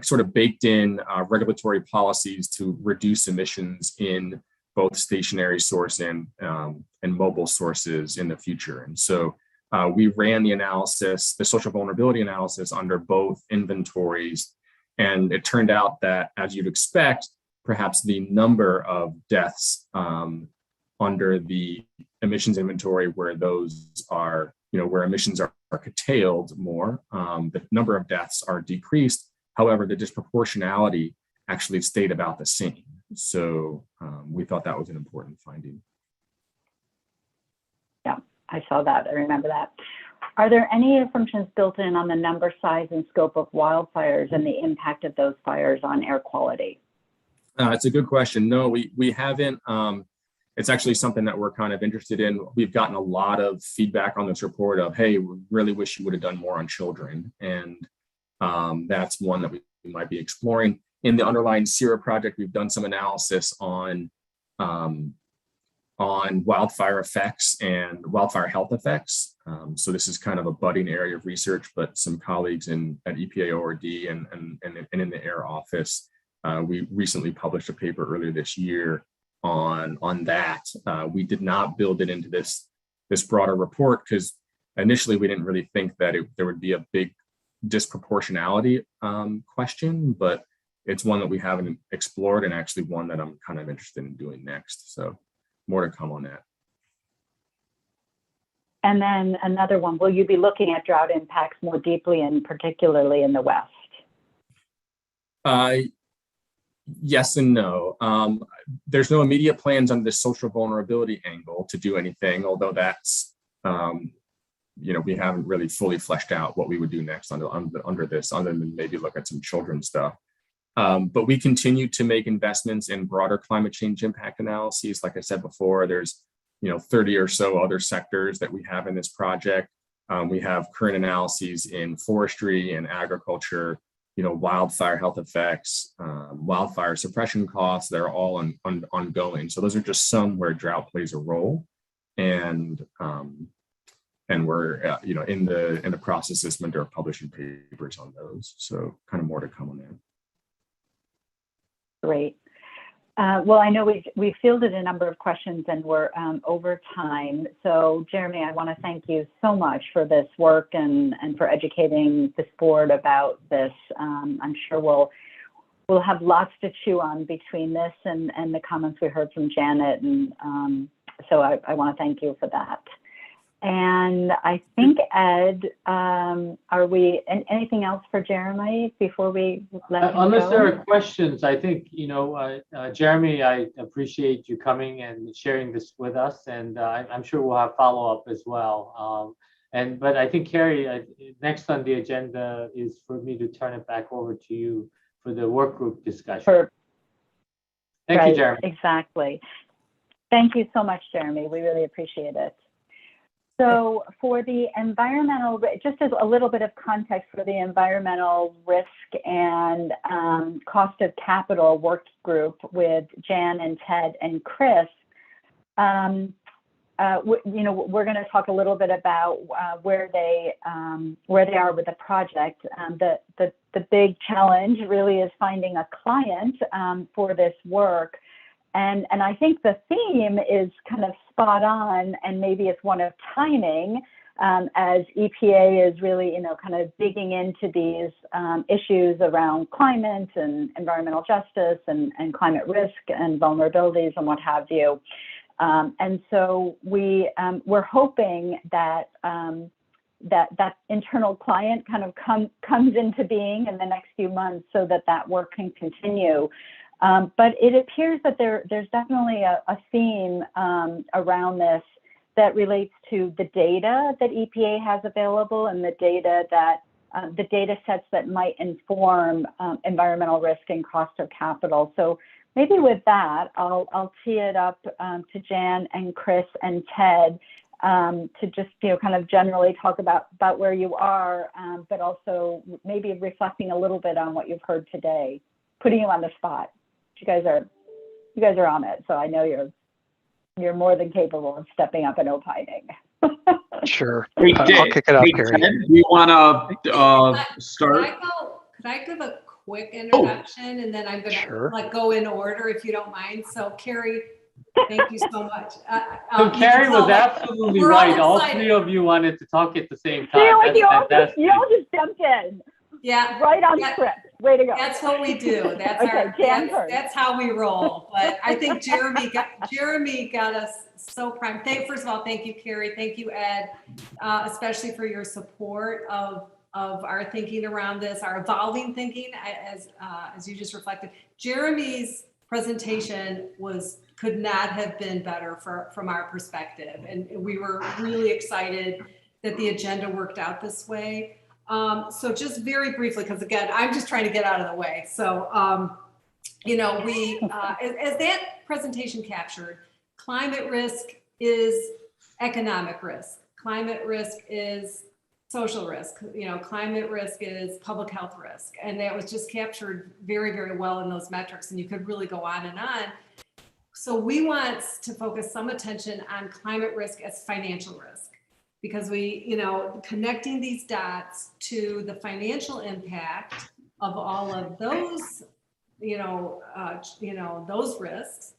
sort of baked in regulatory policies to reduce emissions in both stationary source and mobile sources in the future. And so we ran the analysis, the social vulnerability analysis, under both inventories. And it turned out that, as you'd expect, perhaps the number of deaths under the emissions inventory where those are, where emissions are curtailed more, the number of deaths are decreased. However, the disproportionality actually stayed about the same. So we thought that was an important finding. Yeah, I saw that. I remember that. Are there any assumptions built in on the number, size, and scope of wildfires and the impact of those fires on air quality? It's a good question. No, we haven't. It's actually something that we're kind of interested in. We've gotten a lot of feedback on this report of, hey, we really wish you would have done more on children. And that's one that we might be exploring. In the underlying SERA project, we've done some analysis on wildfire effects and wildfire health effects. So this is kind of a budding area of research, but some colleagues at EPA ORD and in the air office, we recently published a paper earlier this year on that. We did not build it into this broader report because initially we didn't really think that there would be a big disproportionality question, but it's one that we haven't explored and actually one that I'm kind of interested in doing next. So more to come on that. And then another one, will you be looking at drought impacts more deeply and particularly in the West? Yes and no. There's no immediate plans on the social vulnerability angle to do anything, although that's, we haven't really fully fleshed out what we would do next under this, other than maybe look at some children's stuff. But we continue to make investments in broader climate change impact analyses. Like I said before, there's 30 or so other sectors that we have in this project. We have current analyses in forestry and agriculture, wildfire health effects, wildfire suppression costs. They're all ongoing. So those are just some where drought plays a role, and we're in the process this winter of publishing papers on those. So kind of more to come on that. Great. Well, I know we fielded a number of questions and we're over time. So Jeremy, I want to thank you so much for this work and for educating this board about this. I'm sure we'll have lots to chew on between this and the comments we heard from Janet. And so I want to thank you for that. And I think, Ed, are we, anything else for Jeremy before we let him unless go? there are questions, I think, Jeremy, I appreciate you coming and sharing this with us, and I'm sure we'll have follow-up as well. But I think, Carrie, next on the agenda is for me to turn it back over to you for the work group discussion. Thank you, Jeremy. Exactly. Thank you so much, Jeremy. We really appreciate it. So for the environmental, just as a little bit of context for the environmental risk and cost of capital work group with Jan and Ted and Chris, we're going to talk a little bit about where they are with the project. The big challenge really is finding a client for this work. And I think the theme is kind of spot on, and maybe it's one of timing, as EPA is really, kind of digging into these issues around climate and environmental justice and climate risk and vulnerabilities and what have you. And so we're hoping that that internal client kind of comes into being in the next few months so that work can continue. But it appears that there's definitely a theme around this that relates to the data that EPA has available and the data sets that might inform environmental risk and cost of capital. So maybe with that, I'll tee it up to Jan and Chris and Ted to just kind of generally talk about where you are, but also maybe reflecting a little bit on what you've heard today, putting you on the spot. You guys are on it, so I know you're more than capable of stepping up and opining. Sure. Hey, I'll kick it off, Carrie. Ted, do you want to start? Could I give a quick introduction, and then I'm going to go in order if you don't mind. So Carrie, thank you so much. So Carrie was absolutely right. All three of you wanted to talk at the same time. You all just jumped in. Yeah. Right on script. Way to go. That's what we do. That's how we roll. But I think Jeremy got us so primed. First of all, thank you, Carrie. Thank you, Ed, especially for your support of our thinking around this, our evolving thinking, as you just reflected. Jeremy's presentation could not have been better from our perspective, and we were really excited that the agenda worked out this way. So just very briefly, because again, I'm just trying to get out of the way. So, as that presentation captured, climate risk is economic risk. Climate risk is social risk. Climate risk is public health risk. And that was just captured very, very well in those metrics. And you could really go on and on. So we want to focus some attention on climate risk as financial risk, because connecting these dots to the financial impact of all of those, those risks,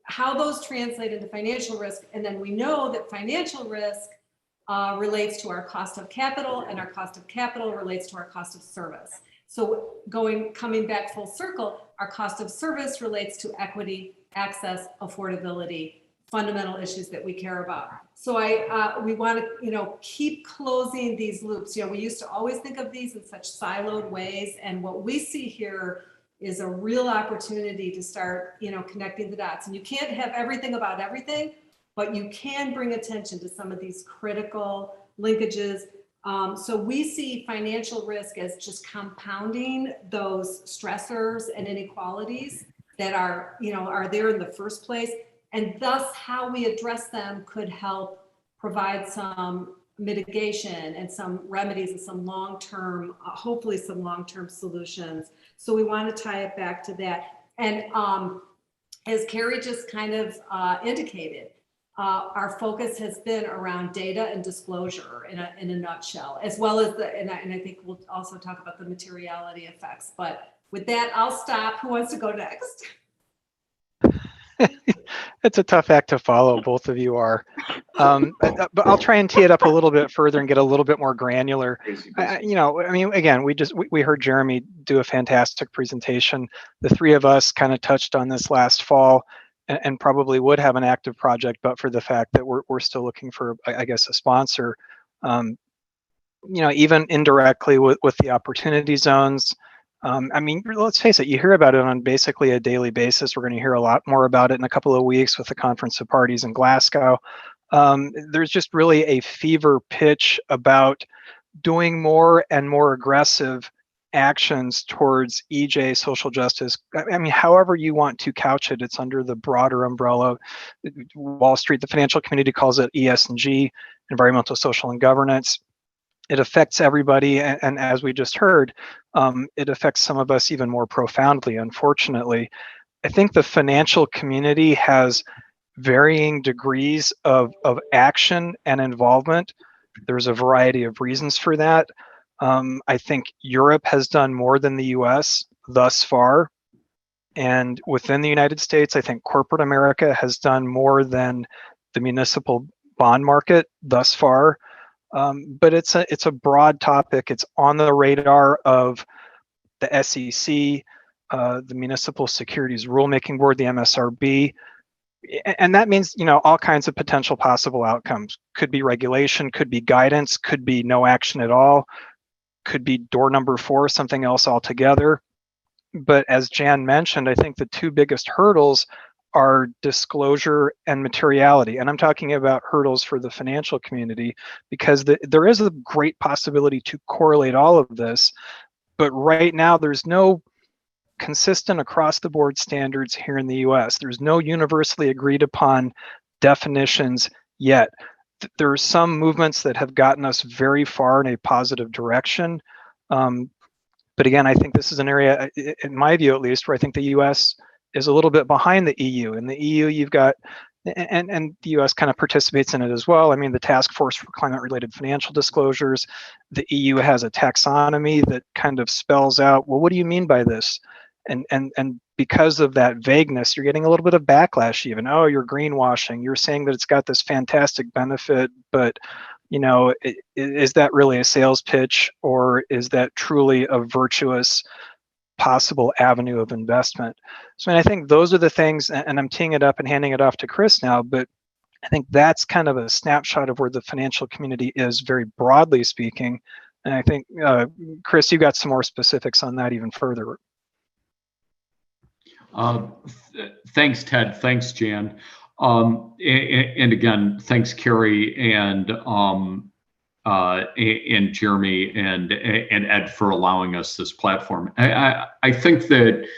how those translate into financial risk. And then we know that financial risk relates to our cost of capital, and our cost of capital relates to our cost of service. So coming back full circle, our cost of service relates to equity, access, affordability, fundamental issues that we care about. So we want to keep closing these loops. We used to always think of these in such siloed ways, and what we see here is a real opportunity to start connecting the dots. And you can't have everything about everything, but you can bring attention to some of these critical linkages. So we see financial risk as just compounding those stressors and inequalities that are there in the first place. And thus how we address them could help provide some mitigation and some remedies and some long-term, hopefully some long-term solutions. So we want to tie it back to that. And as Carrie just kind of indicated, our focus has been around data and disclosure in a nutshell, as well as and I think we'll also talk about the materiality effects. But with that, I'll stop. Who wants to go next? It's a tough act to follow. Both of you are. But I'll try and tee it up a little bit further and get a little bit more granular. Again, we heard Jeremy do a fantastic presentation. The three of us kind of touched on this last fall, and probably would have an active project, but for the fact that we're still looking for, I guess, a sponsor. Even indirectly with the opportunity zones. Let's face it, you hear about it on basically a daily basis. We're going to hear a lot more about it in a couple of weeks with the Conference of Parties in Glasgow. There's just really a fever pitch about doing more and more aggressive actions towards EJ, social justice. However you want to couch it, it's under the broader umbrella. Wall Street, the financial community calls it ESG, environmental, social, and governance. It affects everybody, and as we just heard, it affects some of us even more profoundly, unfortunately. I think the financial community has varying degrees of action and involvement. There's a variety of reasons for that. I think Europe has done more than the US thus far. And within the United States, I think corporate America has done more than the municipal bond market thus far. But it's a broad topic. It's on the radar of the SEC, the Municipal Securities Rulemaking Board, the MSRB. And that means, all kinds of potential possible outcomes. Could be regulation, could be guidance, could be no action at all, could be door number 4, something else altogether. But as Jan mentioned, I think the two biggest hurdles are disclosure and materiality. And I'm talking about hurdles for the financial community, because there is a great possibility to correlate all of this. But right now, there's no consistent across the board standards here in the US. There's no universally agreed upon definitions yet. There are some movements that have gotten us very far in a positive direction. But again, I think this is an area, in my view at least, where I think the US is a little bit behind the EU. In the EU, you've got, and the US kind of participates in it as well. The Task Force for Climate-Related Financial Disclosures. The EU has a taxonomy that kind of spells out, well, what do you mean by this? And because of that vagueness, you're getting a little bit of backlash even. Oh, you're greenwashing. You're saying that it's got this fantastic benefit, but is that really a sales pitch, or is that truly a virtuous possible avenue of investment? So I think those are the things, and I'm teeing it up and handing it off to Chris now, but I think that's kind of a snapshot of where the financial community is, very broadly speaking. And I think, Chris, you got some more specifics on that even further. Thanks, Ted. Thanks, Jan. And again, thanks, Carrie and Jeremy and Ed for allowing us this platform. I think that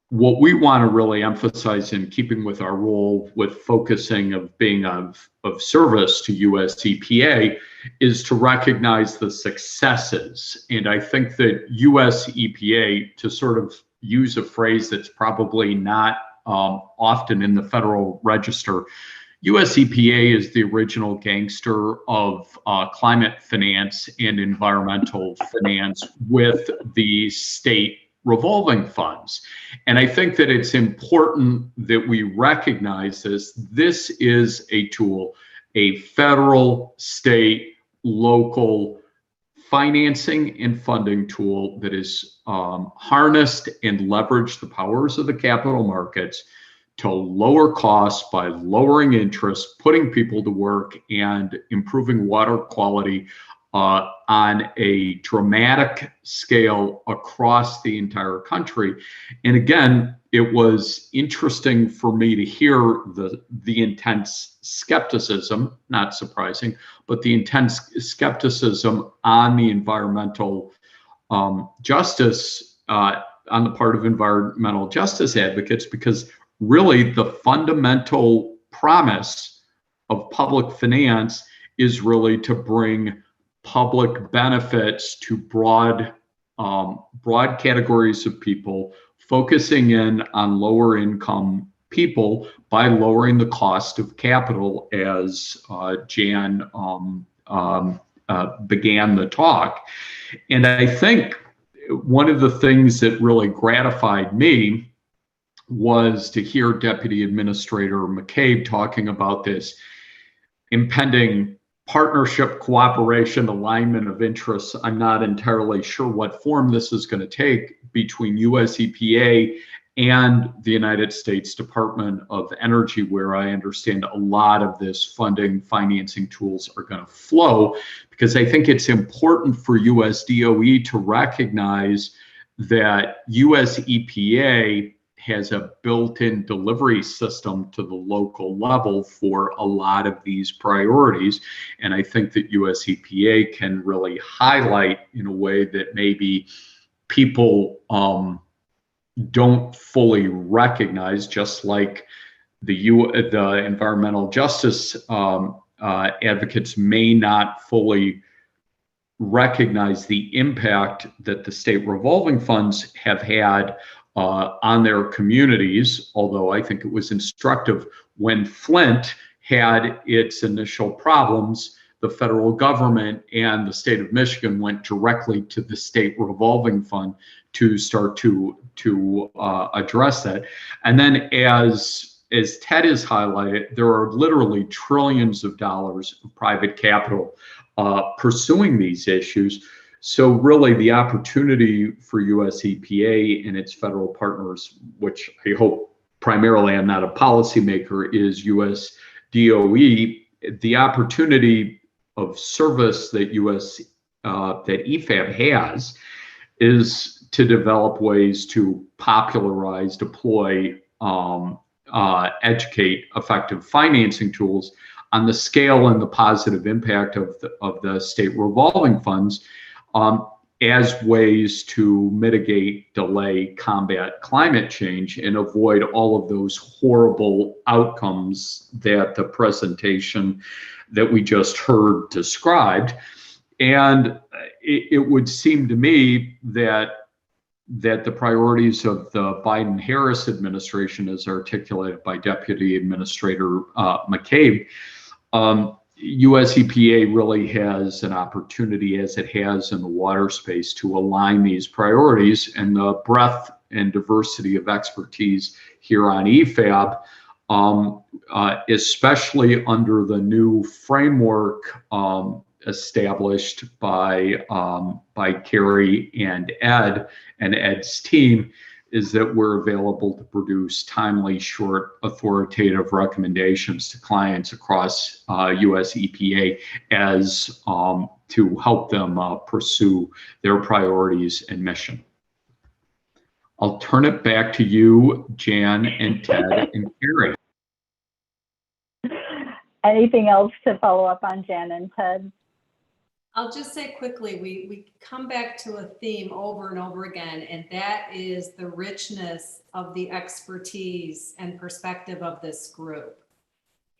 what we want to really emphasize, in keeping with our role with focusing of being of service to US EPA, is to recognize the successes. And I think that US EPA, to sort of use a phrase that's probably not often in the Federal Register, US EPA is the original gangster of climate finance and environmental finance with the state revolving funds. And I think that it's important that we recognize this. This is a tool, a federal, state, local financing and funding tool that is harnessed and leveraged the powers of the capital markets to lower costs by lowering interest, putting people to work, and improving water quality on a dramatic scale across the entire country. And again, it was interesting for me to hear the intense skepticism, not surprising, but the intense skepticism on the environmental justice on the part of environmental justice advocates, because really the fundamental promise of public finance is really to bring public benefits to broad categories of people, focusing in on lower income people by lowering the cost of capital, as Jan began the talk. And I think one of the things that really gratified me was to hear Deputy Administrator McCabe talking about this impending partnership, cooperation, alignment of interests. I'm not entirely sure what form this is going to take between US EPA and the United States Department of Energy, where I understand a lot of this funding, financing tools are going to flow, because I think it's important for US DOE to recognize that US EPA has a built-in delivery system to the local level for a lot of these priorities. And I think that US EPA can really highlight in a way that maybe people don't fully recognize, just like the environmental justice advocates may not fully recognize the impact that the state revolving funds have had on their communities, although I think it was instructive when Flint had its initial problems, the federal government and the state of Michigan went directly to the state revolving fund to start to address that. And then as Ted has highlighted, there are literally trillions of dollars of private capital pursuing these issues. So really the opportunity for US EPA and its federal partners, which I hope primarily I'm not a policymaker, is US DOE, the opportunity of service that that EFAB has is to develop ways to popularize, deploy, educate effective financing tools on the scale and the positive impact of the state revolving funds, as ways to mitigate, delay, combat climate change, and avoid all of those horrible outcomes that the presentation that we just heard described. And it would seem to me that the priorities of the Biden-Harris administration, as articulated by Deputy Administrator McCabe, US EPA really has an opportunity, as it has in the water space, to align these priorities, and the breadth and diversity of expertise here on EFAB, especially under the new framework established by Carrie and Ed's team, is that we're available to produce timely, short, authoritative recommendations to clients across US EPA as to help them pursue their priorities and mission. I'll turn it back to you, Jan and Ted and Carrie. Anything else to follow up on, Jan and Ted? I'll just say quickly, we come back to a theme over and over again, and that is the richness of the expertise and perspective of this group.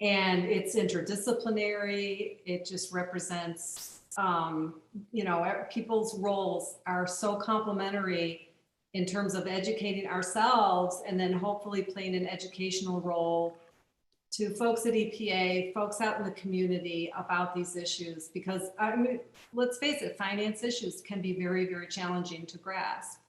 And it's interdisciplinary. It just represents, people's roles are so complementary in terms of educating ourselves and then hopefully playing an educational role to folks at EPA, folks out in the community about these issues, because I mean, let's face it, finance issues can be very, very challenging to grasp.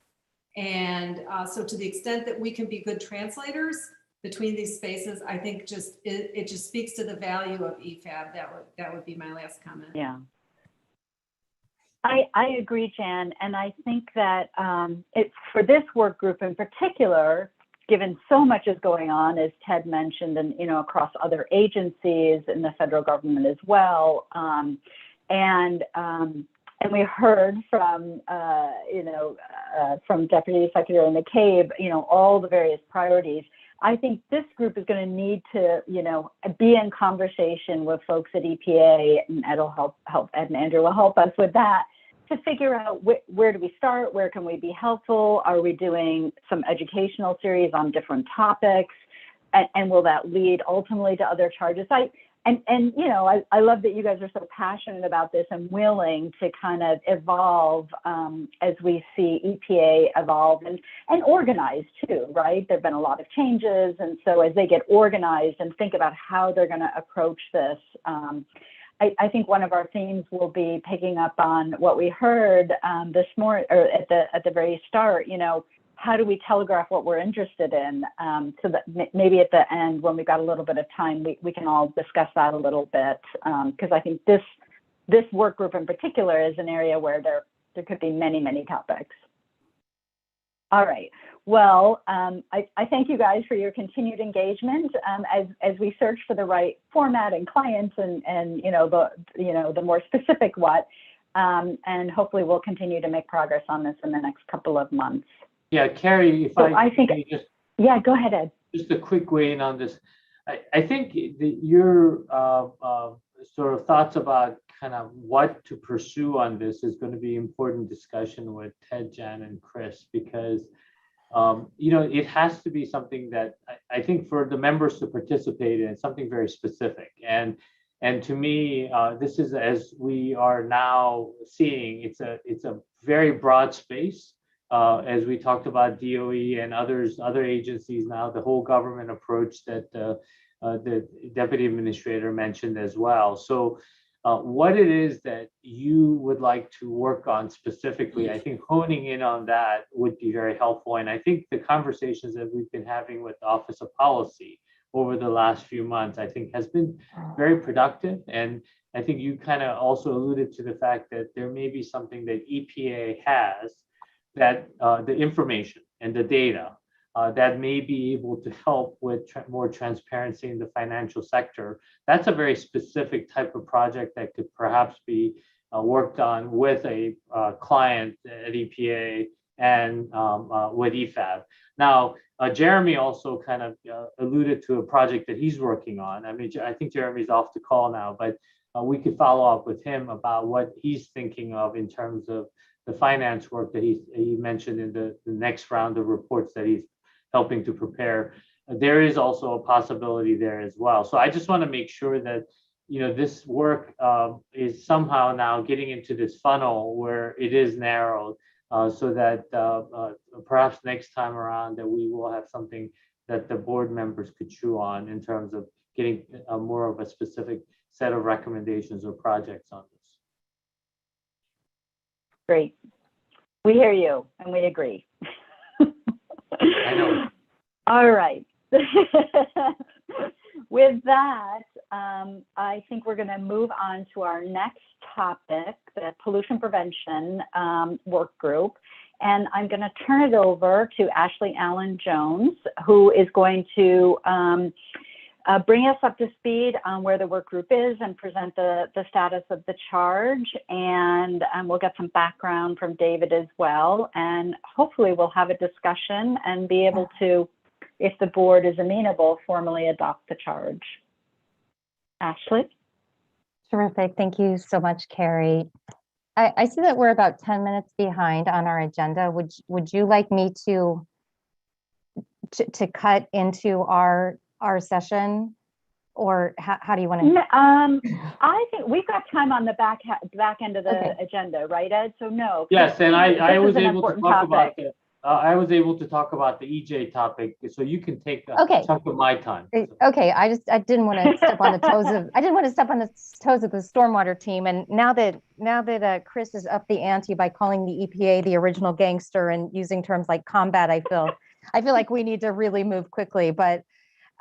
And so to the extent that we can be good translators between these spaces, I think it just speaks to the value of EFAB. That would be my last comment. Yeah. I agree, Jan, and I think that it's for this work group in particular, given so much is going on, as Ted mentioned, and across other agencies in the federal government as well, and we heard from from Deputy Secretary McCabe, all the various priorities. I think this group is going to need to, be in conversation with folks at EPA, and Ed will help Ed and Andrew will help us with that, to figure out where do we start, where can we be helpful, are we doing some educational series on different topics, and will that lead ultimately to other charges? I love that you guys are so passionate about this and willing to kind of evolve as we see EPA evolve and organize too, right? There've been a lot of changes, and so as they get organized and think about how they're going to approach this, I think one of our themes will be picking up on what we heard this morning, or at the very start. how do we telegraph what we're interested in, so that maybe at the end, when we've got a little bit of time, we can all discuss that a little bit, because I think this work group in particular is an area where there could be many, many topics. All right. Well, I thank you guys for your continued engagement as we search for the right format and clients and the more specific what, and hopefully we'll continue to make progress on this in the next couple of months. Yeah, Carrie, if I think, just, yeah, go ahead, Ed. Just a quick weigh in on this. I think your sort of thoughts about kind of what to pursue on this is going to be important discussion with Ted, Jan, and Chris, because it has to be something that I think for the members to participate in, something very specific. And to me, this is, as we are now seeing, it's a very broad space. As we talked about DOE and other agencies now, the whole government approach that the Deputy Administrator mentioned as well. So what it is that you would like to work on specifically, I think honing in on that would be very helpful. And I think the conversations that we've been having with the Office of Policy over the last few months, I think has been very productive. And I think you kind of also alluded to the fact that there may be something that EPA has that the information and the data that may be able to help with more transparency in the financial sector. That's a very specific type of project that could perhaps be worked on with a client at EPA and with EFAB. Now, Jeremy also kind of alluded to a project that he's working on. I mean, I think Jeremy's off the call now, but we could follow up with him about what he's thinking of in terms of the finance work that he mentioned in the next round of reports that he's helping to prepare. There is also a possibility there as well. So I just want to make sure that this work is somehow now getting into this funnel where it is narrowed, so that perhaps next time around that we will have something that the board members could chew on in terms of getting more of a specific set of recommendations or projects on this. Great. We hear you and we agree. I know. All right. With that, I think we're going to move on to our next topic, the pollution prevention work group. And I'm going to turn it over to Ashley Allen Jones, who is going to bring us up to speed on where the work group is and present the status of the charge. And we'll get some background from David as well. And hopefully we'll have a discussion and be able to, if the board is amenable, formally adopt the charge. Ashley? Terrific. Thank you so much, Carrie. I see that we're about 10 minutes behind on our agenda. Would you like me to cut into our session, or how do you want to? I think we've got time on the back end of the agenda, right, Ed? So no. Yes, and I was able to talk about the I was able to talk about the EJ topic, so you can take a chunk of my time. Okay, I didn't want to step on the toes of the stormwater team, and now that Chris is up the ante by calling the EPA the original gangster and using terms like combat, I feel like we need to really move quickly. But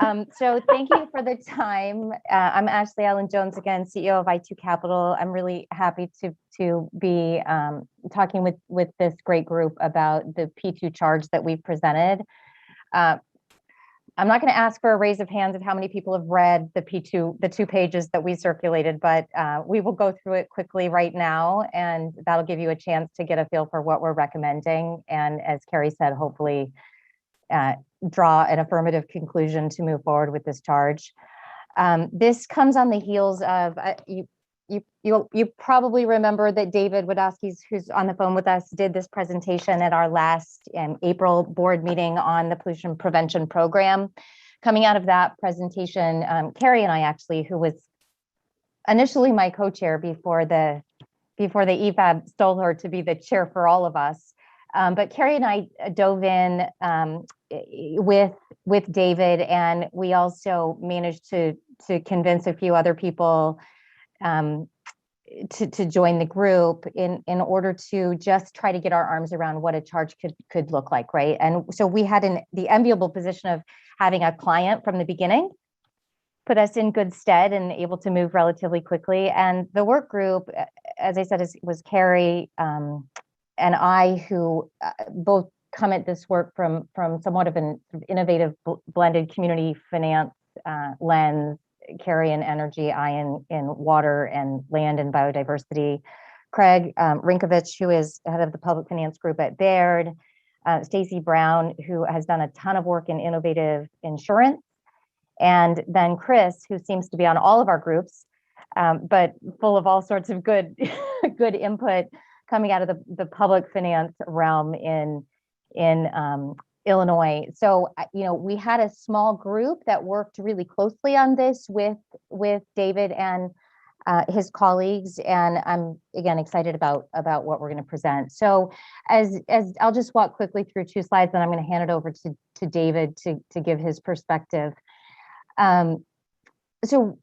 so thank you for the time. I'm Ashley Allen Jones again, CEO of I2 Capital. I'm really happy to be talking with this great group about the P2 charge that we've presented. I'm not going to ask for a raise of hands of how many people have read the 2 pages that we circulated, but we will go through it quickly right now, and that'll give you a chance to get a feel for what we're recommending. And as Carrie said, hopefully draw an affirmative conclusion to move forward with this charge. This comes on the heels of, you probably remember that David Wadowski, who's on the phone with us, did this presentation at our last April board meeting on the pollution prevention program. Coming out of that presentation, Carrie and I actually, who was initially my co-chair before the EFAB stole her to be the chair for all of us. But Carrie and I dove in with David, and we also managed to convince a few other people to join the group in order to just try to get our arms around what a charge could look like, right? And so we had the enviable position of having a client from the beginning, put us in good stead and able to move relatively quickly. And the work group, as I said, was Carrie and I, who both come at this work from somewhat of an innovative blended community finance lens. Carrie in energy, I in water and land and biodiversity. Craig Rinkovich, who is head of the public finance group at Baird. Stacy Brown, who has done a ton of work in innovative insurance. And then Chris, who seems to be on all of our groups, but full of all sorts of good input coming out of the public finance realm in Illinois. So, we had a small group that worked really closely on this with David and his colleagues. And I'm, again, excited about what we're going to present. So as I'll just walk quickly through 2 slides, then I'm going to hand it over to David to give his perspective. So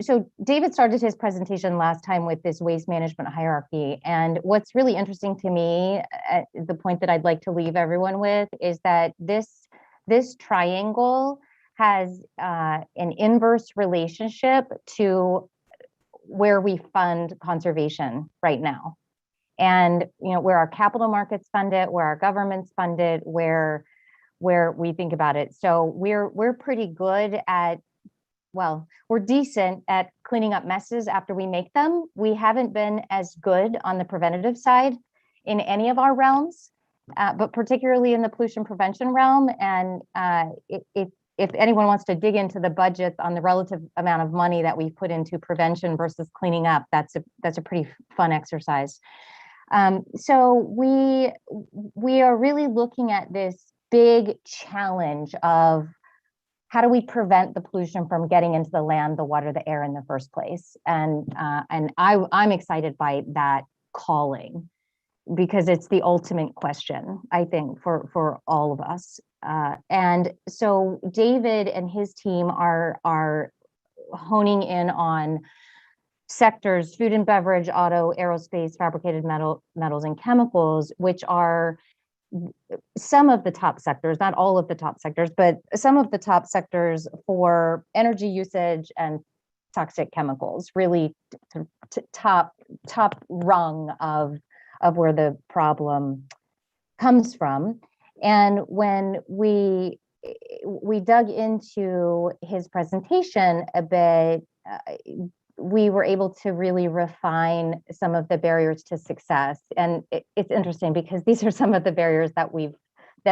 David started his presentation last time with this waste management hierarchy. And what's really interesting to me, the point that I'd like to leave everyone with, is that this triangle has an inverse relationship to where we fund conservation right now. And where our capital markets fund it, where our governments fund it, where we think about it. So we're pretty good at, well, we're decent at cleaning up messes after we make them. We haven't been as good on the preventative side in any of our realms, but particularly in the pollution prevention realm. And if anyone wants to dig into the budgets on the relative amount of money that we put into prevention versus cleaning up, that's a pretty fun exercise. So we are really looking at this big challenge of how do we prevent the pollution from getting into the land, the water, the air in the first place? And I'm excited by that calling, because it's the ultimate question, I think, for all of us. And so David and his team are honing in on sectors: food and beverage, auto, aerospace, fabricated metals, and chemicals, which are some of the top sectors, not all of the top sectors, but some of the top sectors for energy usage and toxic chemicals, really top rung of where the problem comes from. And when we dug into his presentation a bit, we were able to really refine some of the barriers to success. And it's interesting because these are some of the barriers that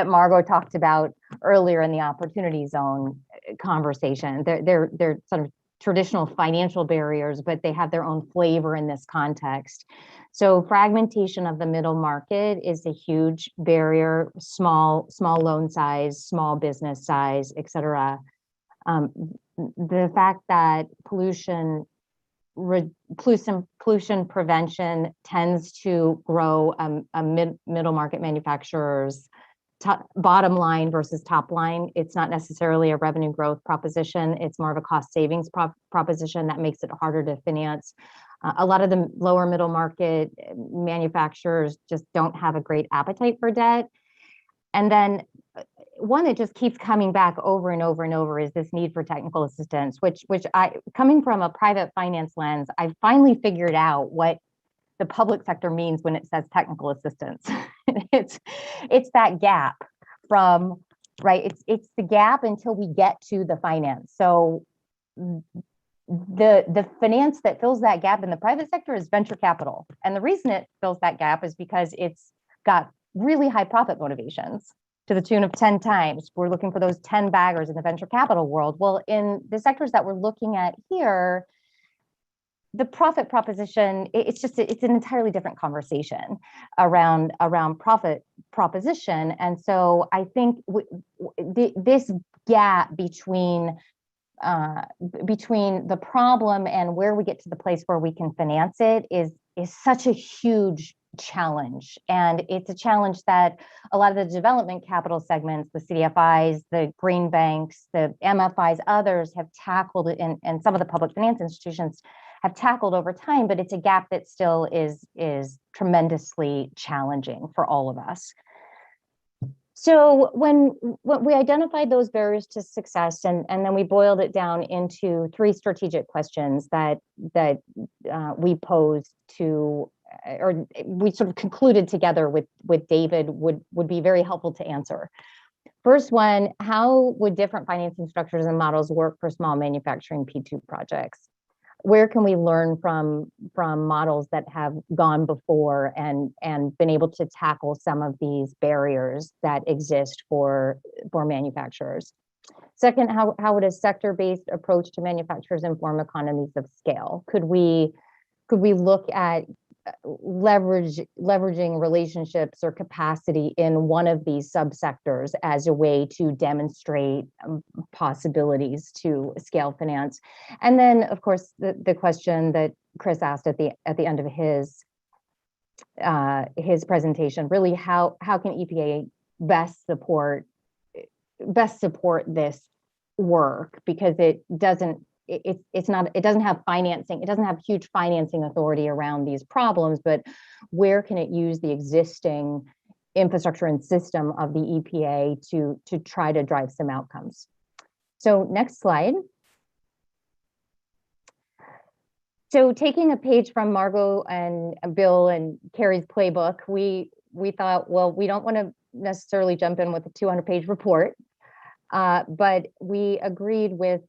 Margot talked about earlier in the opportunity zone conversation. They're sort of traditional financial barriers, but they have their own flavor in this context. So fragmentation of the middle market is a huge barrier: small loan size, small business size, et cetera. The fact that pollution prevention tends to grow a middle market manufacturer's bottom line versus top line. It's not necessarily a revenue growth proposition. It's more of a cost savings proposition that makes it harder to finance. A lot of the lower middle market manufacturers just don't have a great appetite for debt. And then one that just keeps coming back over and over and over is this need for technical assistance, which coming from a private finance lens, I've finally figured out what the public sector means when it says technical assistance. It's that gap from, right? It's the gap until we get to the finance. So the finance that fills that gap in the private sector is venture capital. And the reason it fills that gap is because it's got really high profit motivations to the tune of 10 times. We're looking for those 10 baggers in the venture capital world. Well, in the sectors that we're looking at here, the profit proposition, it's an entirely different conversation around profit proposition. And so I think this gap between the problem and where we get to the place where we can finance it is such a huge challenge. And it's a challenge that a lot of the development capital segments, the CDFIs, the green banks, the MFIs, others have tackled it, and some of the public finance institutions have tackled over time, but it's a gap that still is tremendously challenging for all of us. So when we identified those barriers to success, and then we boiled it down into 3 strategic questions that we posed to, or we sort of concluded together with David would be very helpful to answer. First one, how would different financing structures and models work for small manufacturing P2 projects? Where can we learn from models that have gone before and been able to tackle some of these barriers that exist for manufacturers? Second, how would a sector-based approach to manufacturers inform economies of scale? Could we look at leveraging relationships or capacity in one of these subsectors as a way to demonstrate possibilities to scale finance? And then, of course, the question that Chris asked at the end of his presentation, really, how can EPA best support this work, because it doesn't have financing, it doesn't have huge financing authority around these problems, but where can it use the existing infrastructure and system of the EPA to try to drive some outcomes? So next slide. So taking a page from Margot and Bill and Carrie's playbook, we thought, well, we don't want to necessarily jump in with a 200-page report, but we agreed with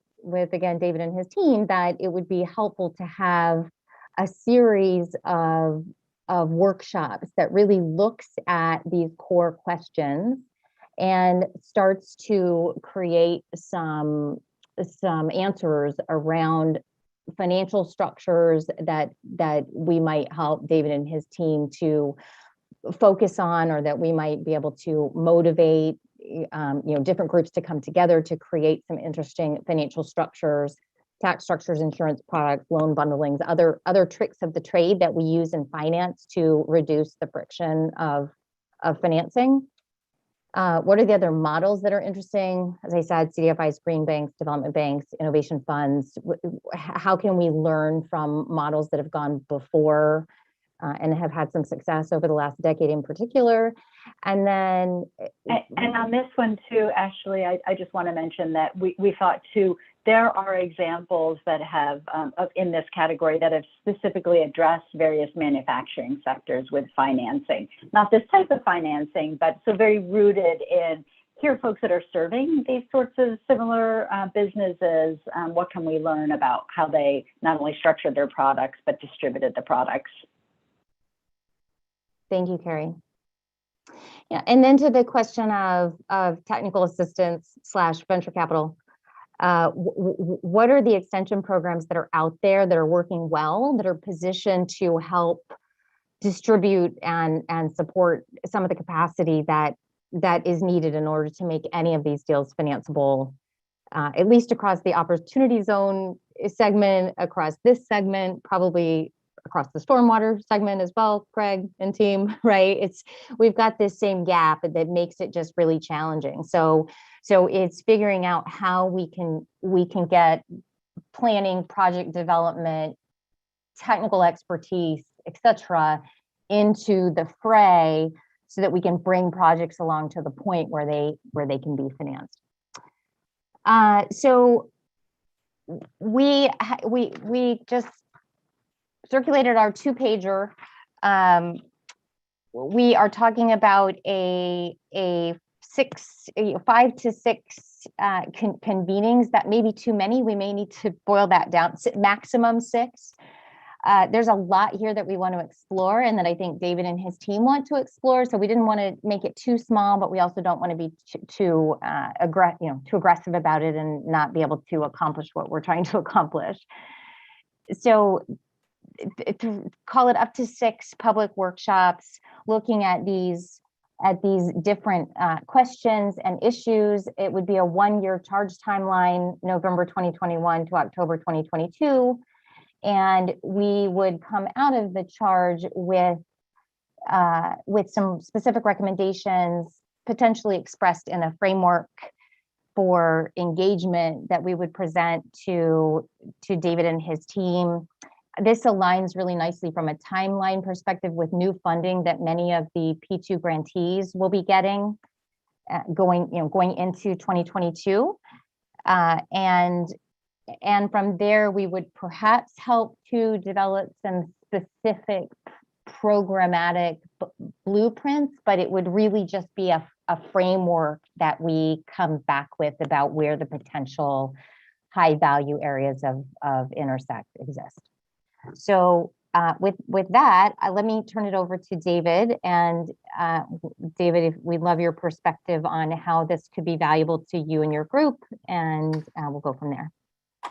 again, David and his team, that it would be helpful to have a series of workshops that really looks at these core questions and starts to create some answers around financial structures that we might help David and his team to focus on, or that we might be able to motivate different groups to come together to create some interesting financial structures, tax structures, insurance products, loan bundlings, other tricks of the trade that we use in finance to reduce the friction of financing. What are the other models that are interesting? As I said, CDFIs, green banks, development banks, innovation funds. How can we learn from models that have gone before and have had some success over the last decade in particular? And then, and on this one too, Ashley, I just want to mention that we thought too, there are examples that have in this category that have specifically addressed various manufacturing sectors with financing. Not this type of financing, but so very rooted in, here are folks that are serving these sorts of similar businesses. What can we learn about how they not only structured their products, but distributed the products? Thank you, Carrie. Yeah, and then to the question of technical assistance / venture capital, what are the extension programs that are out there that are working well, that are positioned to help distribute and support some of the capacity that is needed in order to make any of these deals financeable, at least across the opportunity zone segment, across this segment, probably across the stormwater segment as well, Craig and team, right? We've got this same gap that makes it just really challenging. So it's figuring out how we can get planning, project development, technical expertise, et cetera, into the fray so that we can bring projects along to the point where they can be financed. So we just circulated our 2-pager. We are talking about a 5 to 6 convenings. That may be too many. We may need to boil that down, maximum 6. There's a lot here that we want to explore and that I think David and his team want to explore. So we didn't want to make it too small, but we also don't want to be too aggressive about it and not be able to accomplish what we're trying to accomplish. So call it up to 6 public workshops looking at these different questions and issues. It would be a 1-year charge timeline, November 2021 to October 2022. And we would come out of the charge with with some specific recommendations potentially expressed in a framework for engagement that we would present to David and his team. This aligns really nicely from a timeline perspective with new funding that many of the P2 grantees will be getting going into 2022. And from there, we would perhaps help to develop some specific programmatic blueprints, but it would really just be a framework that we come back with about where the potential high value areas of intersect exist. So with that, let me turn it over to David. And David, we'd love your perspective on how this could be valuable to you and your group, and we'll go from there.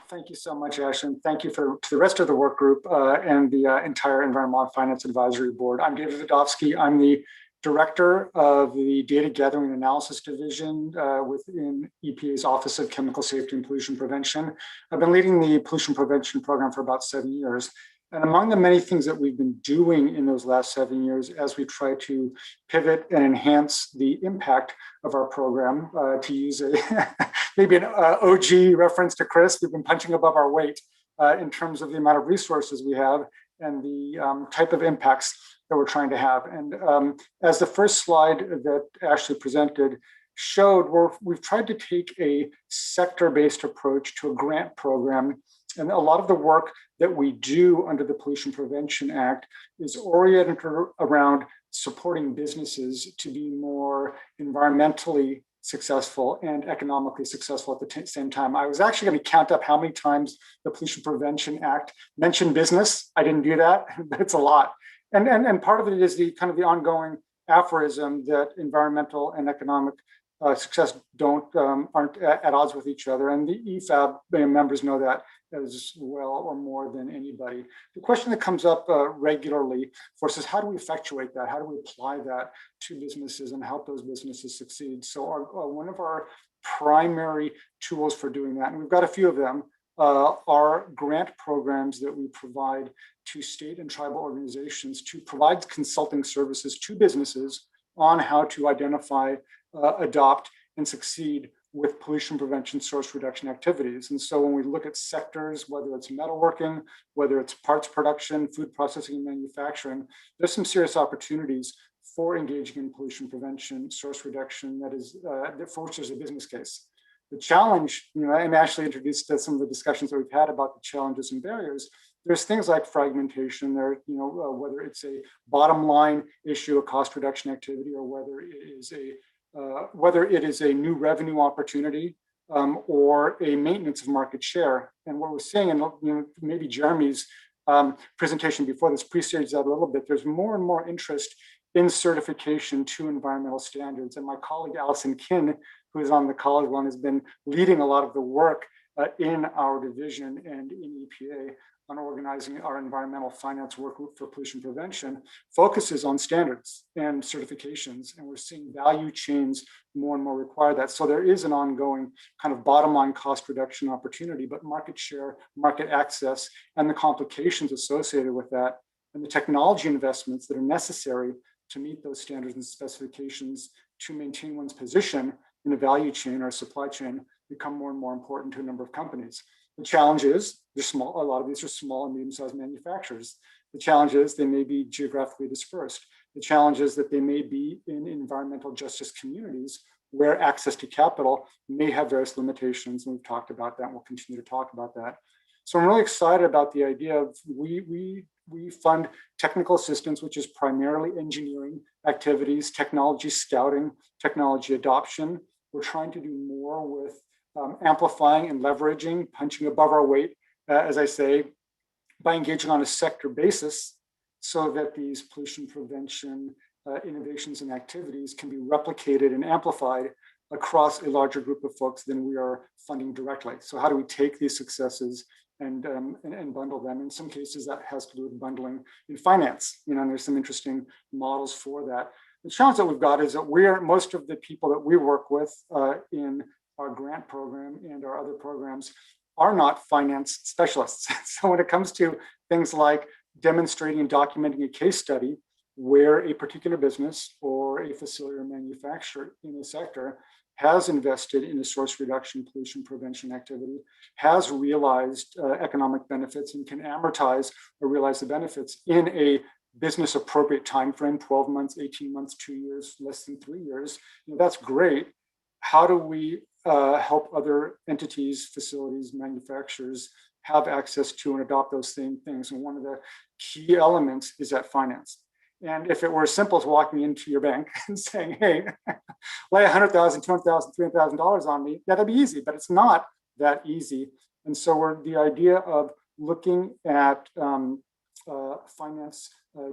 Thank you so much, Ash, and thank you to the rest of the work group and the entire Environmental Finance Advisory Board. I'm David Vidovsky. I'm the Director of the Data Gathering and Analysis Division within EPA's Office of Chemical Safety and Pollution Prevention. I've been leading the pollution prevention program for about 7 years. And among the many things that we've been doing in those last 7 years as we try to pivot and enhance the impact of our program, to use maybe an OG reference to Chris, we've been punching above our weight in terms of the amount of resources we have and the type of impacts that we're trying to have. And as the first slide that Ashley presented showed, we've tried to take a sector-based approach to a grant program. And a lot of the work that we do under the Pollution Prevention Act is oriented around supporting businesses to be more environmentally successful and economically successful at the same time. I was actually going to count up how many times the Pollution Prevention Act mentioned business. I didn't do that, but it's a lot. And part of it is the kind of the ongoing aphorism that environmental and economic success aren't at odds with each other. And the EFAB members know that as well or more than anybody. The question that comes up regularly for us is, how do we effectuate that? How do we apply that to businesses and help those businesses succeed? So one of our primary tools for doing that, and we've got a few of them, are grant programs that we provide to state and tribal organizations to provide consulting services to businesses on how to identify, adopt, and succeed with pollution prevention source reduction activities. And so when we look at sectors, whether it's metalworking, whether it's parts production, food processing and manufacturing, there's some serious opportunities for engaging in pollution prevention, source reduction that forces a business case. The challenge, and Ashley introduced some of the discussions that we've had about the challenges and barriers. There's things like fragmentation there, whether it's a bottom line issue, a cost reduction activity, or whether it is a new revenue opportunity or a maintenance of market share. And what we're seeing, and maybe Jeremy's presentation before this precedes that a little bit, there's more and more interest in certification to environmental standards. And my colleague, Allison Kinn, who is on the call as well, has been leading a lot of the work in our division and in EPA on organizing our environmental finance work for pollution prevention, focuses on standards and certifications. And we're seeing value chains more and more require that. So there is an ongoing kind of bottom line cost reduction opportunity, but market share, market access, and the complications associated with that, and the technology investments that are necessary to meet those standards and specifications to maintain one's position in a value chain or supply chain become more and more important to a number of companies. The challenge is they're small. A lot of these are small and medium-sized manufacturers. The challenge is they may be geographically dispersed. The challenge is that they may be in environmental justice communities where access to capital may have various limitations. And we've talked about that, and we'll continue to talk about that. So I'm really excited about the idea of we fund technical assistance, which is primarily engineering activities, technology scouting, technology adoption. We're trying to do more with amplifying and leveraging, punching above our weight, as I say, by engaging on a sector basis so that these pollution prevention innovations and activities can be replicated and amplified across a larger group of folks than we are funding directly. So how do we take these successes and bundle them? In some cases, that has to do with bundling in finance. And there's some interesting models for that. The challenge that we've got is that most of the people that we work with in our grant program and our other programs are not finance specialists. So when it comes to things like demonstrating and documenting a case study, where a particular business or a facility or manufacturer in a sector has invested in a source reduction pollution prevention activity, has realized economic benefits and can amortize or realize the benefits in a business appropriate time frame, 12 months, 18 months, 2 years, less than 3 years. That's great. How do we help other entities, facilities, manufacturers have access to and adopt those same things? And one of the key elements is that finance. And if it were as simple as walking into your bank and saying, hey, lay $100,000, $200,000, $300,000 on me, that'd be easy, but it's not that easy. And so the idea of looking at finance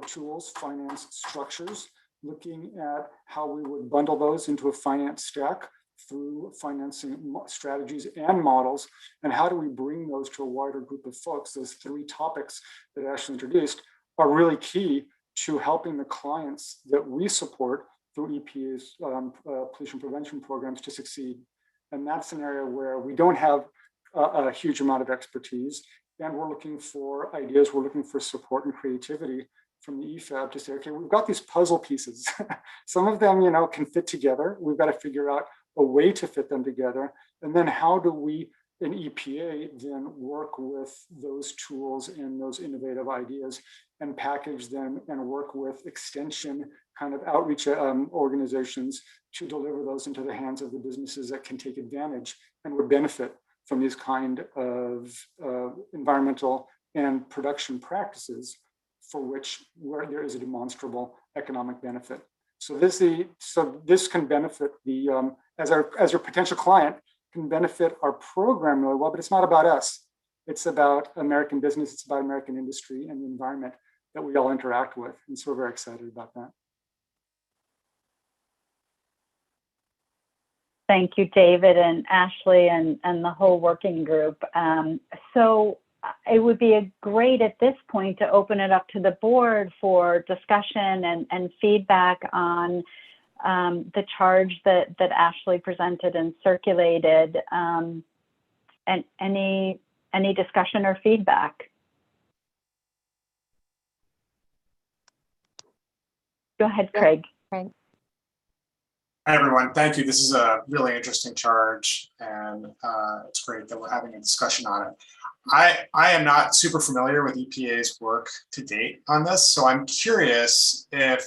tools, finance structures, looking at how we would bundle those into a finance stack through financing strategies and models, and how do we bring those to a wider group of folks. Those 3 topics that Ashley introduced are really key to helping the clients that we support through EPA's pollution prevention programs to succeed. And that's an area where we don't have a huge amount of expertise, and we're looking for ideas, we're looking for support and creativity from the EFAB to say, okay, we've got these puzzle pieces. Some of them, can fit together. We've got to figure out a way to fit them together. And then how do we, in EPA, then work with those tools and those innovative ideas and package them and work with extension kind of outreach organizations to deliver those into the hands of the businesses that can take advantage and would benefit from these kind of environmental and production practices for where there is a demonstrable economic benefit. So this can benefit the as your potential client can benefit our program really well, but it's not about us. It's about American business. It's about American industry and the environment that we all interact with. And so we're very excited about that. Thank you, David and Ashley and the whole working group. So it would be great at this point to open it up to the board for discussion and feedback on the charge that Ashley presented and circulated, and any discussion or feedback. Go ahead, Craig. Hi, everyone. Thank you. This is a really interesting charge, and it's great that we're having a discussion on it. I am not super familiar with EPA's work to date on this, so I'm curious if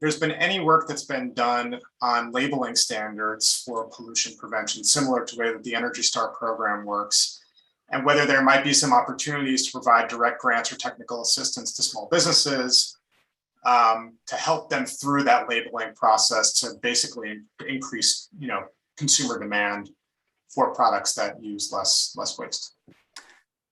there's been any work that's been done on labeling standards for pollution prevention, similar to the way that the Energy Star program works, and whether there might be some opportunities to provide direct grants or technical assistance to small businesses to help them through that labeling process to basically increase, consumer demand for products that use less waste.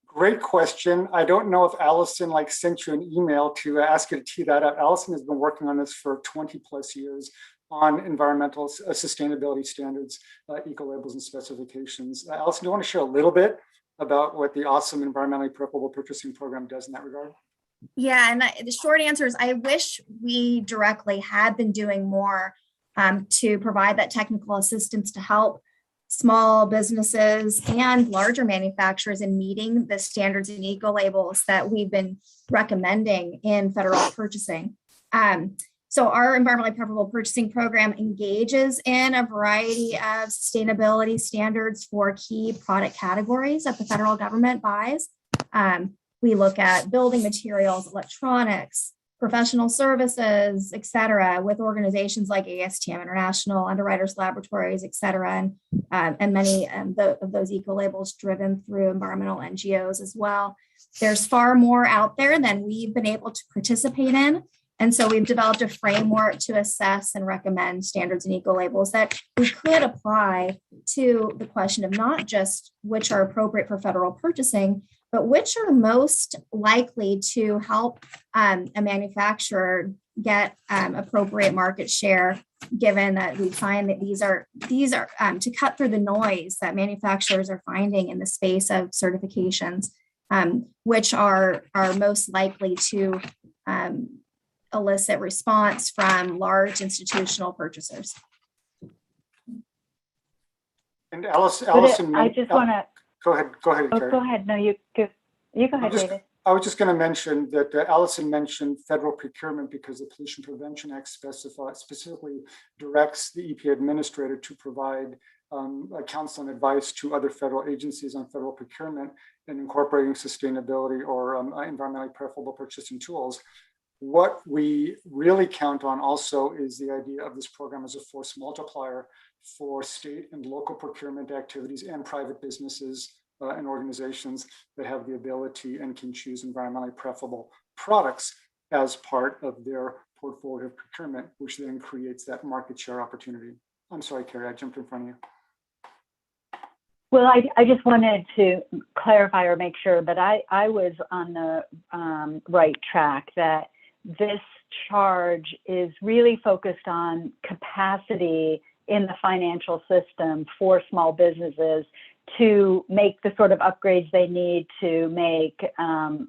Great question. I don't know if Allison sent you an email to ask you to tee that up. Allison has been working on this for 20 plus years on environmental sustainability standards, eco-labels and specifications. Allison, do you want to share a little bit about what the awesome environmentally preferable purchasing program does in that regard? Yeah, and the short answer is I wish we directly had been doing more to provide that technical assistance to help small businesses and larger manufacturers in meeting the standards and eco labels that we've been recommending in federal purchasing. So our environmentally preferable purchasing program engages in a variety of sustainability standards for key product categories that the federal government buys. We look at building materials, electronics, professional services, et cetera, with organizations like ASTM International, Underwriters Laboratories, et cetera, and many of those eco labels driven through environmental NGOs as well. There's far more out there than we've been able to participate in. And so we've developed a framework to assess and recommend standards and eco labels that we could apply to the question of not just which are appropriate for federal purchasing, but which are most likely to help a manufacturer get appropriate market share, given that we find that these are to cut through the noise that manufacturers are finding in the space of certifications, which are most likely to elicit response from large institutional purchasers. And Allison, I just want to go ahead. Oh, go ahead. No, you go ahead, David. I was just going to mention that Allison mentioned federal procurement because the Pollution Prevention Act specifically directs the EPA administrator to provide counsel and advice to other federal agencies on federal procurement and incorporating sustainability or environmentally preferable purchasing tools. What we really count on also is the idea of this program as a force multiplier for state and local procurement activities and private businesses and organizations that have the ability and can choose environmentally preferable products as part of their portfolio of procurement, which then creates that market share opportunity. I'm sorry, Carrie, I jumped in front of you. Well, I just wanted to clarify or make sure that I was on the right track, that this charge is really focused on capacity in the financial system for small businesses to make the sort of upgrades they need to make,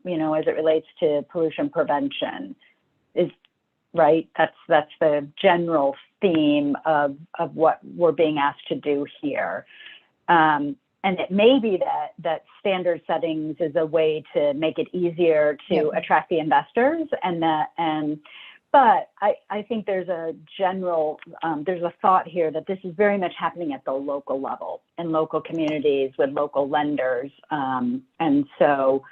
you know, as it relates to pollution prevention. Is right? That's the general theme of what we're being asked to do here. And it may be that standard settings is a way to make it easier to attract the investors, but I think there's a general, there's a thought here that this is very much happening at the local level in local communities with local lenders. And so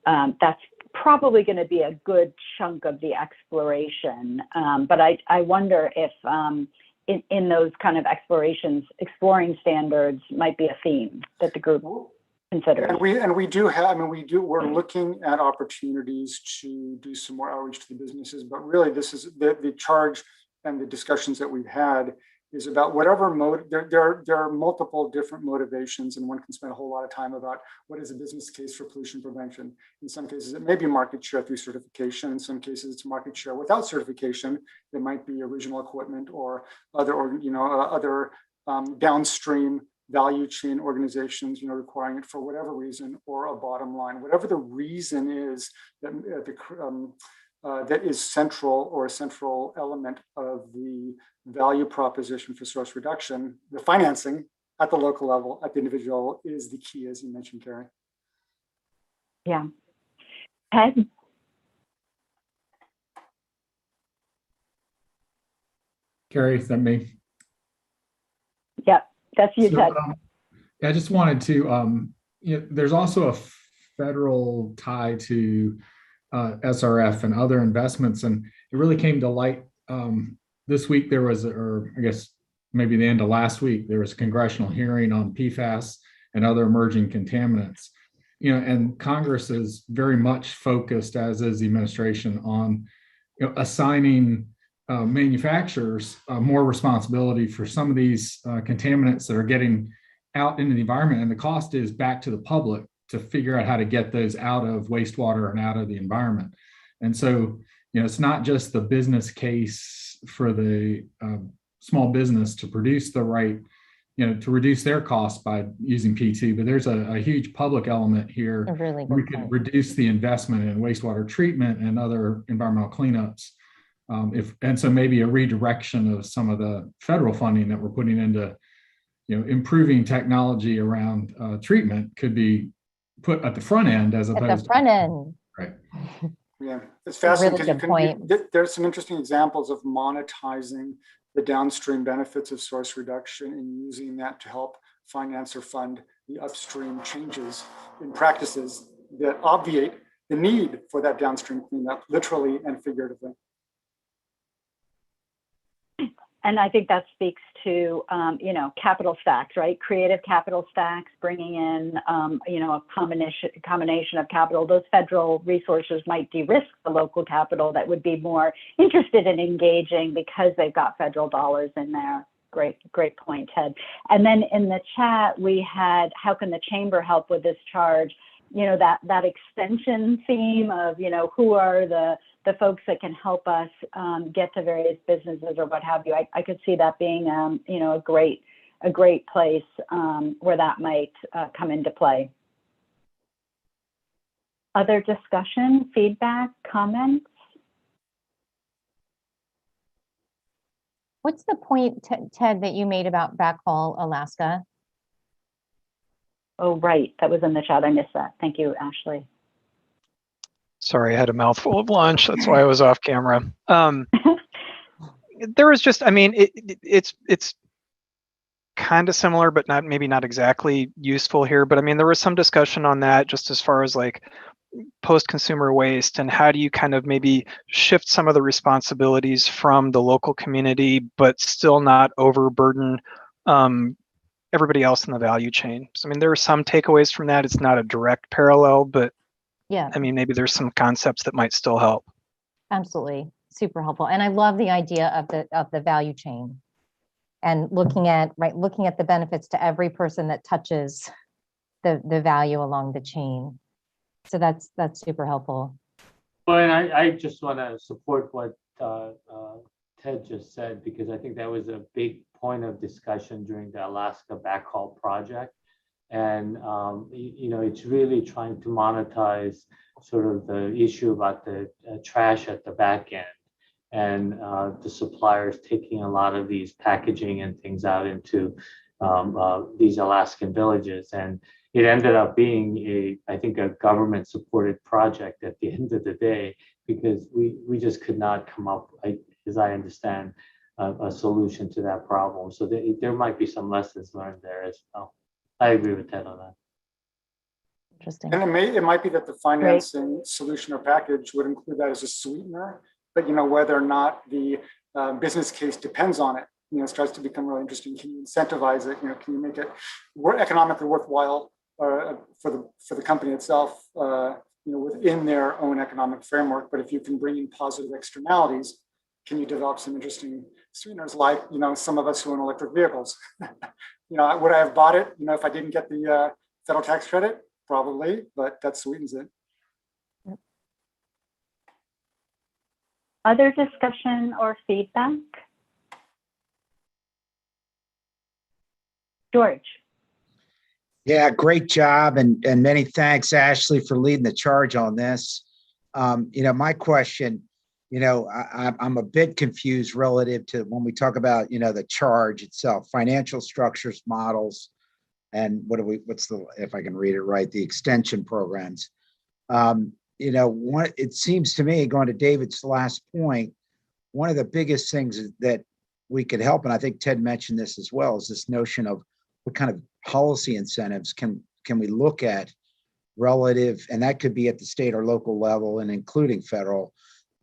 that's probably going to be a good chunk of the exploration. But I wonder if in those kind of explorations, exploring standards might be a theme that the group considers. And we do have, I mean, we're looking at opportunities to do some more outreach to the businesses, but really this is the charge and the discussions that we've had is about whatever mode, there are multiple different motivations, and one can spend a whole lot of time about what is a business case for pollution prevention. In some cases, it may be market share through certification. In some cases, it's market share without certification. It might be original equipment or other downstream value chain organizations, requiring it for whatever reason, or a bottom line, whatever the reason is that is central or a central element of the value proposition for source reduction. The financing at the local level, at the individual, is the key, as you mentioned, Carrie. Yeah. Ted? Carrie, is that me? Yep, that's you, Ted. I just wanted to, there's also a federal tie to SRF and other investments, and it really came to light this week. There was, or I guess maybe the end of last week, there was a congressional hearing on PFAS and other emerging contaminants. And Congress is very much focused, as is the administration, on assigning manufacturers more responsibility for some of these contaminants that are getting out into the environment, and the cost is back to the public to figure out how to get those out of wastewater and out of the environment. And so, it's not just the business case for the small business to produce the right, to reduce their costs by using P2, but there's a huge public element here. Really we could reduce the investment in wastewater treatment and other environmental cleanups. And so maybe a redirection of some of the federal funding that we're putting into, improving technology around treatment could be put at the front end as opposed to the front end. Right. Yeah, it's fascinating really because there's some interesting examples of monetizing the downstream benefits of source reduction and using that to help finance or fund the upstream changes in practices that obviate the need for that downstream cleanup, literally and figuratively. And I think that speaks to, capital stacks, right? Creative capital stacks, bringing in, a combination of capital. Those federal resources might de-risk the local capital that would be more interested in engaging because they've got federal dollars in there. Great point, Ted. And then in the chat, we had, how can the chamber help with this charge? That extension theme of, who are the folks that can help us get to various businesses or what have you. I could see that being, a great place where that might come into play. Other discussion, feedback, comments? What's the point, Ted, that you made about Backhaul, Alaska? Oh, right. That was in the chat. I missed that. Thank you, Ashley. Sorry, I had a mouthful of lunch. That's why I was off camera. There was just, I mean, it's kind of similar, but maybe not exactly useful here. But I mean, there was some discussion on that just as far as like post-consumer waste and how do you kind of maybe shift some of the responsibilities from the local community, but still not overburden everybody else in the value chain. So I mean, there are some takeaways from that. It's not a direct parallel, but yeah, I mean, maybe there's some concepts that might still help. Absolutely, super helpful. And I love the idea of the value chain and looking at the benefits to every person that touches the value along the chain. So that's super helpful. Well, and I just want to support what Ted just said, because I think that was a big point of discussion during the Alaska backhaul project. And, it's really trying to monetize sort of the issue about the trash at the back end and the suppliers taking a lot of these packaging and things out into these Alaskan villages. And it ended up being I think a government supported project at the end of the day, because we just could not come up, as I understand, a solution to that problem. So there might be some lessons learned there as well. I agree with Ted on that. Interesting. And it might be that the financing solution or package would include that as a sweetener, but whether or not the business case depends on it, starts to become really interesting. Can you incentivize it? Can you make it economically worthwhile for the company itself, within their own economic framework? But if you can bring in positive externalities, can you develop some interesting sweeteners like, some of us who own electric vehicles? Would I have bought it, if I didn't get the federal tax credit? Probably, but that sweetens it. Other discussion or feedback? George. Yeah, great job. And many thanks, Ashley, for leading the charge on this. My question, I'm a bit confused relative to when we talk about, the charge itself, financial structures, models, and if I can read it right, the extension programs. It seems to me, going to David's last point, one of the biggest things that we could help, and I think Ted mentioned this as well, is this notion of what kind of policy incentives can we look at relative, and that could be at the state or local level and including federal,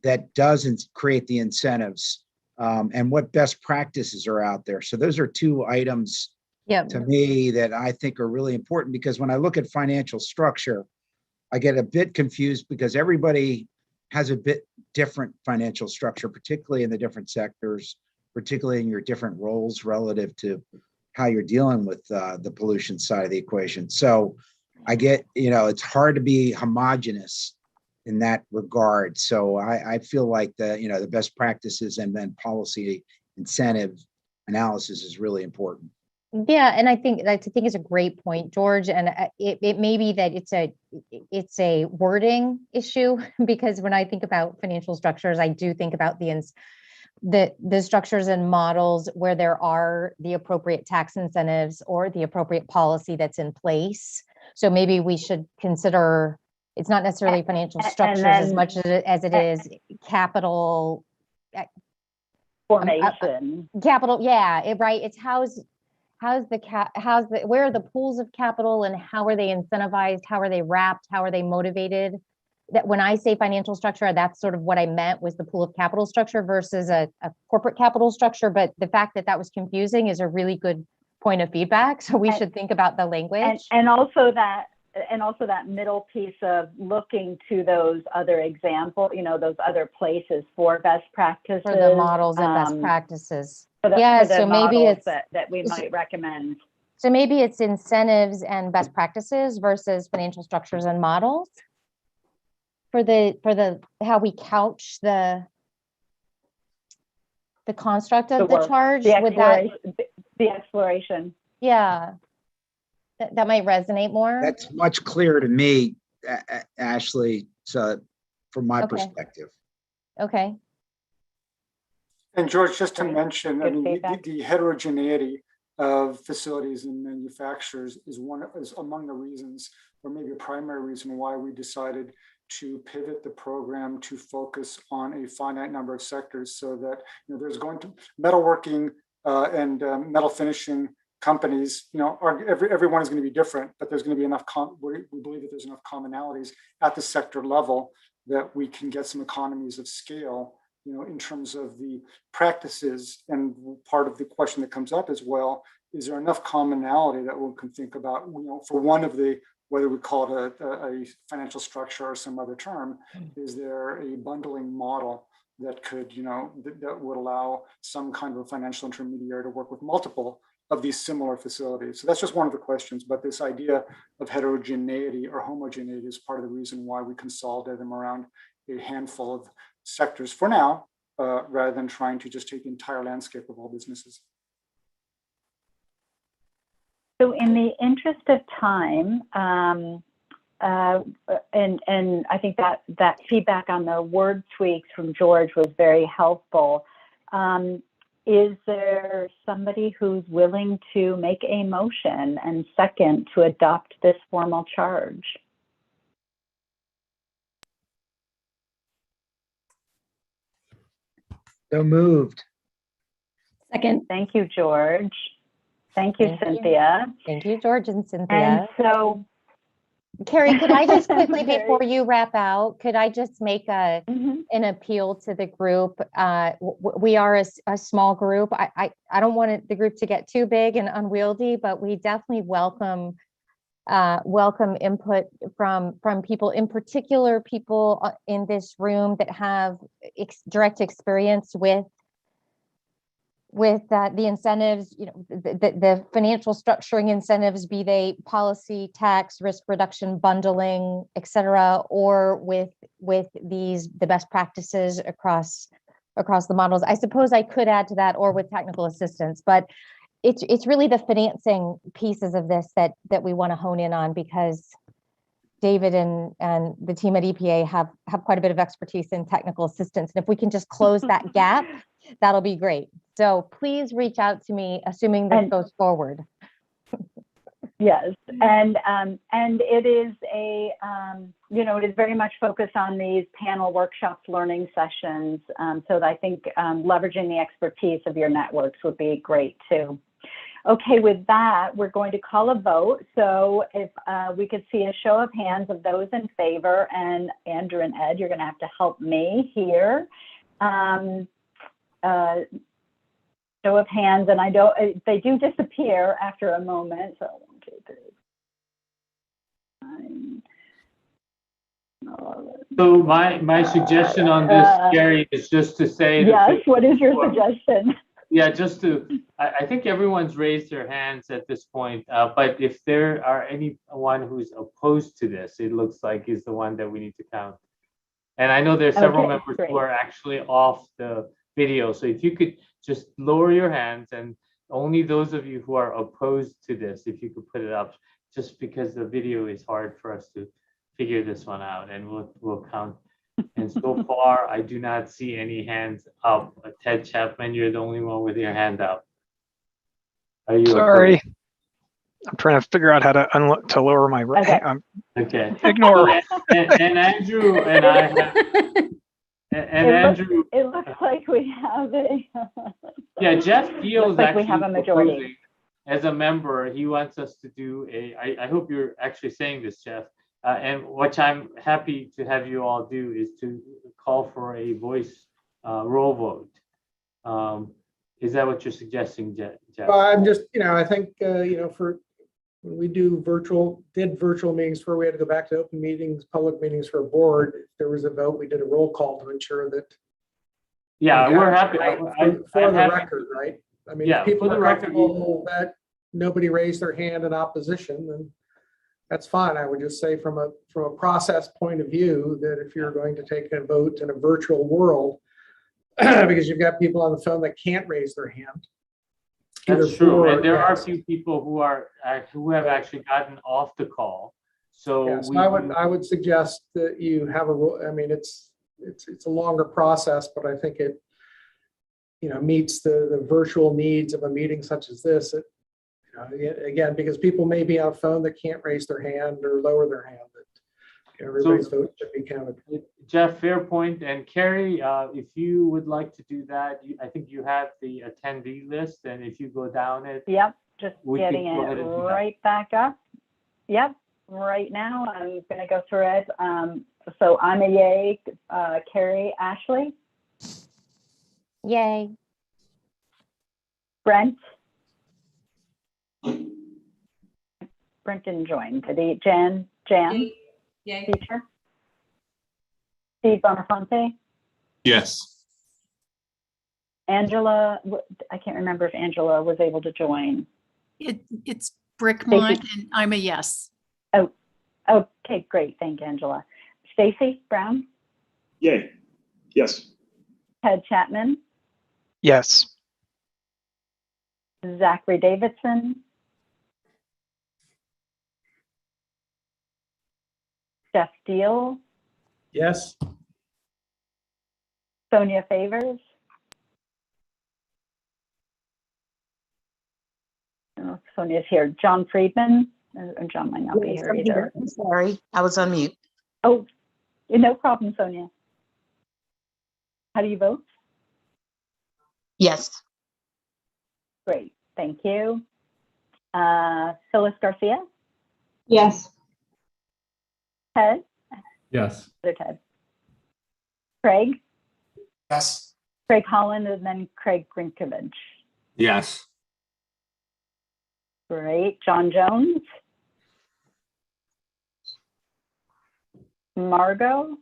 that doesn't create the incentives, and what best practices are out there. So those are two items to me that I think are really important, because when I look at financial structure, I get a bit confused because everybody has a bit different financial structure, particularly in the different sectors, particularly in your different roles relative to how you're dealing with the pollution side of the equation. So I get, it's hard to be homogenous in that regard. So I feel like the best practices and then policy incentive analysis is really important. Yeah, and I think it's a great point, George. And it may be that it's a wording issue, because when I think about financial structures, I do think about the structures and models where there are the appropriate tax incentives or the appropriate policy that's in place. So maybe we should consider it's not necessarily financial structures as much as it is capital formation. Capital, yeah, right. It's where are the pools of capital and how are they incentivized? How are they wrapped? How are they motivated? That when I say financial structure, that's sort of what I meant, was the pool of capital structure versus a corporate capital structure. But the fact that was confusing is a really good point of feedback. So we should think about the language. And also that middle piece of looking to those other examples, those other places for best practices. For the models and best practices. So maybe it's that we might recommend. So maybe it's incentives and best practices versus financial structures and models for the how we couch the construct of the charge with that. The exploration. Yeah. That might resonate more. That's much clearer to me, Ashley, so from my perspective. Okay. And George, just to mention, the heterogeneity of facilities and manufacturers is among the reasons, or maybe a primary reason, why we decided to pivot the program to focus on a finite number of sectors, so that there's going to metalworking and metal finishing companies, everyone is going to be different, but there's going to be enough. We believe that there's enough commonalities at the sector level that we can get some economies of scale, in terms of the practices. And part of the question that comes up as well, is there enough commonality that one can think about, for one of the, whether we call it a financial structure or some other term, is there a bundling model that could, that would allow some kind of a financial intermediary to work with multiple of these similar facilities? So that's just one of the questions, but this idea of heterogeneity or homogeneity is part of the reason why we consolidate them around a handful of sectors for now, rather than trying to just take the entire landscape of all businesses. So in the interest of time, and I think that feedback on the word tweaks from George was very helpful. Is there somebody who's willing to make a motion and second to adopt this formal charge? So moved. Second. Thank you, George. Thank you, Cynthia. Thank you, George and Cynthia. And so, Carrie, could I just quickly, before you wrap out, could I just make an appeal to the group? We are a small group. I don't want the group to get too big and unwieldy, but we definitely welcome input from people, in particular people in this room that have direct experience with the incentives, the financial structuring incentives, be they policy, tax, risk reduction, bundling, et cetera, or with the best practices across the models. I suppose I could add to that, or with technical assistance, but it's really the financing pieces of this that we want to hone in on, because David and the team at EPA have quite a bit of expertise in technical assistance. And if we can just close that gap, that'll be great. So please reach out to me, assuming this goes forward. Yes, and it is it is very much focused on these panel workshops, learning sessions. So I think leveraging the expertise of your networks would be great too. Okay, with that, we're going to call a vote. So if we could see a show of hands of those in favor, and Andrew and Ed, you're going to have to help me here. Show of hands, and I don't, they do disappear after a moment. So 1, 2, 3, 9. So my suggestion on this, Gary, is just to say. Yes, what is your suggestion? Yeah, I think everyone's raised their hands at this point, but if there are anyone who's opposed to this, it looks like is the one that we need to count. And I know there's several members who are actually off the video. So if you could just lower your hands, and only those of you who are opposed to this, if you could put it up, just because the video is hard for us to figure this one out, and we'll count. And so far, I do not see any hands up. Ted Chapman, you're the only one with your hand up. Are you sorry? opposed? I'm trying to figure out how to lower my hand. Okay. Ignore. And Andrew and I have. Andrew, it looks like we have a. Yeah, Jeff Deal like we have a majority. As a member, he wants us to do I hope you're actually saying this, Jeff. And what I'm happy to have you all do is to call for a voice roll vote. Is that what you're suggesting, Jeff? Well, I'm just, I think, for when we did virtual meetings where we had to go back to open meetings, public meetings for a board, if there was a vote, we did a roll call to ensure that. Yeah, we're happy. For the record, right? I mean, if people for the are record, comfortable that nobody raised their hand in opposition, then that's fine. I would just say from a process point of view, that if you're going to take a vote in a virtual world, because you've got people on the phone that can't raise their hand. That's true, and there are a few people who have actually gotten off the call. So, yeah, so I would suggest that you have I mean, it's a longer process, but I think it meets the virtual needs of a meeting such as this. Again, because people may be on a phone that can't raise their hand or lower their hand. Everybody's vote should be counted. Jeff, fair point. And Carrie, if you would like to do that, I think you have the attendee list, and if you go down it. Yep, just we getting can go it ahead and do that. right back up. Yep, right now I'm going to go through it. So I'm a yay. Carrie, Ashley, Yay. Brent. Brent didn't join. Did he? Jan, Yay. teacher. Steve Bonafonte. Yes. Angela, I can't remember if Angela was able to join. It's Brickmont, and I'm a yes. Oh, okay, great. Thank you, Angela. Stacy Brown, Yay. Yes. Ted Chapman, Yes. Zachary Davidson, Jeff Deal, Yes. Sonia Favors. Oh, Sonia's here. John Friedman. John might not be Yes, here I'm either. here. I'm sorry, I was on mute. Oh, no problem, Sonia. How do you vote? Yes. Great, thank you. Phyllis Garcia, Yes. Ted, Yes. other Ted. Craig, Yes. Craig Holland, and then Craig Grinkovich. Yes. Great, John Jones. Margot,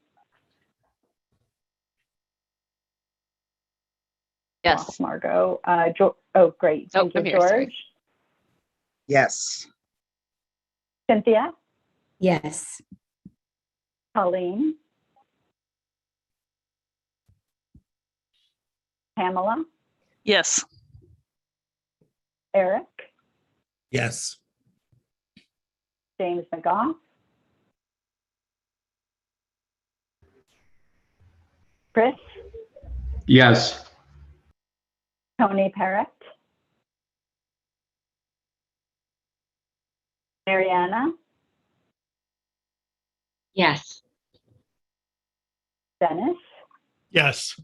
Yes. Margot. Oh, great, Oh, thank you, I'm here, sorry. George. Yes. Cynthia, Yes. Colleen, Pamela, Yes. Eric, Yes. James McGough, Chris, Yes. Tony Parrott, Mariana, Yes. Dennis, Yes.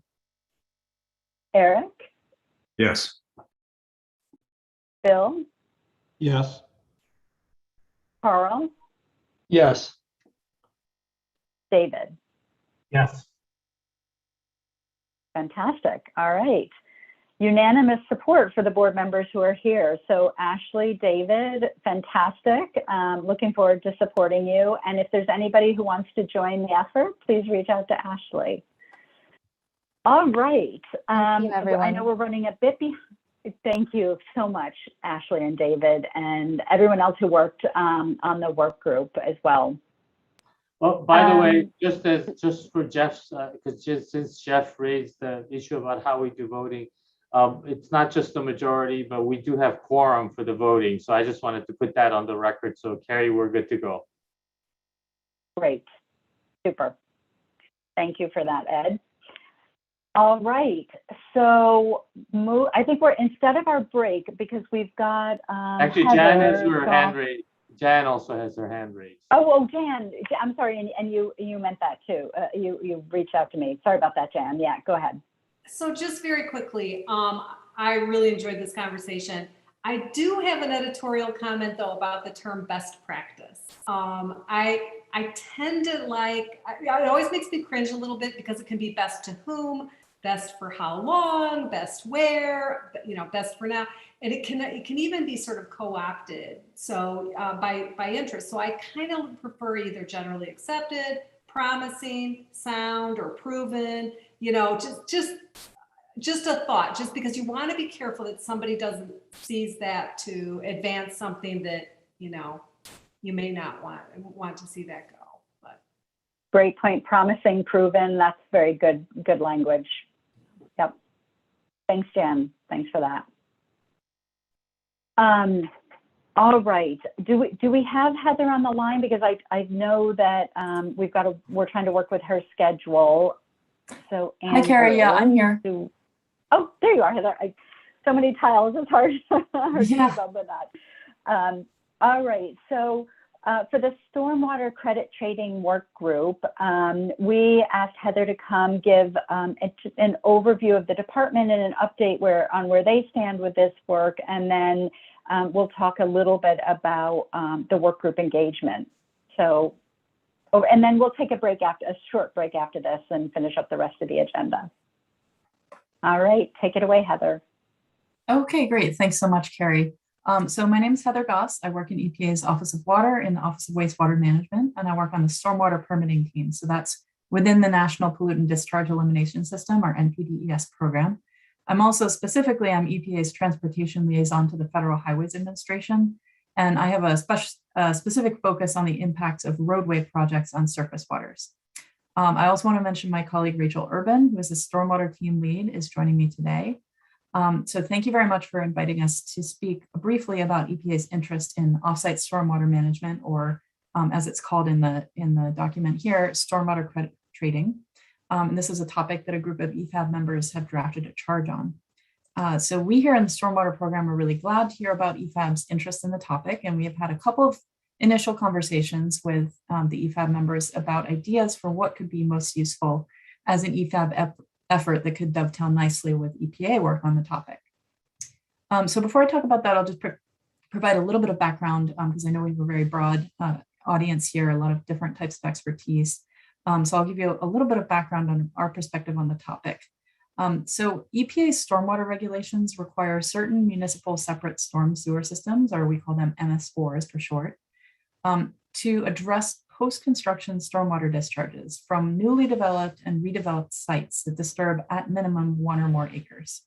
Eric, Yes. Bill, Yes. Carl, Yes. David. Yes. Fantastic. All right. Unanimous support for the board members who are here. So Ashley, David, fantastic. Looking forward to supporting you. And if there's anybody who wants to join the effort, please reach out to Ashley. All right. Thank you, I everyone. know we're running a bit behind. Thank you so much, Ashley and David, and everyone else who worked on the work group as well. Well, by the way, just for Jeff's, because since Jeff raised the issue about how we do voting, it's not just the majority, but we do have quorum for the voting. So I just wanted to put that on the record. So Carrie, we're good to go. Great, super. Thank you for that, Ed. All right, so I think we're, instead of our break, because we've got Actually, Jan has Heather, her hand raised. Jan also has her hand raised. Oh, Jan, I'm sorry, and you meant that too. You reached out to me. Sorry about that, Jan. Yeah, go ahead. So just very quickly, I really enjoyed this conversation. I do have an editorial comment though about the term best practice. I tend to like, it always makes me cringe a little bit because it can be best to whom, best for how long, best where, best for now. And it can even be sort of co-opted. So by interest. So I kind of prefer either generally accepted, promising, sound, or proven, just a thought, just because you want to be careful that somebody doesn't seize that to advance something that, you may not want to see that go. But Great point. Promising, proven. That's very good language. Yep. Thanks, Jan. Thanks for that. All right. Do we have Heather on the line? Because I know that we're trying to work with her schedule. So Hi, Carrie. Yeah, I'm here. Oh, there you are, Heather. So many tiles. It's hard to Yeah. keep up with that. All right. So For the stormwater credit trading work group, we asked Heather to come give an overview of the department and an update on where they stand with this work, and then we'll talk a little bit about the work group engagement. So, and then we'll take a short break after this and finish up the rest of the agenda. All right, take it away, Heather. Okay, great. Thanks so much, Carrie. So my name is Heather Goss. I work in EPA's Office of Water in the Office of Wastewater Management, and I work on the stormwater permitting team. So that's within the National Pollutant Discharge Elimination System, or NPDES program. I'm EPA's transportation liaison to the Federal Highways Administration, and I have a specific focus on the impacts of roadway projects on surface waters. I also want to mention my colleague, Rachel Urban, who is the stormwater team lead, is joining me today. So thank you very much for inviting us to speak briefly about EPA's interest in offsite stormwater management, or as it's called in the document here, stormwater credit trading. And this is a topic that a group of EFAB members have drafted a charge on. So we here in the stormwater program are really glad to hear about EFAB's interest in the topic, and we have had a couple of initial conversations with the EFAB members about ideas for what could be most useful as an EFAB effort that could dovetail nicely with EPA work on the topic. So before I talk about that, I'll just provide a little bit of background because I know we have a very broad audience here, a lot of different types of expertise. So I'll give you a little bit of background on our perspective on the topic. So EPA's stormwater regulations require certain municipal separate storm sewer systems, or we call them MS4s for short, to address post-construction stormwater discharges from newly developed and redeveloped sites that disturb at minimum 1 or more acres.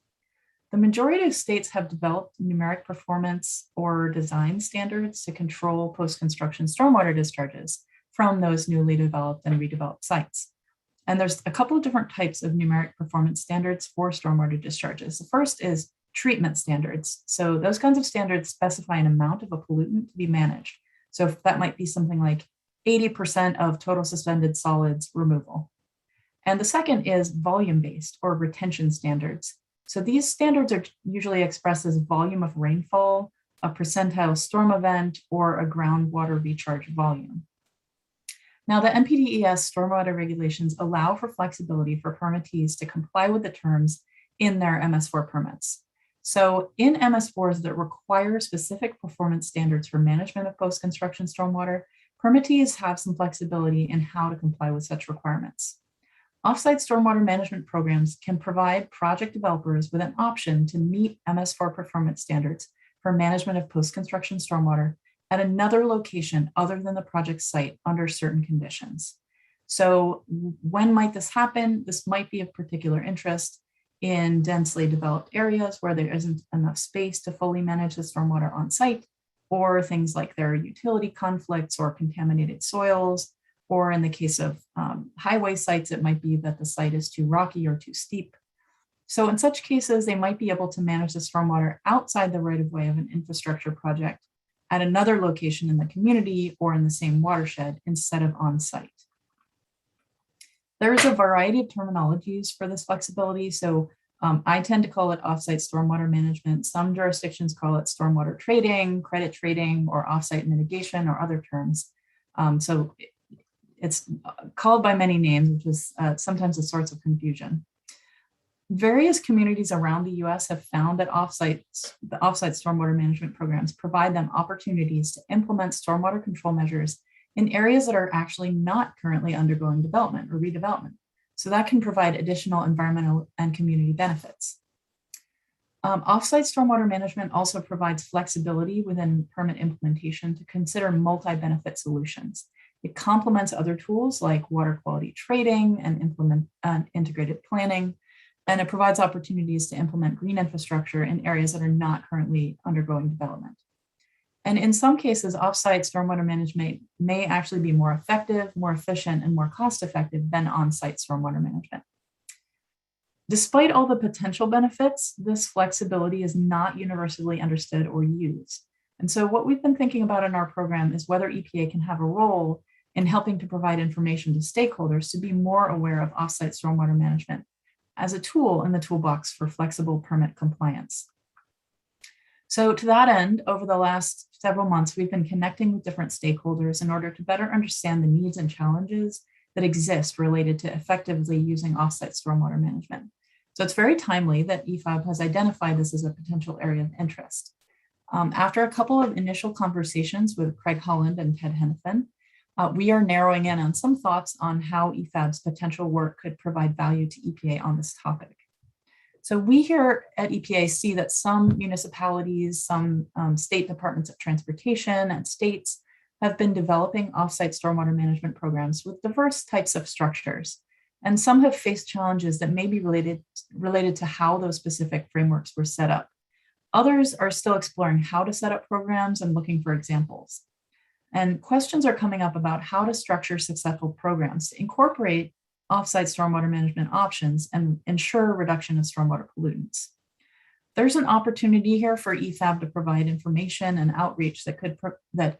The majority of states have developed numeric performance or design standards to control post-construction stormwater discharges from those newly developed and redeveloped sites. And there's a couple of different types of numeric performance standards for stormwater discharges. The first is treatment standards. So those kinds of standards specify an amount of a pollutant to be managed. So if that might be something like 80% of total suspended solids removal. And the second is volume-based or retention standards. So these standards are usually expressed as volume of rainfall, a percentile storm event, or a groundwater recharge volume. Now, the NPDES stormwater regulations allow for flexibility for permittees to comply with the terms in their MS4 permits. So in MS4s that require specific performance standards for management of post-construction stormwater, permittees have some flexibility in how to comply with such requirements. Offsite stormwater management programs can provide project developers with an option to meet MS4 performance standards for management of post-construction stormwater at another location other than the project site under certain conditions. So when might this happen? This might be of particular interest in densely developed areas where there isn't enough space to fully manage the stormwater on site, or things like there are utility conflicts or contaminated soils, or in the case of highway sites, it might be that the site is too rocky or too steep. So in such cases, they might be able to manage the stormwater outside the right-of-way of an infrastructure project at another location in the community or in the same watershed instead of on site. There is a variety of terminologies for this flexibility. So I tend to call it offsite stormwater management. Some jurisdictions call it stormwater trading, credit trading, or offsite mitigation, or other terms. So it's called by many names, which is sometimes a source of confusion. Various communities around the US have found that the offsite stormwater management programs provide them opportunities to implement stormwater control measures in areas that are actually not currently undergoing development or redevelopment. So that can provide additional environmental and community benefits. Offsite stormwater management also provides flexibility within permit implementation to consider multi-benefit solutions. It complements other tools like water quality trading and integrated planning, and it provides opportunities to implement green infrastructure in areas that are not currently undergoing development. And in some cases, offsite stormwater management may actually be more effective, more efficient, and more cost-effective than on-site stormwater management. Despite all the potential benefits, this flexibility is not universally understood or used. And so what we've been thinking about in our program is whether EPA can have a role in helping to provide information to stakeholders to be more aware of offsite stormwater management as a tool in the toolbox for flexible permit compliance. So to that end, over the last several months, we've been connecting with different stakeholders in order to better understand the needs and challenges that exist related to effectively using offsite stormwater management. So it's very timely that EFAB has identified this as a potential area of interest. After a couple of initial conversations with Craig Holland and Ted Hennepin, we are narrowing in on some thoughts on how EFAB's potential work could provide value to EPA on this topic. So we here at EPA see that some municipalities, some state departments of transportation and states have been developing offsite stormwater management programs with diverse types of structures. And some have faced challenges that may be related to how those specific frameworks were set up. Others are still exploring how to set up programs and looking for examples. And questions are coming up about how to structure successful programs to incorporate offsite stormwater management options and ensure a reduction of stormwater pollutants. There's an opportunity here for EFAB to provide information and outreach that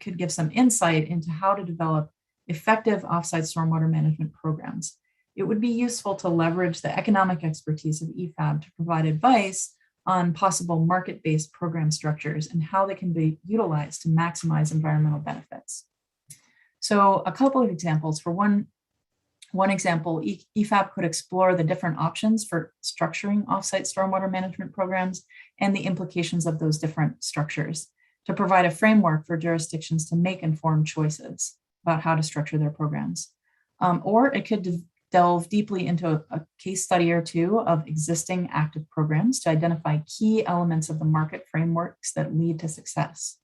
could give some insight into how to develop effective offsite stormwater management programs. It would be useful to leverage the economic expertise of EFAB to provide advice on possible market-based program structures and how they can be utilized to maximize environmental benefits. So a couple of examples. For one example, EFAB could explore the different options for structuring offsite stormwater management programs and the implications of those different structures to provide a framework for jurisdictions to make informed choices about how to structure their programs. Or it could delve deeply into a case study or two of existing active programs to identify key elements of the market frameworks that lead to success.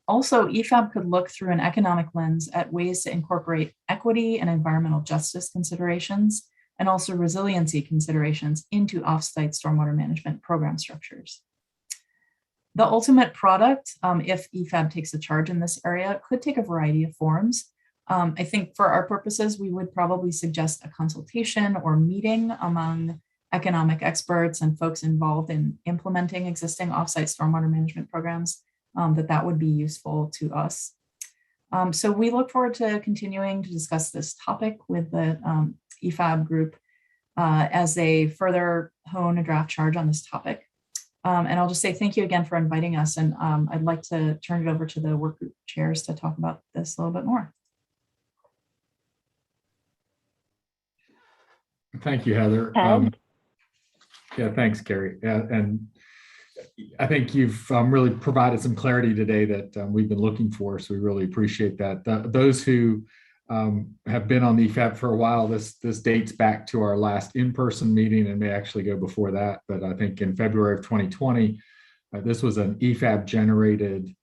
Also, EFAB could look through an economic lens at ways to incorporate equity and environmental justice considerations and also resiliency considerations into offsite stormwater management program structures. The ultimate product, if EFAB takes a charge in this area, could take a variety of forms. I think for our purposes, we would probably suggest a consultation or meeting among economic experts and folks involved in implementing existing offsite stormwater management programs, that would be useful to us. So we look forward to continuing to discuss this topic with the EFAB group as they further hone a draft charge on this topic. And I'll just say thank you again for inviting us. And I'd like to turn it over to the work group chairs to talk about this a little bit more. Thank you, Heather. Yeah, thanks, Carrie. And I think you've really provided some clarity today that we've been looking for, so we really appreciate that. Those who have been on the EFAB for a while, this dates back to our last in-person meeting and may actually go before that, but I think in February of 2020, this was an EFAB-generated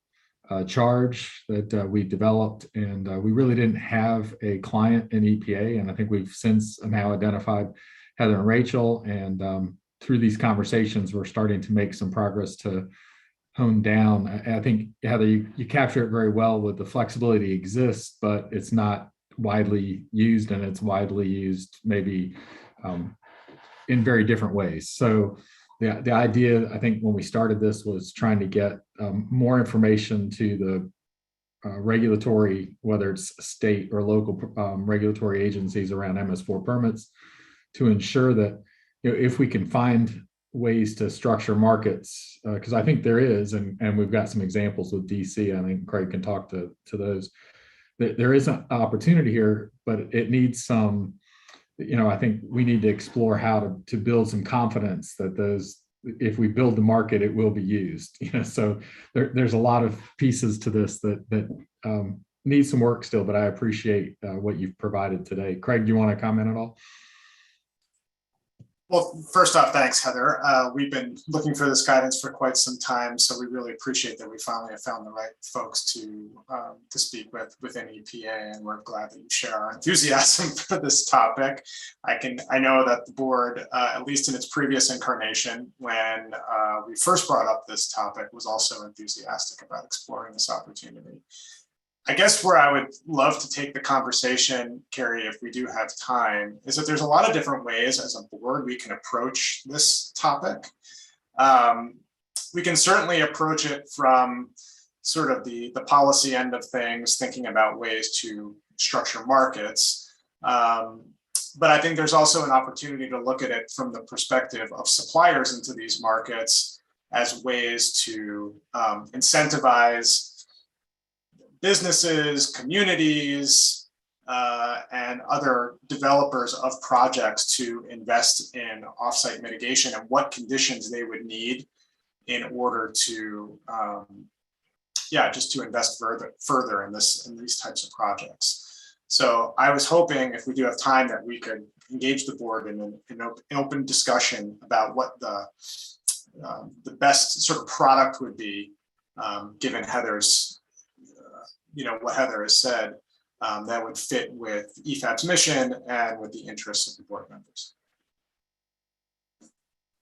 charge that we developed, and we really didn't have a client in EPA, and I think we've since now identified Heather and Rachel, and through these conversations, we're starting to make some progress to hone down. I think, Heather, you capture it very well with the flexibility exists, but it's not widely used, and it's widely used maybe in very different ways. So the idea, I think, when we started this was trying to get more information to the regulatory, whether it's state or local regulatory agencies around MS4 permits, to ensure that if we can find ways to structure markets, because I think there is, and we've got some examples with DC, I think Craig can talk to those. There is an opportunity here, but it needs some, I think we need to explore how to build some confidence that those, if we build the market, it will be used. So there's a lot of pieces to this that need some work still, but I appreciate what you've provided today. Craig, do you want to comment at all? Well, first off, thanks, Heather. We've been looking for this guidance for quite some time, so we really appreciate that we finally have found the right folks to speak with within EPA, and we're glad that you share our enthusiasm for this topic. I know that the board, at least in its previous incarnation, when we first brought up this topic, was also enthusiastic about exploring this opportunity. I guess where I would love to take the conversation, Carrie, if we do have time, is that there's a lot of different ways as a board we can approach this topic. We can certainly approach it from sort of the policy end of things, thinking about ways to structure markets. But I think there's also an opportunity to look at it from the perspective of suppliers into these markets as ways to incentivize businesses, communities, and other developers of projects to invest in offsite mitigation and what conditions they would need in order to, just to invest further in these types of projects. So I was hoping, if we do have time, that we could engage the board in an open discussion about what the best sort of product would be, given Heather's, what Heather has said, that would fit with EFAB's mission and with the interests of the board members.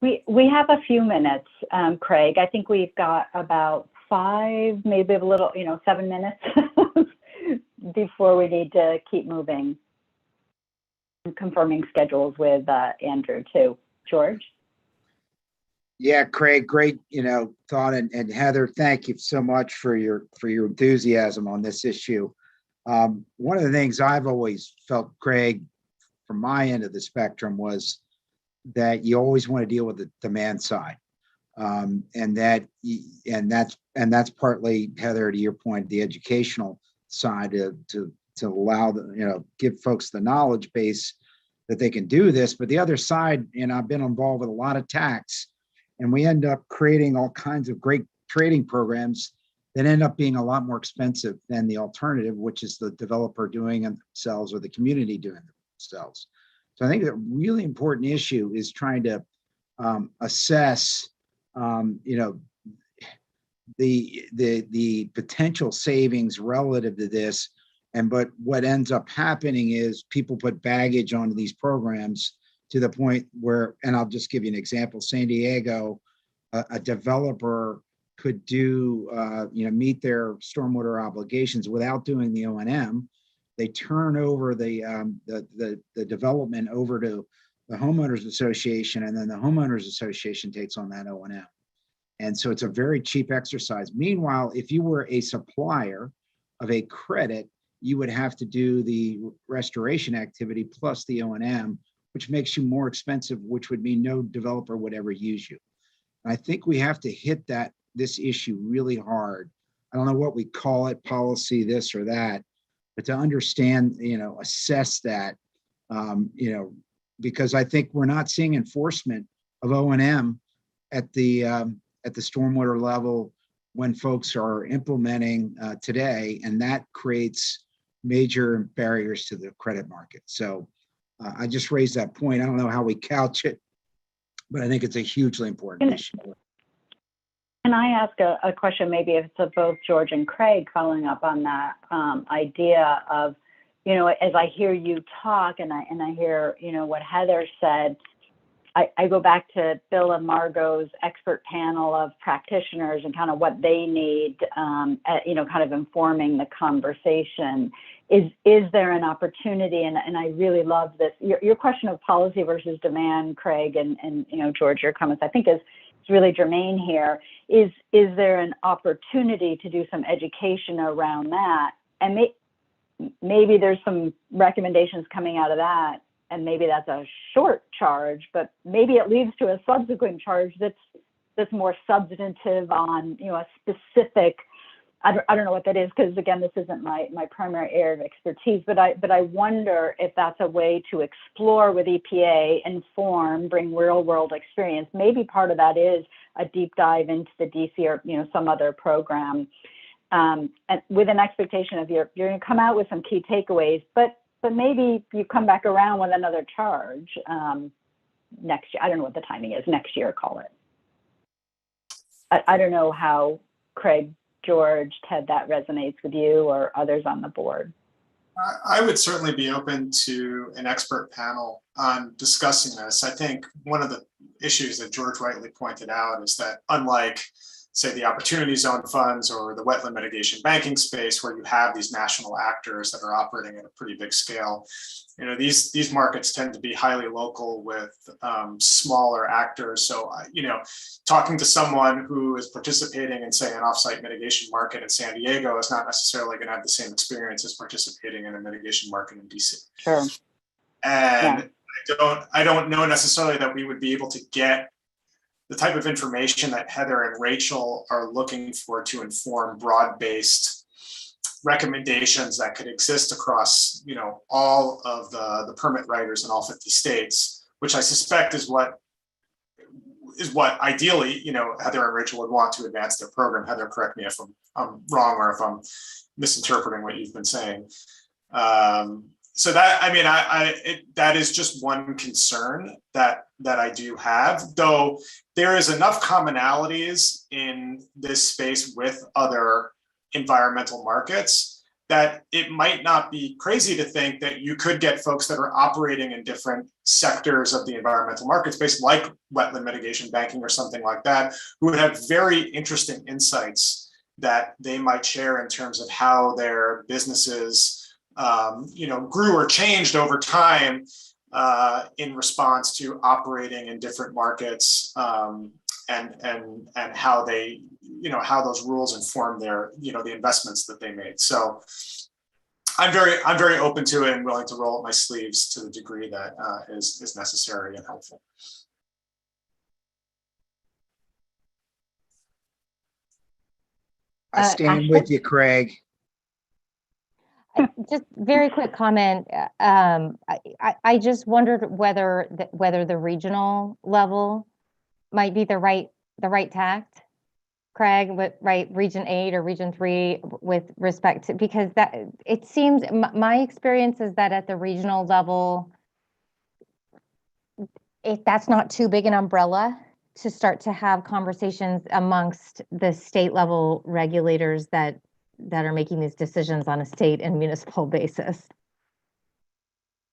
We have a few minutes, Craig. I think we've got about 5, maybe a little, 7 minutes before we need to keep moving. I'm confirming schedules with Andrew too. George? Yeah, Craig, great, thought. And Heather, thank you so much for your enthusiasm on this issue. One of the things I've always felt, Craig, from my end of the spectrum, was that you always want to deal with the demand side. And that's partly, Heather, to your point, the educational side to allow give folks the knowledge base that they can do this. But the other side, and I've been involved with a lot of tax, and we end up creating all kinds of great trading programs that end up being a lot more expensive than the alternative, which is the developer doing it themselves or the community doing it themselves. So I think the really important issue is trying to assess, the potential savings relative to this. But what ends up happening is people put baggage onto these programs to the point where, and I'll just give you an example, San Diego, a developer could do, meet their stormwater obligations without doing the O&M. They turn over the development over to the homeowners association, and then the homeowners association takes on that O&M. And so it's a very cheap exercise. Meanwhile, if you were a supplier of a credit, you would have to do the restoration activity plus the O&M, which makes you more expensive, which would mean no developer would ever use you. And I think we have to hit this issue really hard. I don't know what we call it, policy, this or that, but to understand, assess that, because I think we're not seeing enforcement of O&M at the stormwater level when folks are implementing today, and that creates major barriers to the credit market. So I just raised that point. I don't know how we couch it, but I think it's a hugely important issue. Can I ask a question, maybe if it's of both George and Craig, following up on that idea of, as I hear you talk and I hear, what Heather said, I go back to Bill and Margot's expert panel of practitioners and kind of what they need, kind of informing the conversation. Is there an opportunity, and I really love this, your question of policy versus demand, Craig, and George, your comments, I think is really germane here. Is there an opportunity to do some education around that? And maybe there's some recommendations coming out of that, and maybe that's a short charge, but maybe it leads to a subsequent charge that's more substantive on, a specific, I don't know what that is, because again, this isn't my primary area of expertise, but I wonder if that's a way to explore with EPA, inform, bring real world experience. Maybe part of that is a deep dive into the DC or, some other program, and with an expectation of you're going to come out with some key takeaways, but maybe you come back around with another charge next year. I don't know what the timing is, next year, call it. I don't know how, Craig, George, Ted, that resonates with you or others on the board. I would certainly be open to an expert panel on discussing this. I think one of the issues that George rightly pointed out is that unlike, say, the Opportunity Zone funds or the wetland mitigation banking space, where you have these national actors that are operating at a pretty big scale, these markets tend to be highly local with smaller actors. So, talking to someone who is participating in, say, an offsite mitigation market in San Diego is not necessarily going to have the same experience as participating in a mitigation market in DC. Sure. And I don't know necessarily that we would be able to get the type of information that Heather and Rachel are looking for to inform broad-based recommendations that could exist across, all of the permit writers in all 50 states, which I suspect is what ideally, Heather and Rachel would want to advance their program. Heather, correct me if I'm wrong or if I'm misinterpreting what you've been saying. So that, that is just one concern that I do have, though there is enough commonalities in this space with other environmental markets that it might not be crazy to think that you could get folks that are operating in different sectors of the environmental market space, like wetland mitigation banking or something like that, who would have very interesting insights that they might share in terms of how their businesses grew or changed over time in response to operating in different markets, and how they, how those rules inform their, the investments that they made. So I'm very open to it and willing to roll up my sleeves to the degree that is necessary and helpful. I stand with you, Craig. Just very quick comment. I just wondered whether the regional level might be the right tact, Craig, with Region 8 or Region 3 with respect to, because that it seems my experience is that at the regional level, that's not too big an umbrella to start to have conversations amongst the state level regulators that are making these decisions on a state and municipal basis.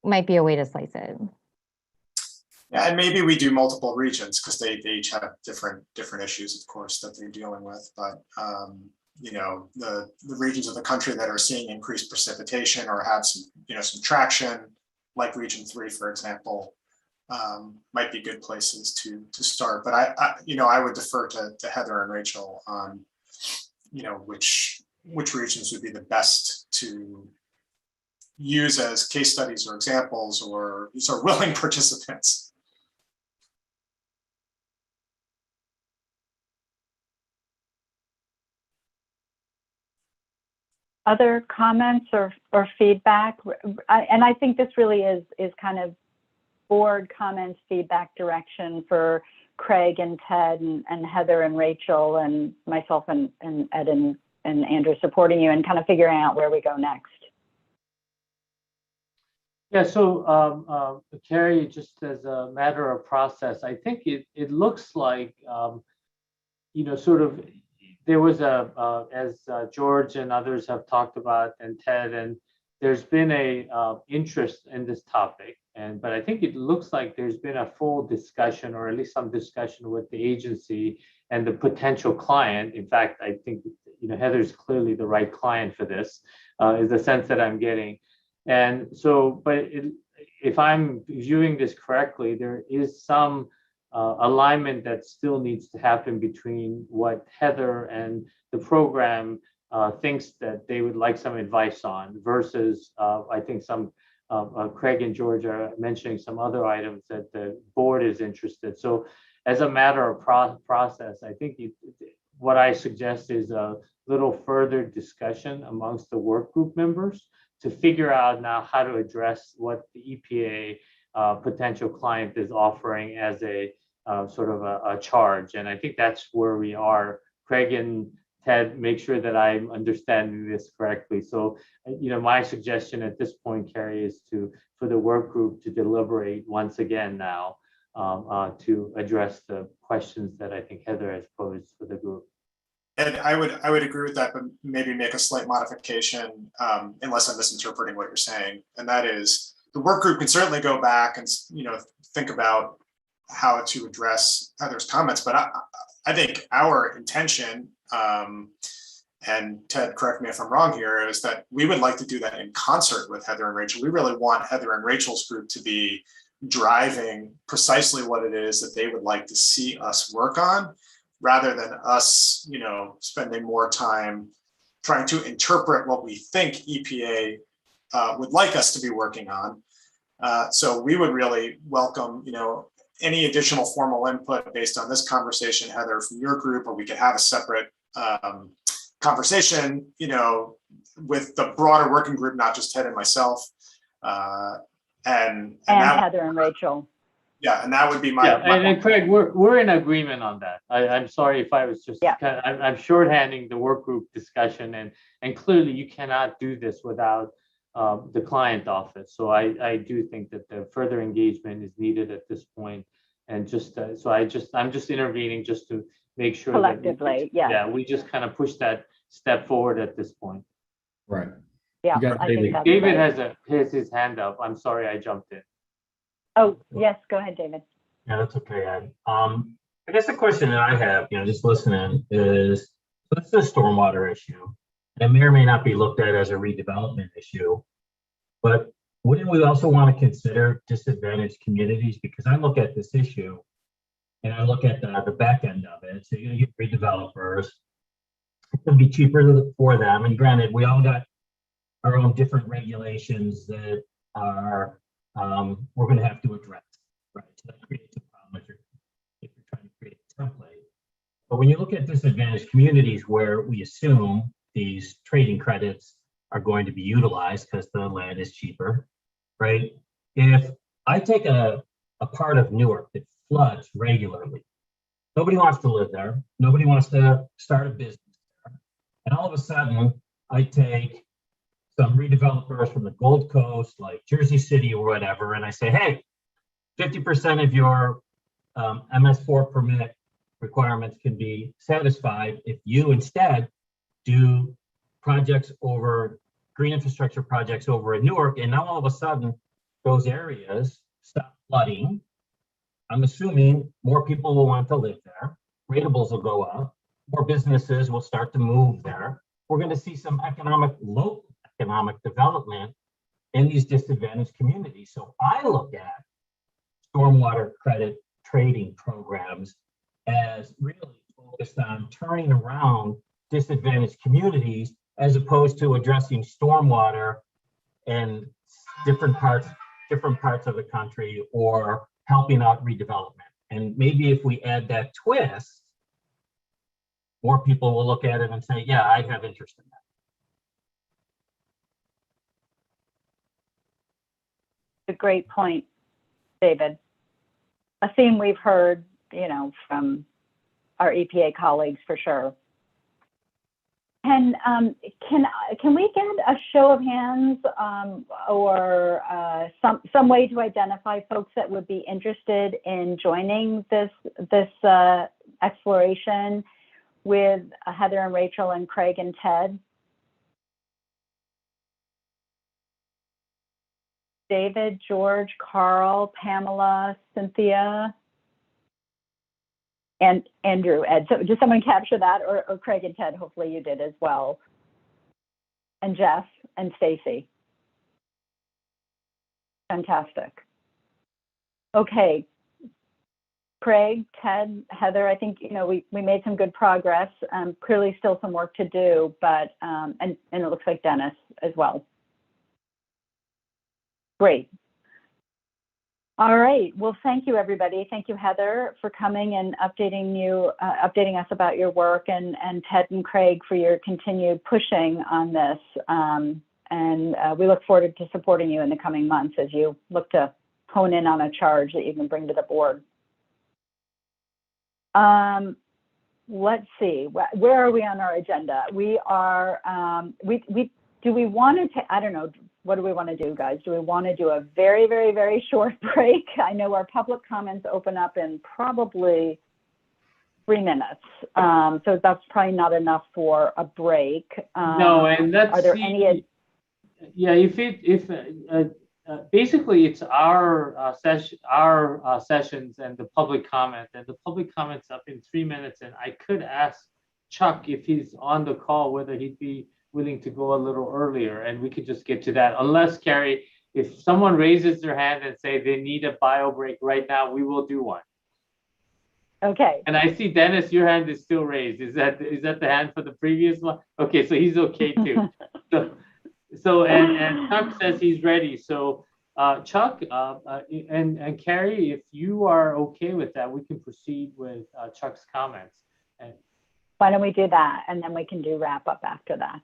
Might be a way to slice it. Yeah, and maybe we do multiple regions because they each have different issues, of course, that they're dealing with. But the regions of the country that are seeing increased precipitation or have some some traction, like Region 3, for example, might be good places to start. But I would defer to Heather and Rachel on which regions would be the best to use as case studies or examples or sort of willing participants. Other comments or feedback? And I think this really is kind of board comments, feedback, direction for Craig and Ted and Heather and Rachel and myself and Ed and Andrew supporting you and kind of figuring out where we go next. Yeah, so Carrie, just as a matter of process, I think it looks like, sort of, there was as George and others have talked about, and Ted, and there's been a interest in this topic, but I think it looks like there's been a full discussion, or at least some discussion with the agency and the potential client. In fact, I think Heather's clearly the right client for this, is the sense that I'm getting. And so, but if I'm viewing this correctly, there is some alignment that still needs to happen between what Heather and the program thinks that they would like some advice on versus I think some Craig and George are mentioning some other items that the board is interested. So as a matter of process, I think what I suggest is a little further discussion amongst the work group members to figure out now how to address what the EPA potential client is offering as a sort of a charge. And I think that's where we are. Craig and Ted, make sure that I'm understanding this correctly. So, my suggestion at this point, Carrie, is for the work group to deliberate once again now to address the questions that I think Heather has posed for the group. And I would agree with that, but maybe make a slight modification, unless I'm misinterpreting what you're saying. And that is, the work group can certainly go back and think about how to address Heather's comments. But I think our intention, and Ted, correct me if I'm wrong here, is that we would like to do that in concert with Heather and Rachel. We really want Heather and Rachel's group to be driving precisely what it is that they would like to see us work on, rather than us, spending more time trying to interpret what we think EPA would like us to be working on. So we would really welcome, any additional formal input based on this conversation, Heather, from your group, or we could have a separate conversation, with the broader working group, not just Ted and myself. And Heather and Rachel. Yeah, and that would be my. And Craig, we're in agreement on that. I'm sorry if I was just. I'm shorthanding the work group discussion, and clearly you cannot do this without the client office. So I do think that the further engagement is needed at this point, and just I'm just intervening just to make sure collectively, that we just kind of push that step forward at this point. Right. Yeah, I think David has his hand up. I'm sorry I jumped in. Oh, yes, go ahead, David. Yeah, that's okay, Ed. I guess the question that I have, just listening is, so this is a stormwater issue. It may or may not be looked at as a redevelopment issue, but wouldn't we also want to consider disadvantaged communities? Because I look at this issue and I look at the back end of it. So you're going to get redevelopers. It's going to be cheaper for them. And granted, we all got our own different regulations that are we're going to have to address, right? So that creates a problem if you're trying to create a template. But when you look at disadvantaged communities where we assume these trading credits are going to be utilized because the land is cheaper, right? If I take a part of Newark that floods regularly, nobody wants to live there, nobody wants to start a business there, and all of a sudden I take some redevelopers from the Gold Coast, like Jersey City or whatever, and I say, hey, 50% of your MS4 permit requirements can be satisfied if you instead do projects over, green infrastructure projects over in Newark, and now all of a sudden those areas stop flooding. I'm assuming more people will want to live there, ratables will go up, more businesses will start to move there. We're going to see some local economic development in these disadvantaged communities. So I look at stormwater credit trading programs as really focused on turning around disadvantaged communities as opposed to addressing stormwater in different parts of the country or helping out redevelopment. And maybe if we add that twist, more people will look at it and say, yeah, I have interest in that. A great point, David. A theme we've heard, from our EPA colleagues for sure. Can we get a show of hands or some way to identify folks that would be interested in joining this exploration with Heather and Rachel and Craig and Ted? David, George, Carl, Pamela, Cynthia, and Andrew, Ed. So did someone capture that, or Craig and Ted? Hopefully you did as well. And Jeff and Stacy. Fantastic. Okay. Craig, Ted, Heather, I think we made some good progress. Clearly still some work to do, but and it looks like Dennis as well. Great. All right. Well, thank you, everybody. Thank you, Heather, for coming and updating us about your work, and Ted and Craig for your continued pushing on this. And we look forward to supporting you in the coming months as you look to hone in on a charge that you can bring to the board. Let's see. Where are we on our agenda? We are. Do we want to? I don't know. What do we want to do, guys? Do we want to do a very, very, very short break? I know our public comments open up in probably 3 minutes. So that's probably not enough for a break. No, and that's. Are there any? Yeah, basically it's our sessions and the public comment, and the public comments up in 3 minutes. And I could ask Chuck if he's on the call whether he'd be willing to go a little earlier, and we could just get to that. Unless, Carrie, if someone raises their hand and say they need a bio break right now, we will do one. Okay. And I see Dennis, your hand is still raised. Is that the hand for the previous one? Okay, so he's okay too. So and Chuck says he's ready. So Chuck and Carrie, if you are okay with that, we can proceed with Chuck's comments. And, why don't we do that? And then we can do wrap up after that.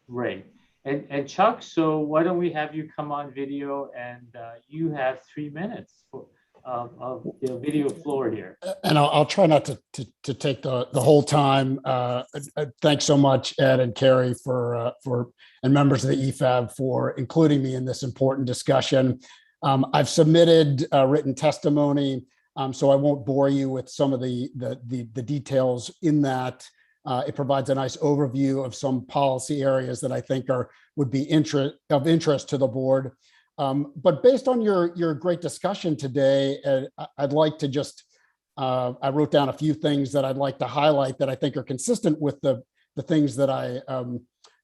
great. And Chuck, so why don't we have you come on video, and you have 3 minutes of the video floor here. And I'll try not to take the whole time. Thanks so much, Ed and Carrie, for and members of the EFAB for including me in this important discussion. I've submitted written testimony, so I won't bore you with some of the details in that. It provides a nice overview of some policy areas that I think would be of interest to the board. But based on your great discussion today, I'd like to just, I wrote down a few things that I'd like to highlight that I think are consistent with the things that I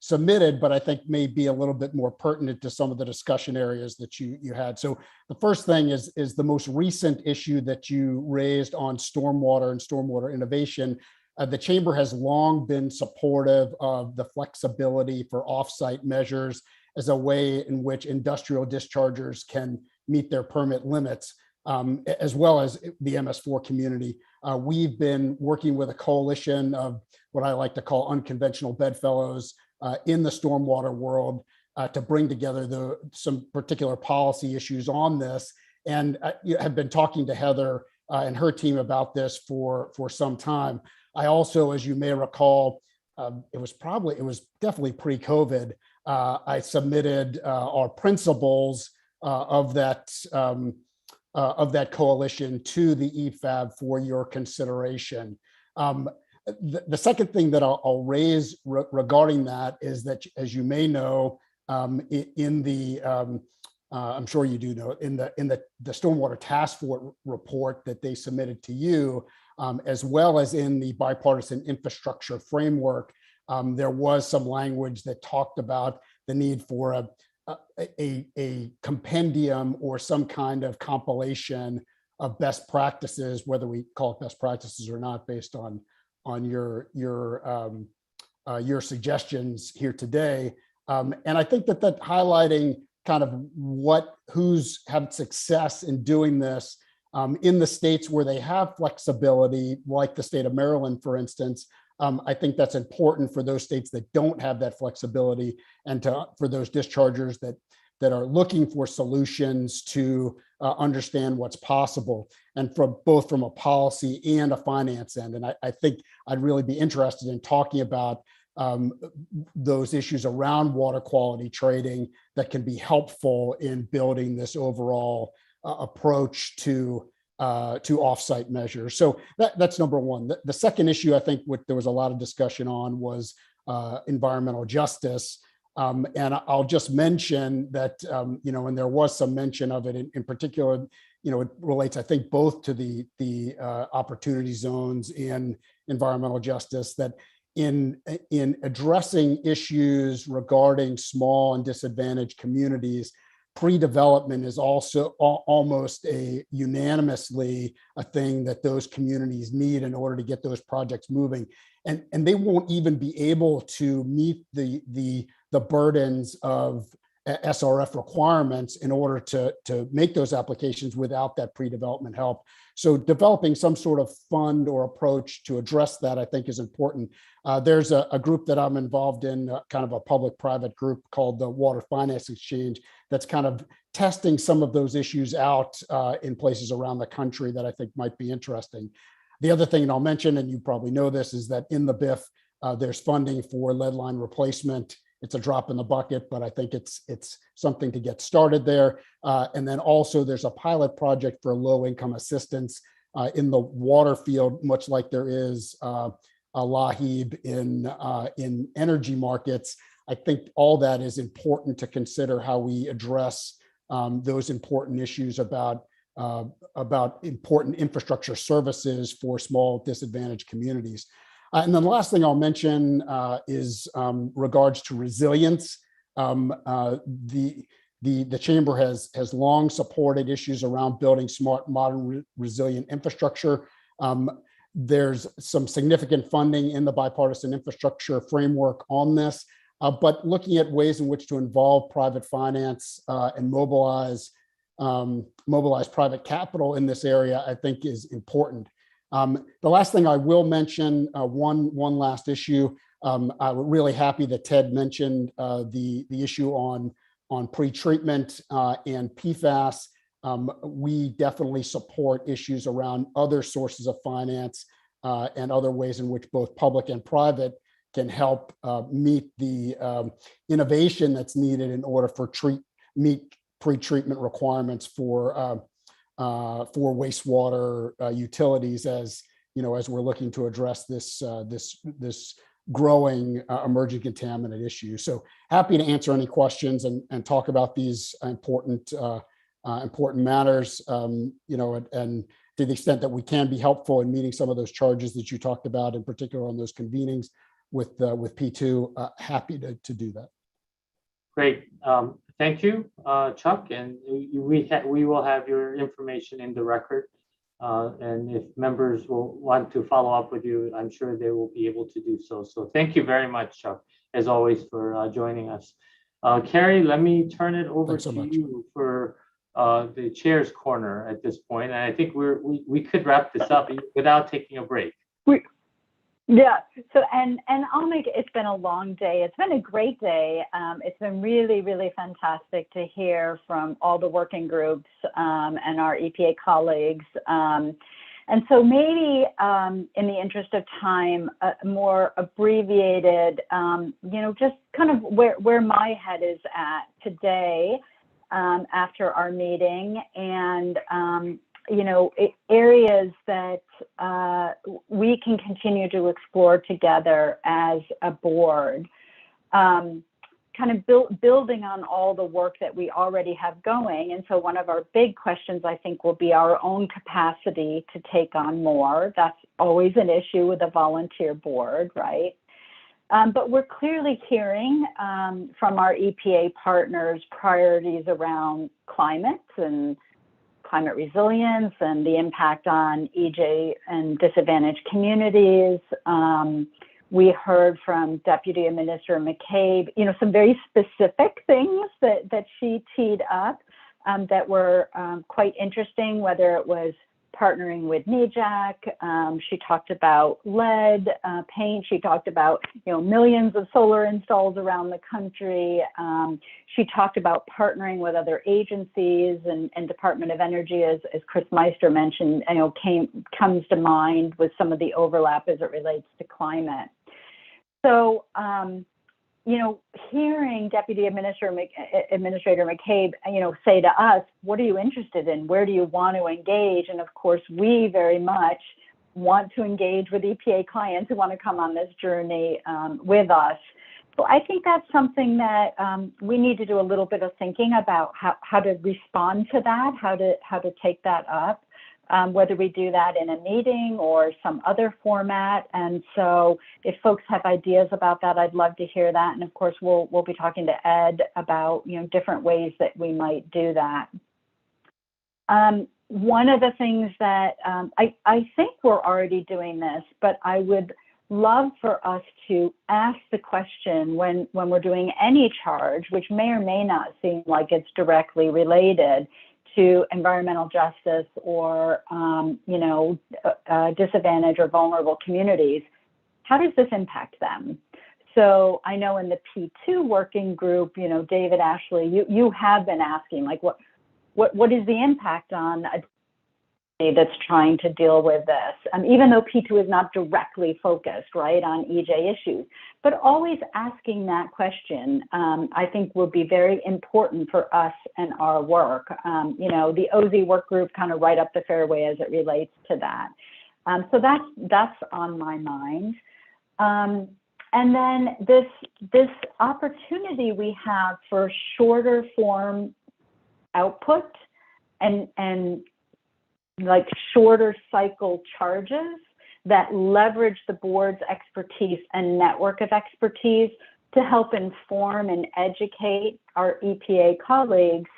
submitted, but I think may be a little bit more pertinent to some of the discussion areas that you had. So the first thing is the most recent issue that you raised on stormwater and stormwater innovation. The Chamber has long been supportive of the flexibility for offsite measures as a way in which industrial dischargers can meet their permit limits, as well as the MS4 community. We've been working with a coalition of what I like to call unconventional bedfellows in the stormwater world to bring together some particular policy issues on this, and have been talking to Heather and her team about this for some time. I also, as you may recall, it was definitely pre-COVID. I submitted our principles of that coalition to the EFAB for your consideration. The second thing that I'll raise regarding that is that, as you may know, in the I'm sure you do know, in the Stormwater Task Force report that they submitted to you, as well as in the bipartisan infrastructure framework, there was some language that talked about the need for a compendium or some kind of compilation of best practices, whether we call it best practices or not, based on your suggestions here today. And I think that highlighting kind of who's had success in doing this in the states where they have flexibility, like the state of Maryland, for instance. I think that's important for those states that don't have that flexibility, and for those dischargers that are looking for solutions to understand what's possible, and both from a policy and a finance end. And I think I'd really be interested in talking about those issues around water quality trading that can be helpful in building this overall approach to offsite measures. So that's number one. The second issue, I think, there was a lot of discussion on, was environmental justice. And I'll just mention that, and there was some mention of it in particular, it relates, I think, both to the opportunity zones in environmental justice, that in addressing issues regarding small and disadvantaged communities, pre-development is also almost unanimously a thing that those communities need in order to get those projects moving. And they won't even be able to meet the burdens of SRF requirements in order to make those applications without that pre-development help. So developing some sort of fund or approach to address that, I think, is important. There's a group that I'm involved in, kind of a public-private group called the Water Finance Exchange, that's kind of testing some of those issues out in places around the country that I think might be interesting. The other thing, and I'll mention, and you probably know this, is that in the BIF, there's funding for lead line replacement. It's a drop in the bucket, but I think it's something to get started there. And then also there's a pilot project for low-income assistance in the water field, much like there is a LAHEB in energy markets. I think all that is important to consider how we address those important issues about important infrastructure services for small disadvantaged communities. And then the last thing I'll mention is regards to resilience. The Chamber has long supported issues around building smart, modern, resilient infrastructure. There's some significant funding in the bipartisan infrastructure framework on this, but looking at ways in which to involve private finance and mobilize mobilize private capital in this area, I think is important. The last thing I will mention, one last issue. I'm really happy that Ted mentioned the issue on pre-treatment and PFAS. We definitely support issues around other sources of finance and other ways in which both public and private can help meet the innovation that's needed in order for meet pre-treatment requirements for wastewater utilities, as you know, as we're looking to address this growing emerging contaminant issue. So happy to answer any questions and talk about these important matters. You know, and to the extent that we can be helpful in meeting some of those charges that you talked about, in particular on those convenings with P2, happy to do that. Great. Thank you, Chuck. And we will have your information in the record. And if members will want to follow up with you, I'm sure they will be able to do so. So thank you very much, Chuck, as always, for joining us. Carrie, let me turn it over to you for the chair's corner at this point. And I think we could wrap this up without taking a break. Yeah. So and I'll make it. It's been a long day. It's been a great day. It's been really, really fantastic to hear from all the working groups and our EPA colleagues. And so maybe in the interest of time, more abbreviated, you know, just kind of where my head is at today after our meeting, and you know, areas that we can continue to explore together as a board, kind of building on all the work that we already have going. And so one of our big questions, I think, will be our own capacity to take on more. That's always an issue with a volunteer board, right? But we're clearly hearing from our EPA partners priorities around climate and climate resilience and the impact on EJ and disadvantaged communities. We heard from Deputy Administrator McCabe, you know, some very specific things that she teed up that were quite interesting, whether it was partnering with NEJAC. She talked about lead paint. She talked about, you know, millions of solar installs around the country. She talked about partnering with other agencies and Department of Energy, as Chris Meister mentioned, you know, comes to mind with some of the overlap as it relates to climate. So, you know, hearing Deputy Administrator McCabe, you know, say to us, what are you interested in? Where do you want to engage? And of course, we very much want to engage with EPA clients who want to come on this journey with us. So I think that's something that we need to do a little bit of thinking about how to respond to that, how to take that up. Whether we do that in a meeting or some other format. And so if folks have ideas about that, I'd love to hear that. And of course, we'll be talking to Ed about, you know, different ways that we might do that. One of the things that I think we're already doing this, but I would love for us to ask the question when we're doing any charge, which may or may not seem like it's directly related to environmental justice or, you know, disadvantaged or vulnerable communities, how does this impact them? So I know in the P2 working group, you know, David, Ashley, you have been asking, like, what is the impact on a that's trying to deal with this, even though P2 is not directly focused, right, on EJ issues, but always asking that question, I think will be very important for us and our work. You know, the OZ work group kind of right up the fairway as it relates to that. So that's on my mind. And then this opportunity we have for shorter form output and like shorter cycle charges that leverage the board's expertise and network of expertise to help inform and educate our EPA colleagues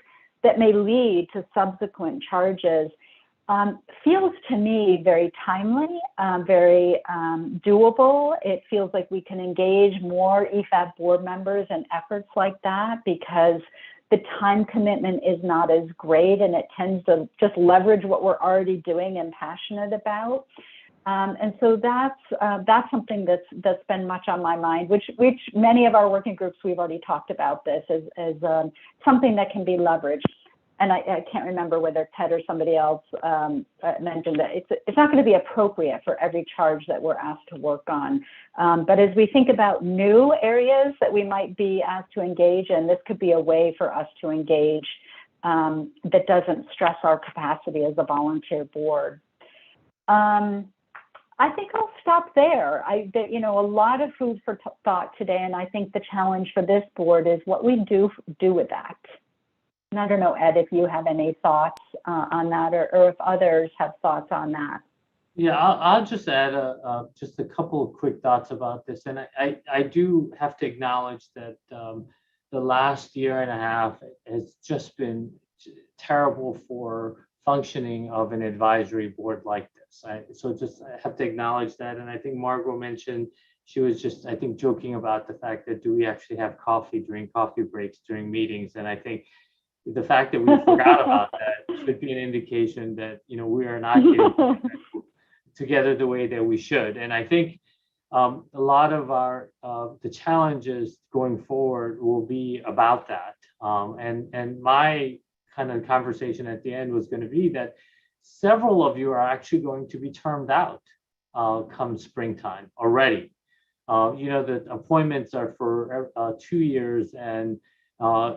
that may lead to subsequent charges feels to me very timely, very doable. It feels like we can engage more EFAB board members in efforts like that because the time commitment is not as great, and it tends to just leverage what we're already doing and passionate about. And so that's something that's been much on my mind, which many of our working groups, we've already talked about this as something that can be leveraged. And I can't remember whether Ted or somebody else mentioned that it's not going to be appropriate for every charge that we're asked to work on. But as we think about new areas that we might be asked to engage in, this could be a way for us to engage that doesn't stress our capacity as a volunteer board. I think I'll stop there. A lot of food for thought today, and I think the challenge for this board is what we do with that. And I don't know, Ed, if you have any thoughts on that, or if others have thoughts on that. Yeah, I'll just add just a couple of quick thoughts about this. And I do have to acknowledge that the last year and a half has just been terrible for functioning of an advisory board like this. So I have to acknowledge that. And I think Margot mentioned, she was just, I think, joking about the fact that do we actually have coffee during coffee breaks during meetings? And I think the fact that we forgot about that should be an indication that, we are not getting together the way that we should. And I think a lot of our the challenges going forward will be about that. And my kind of conversation at the end was going to be that several of you are actually going to be termed out come springtime already. The appointments are for 2 years, and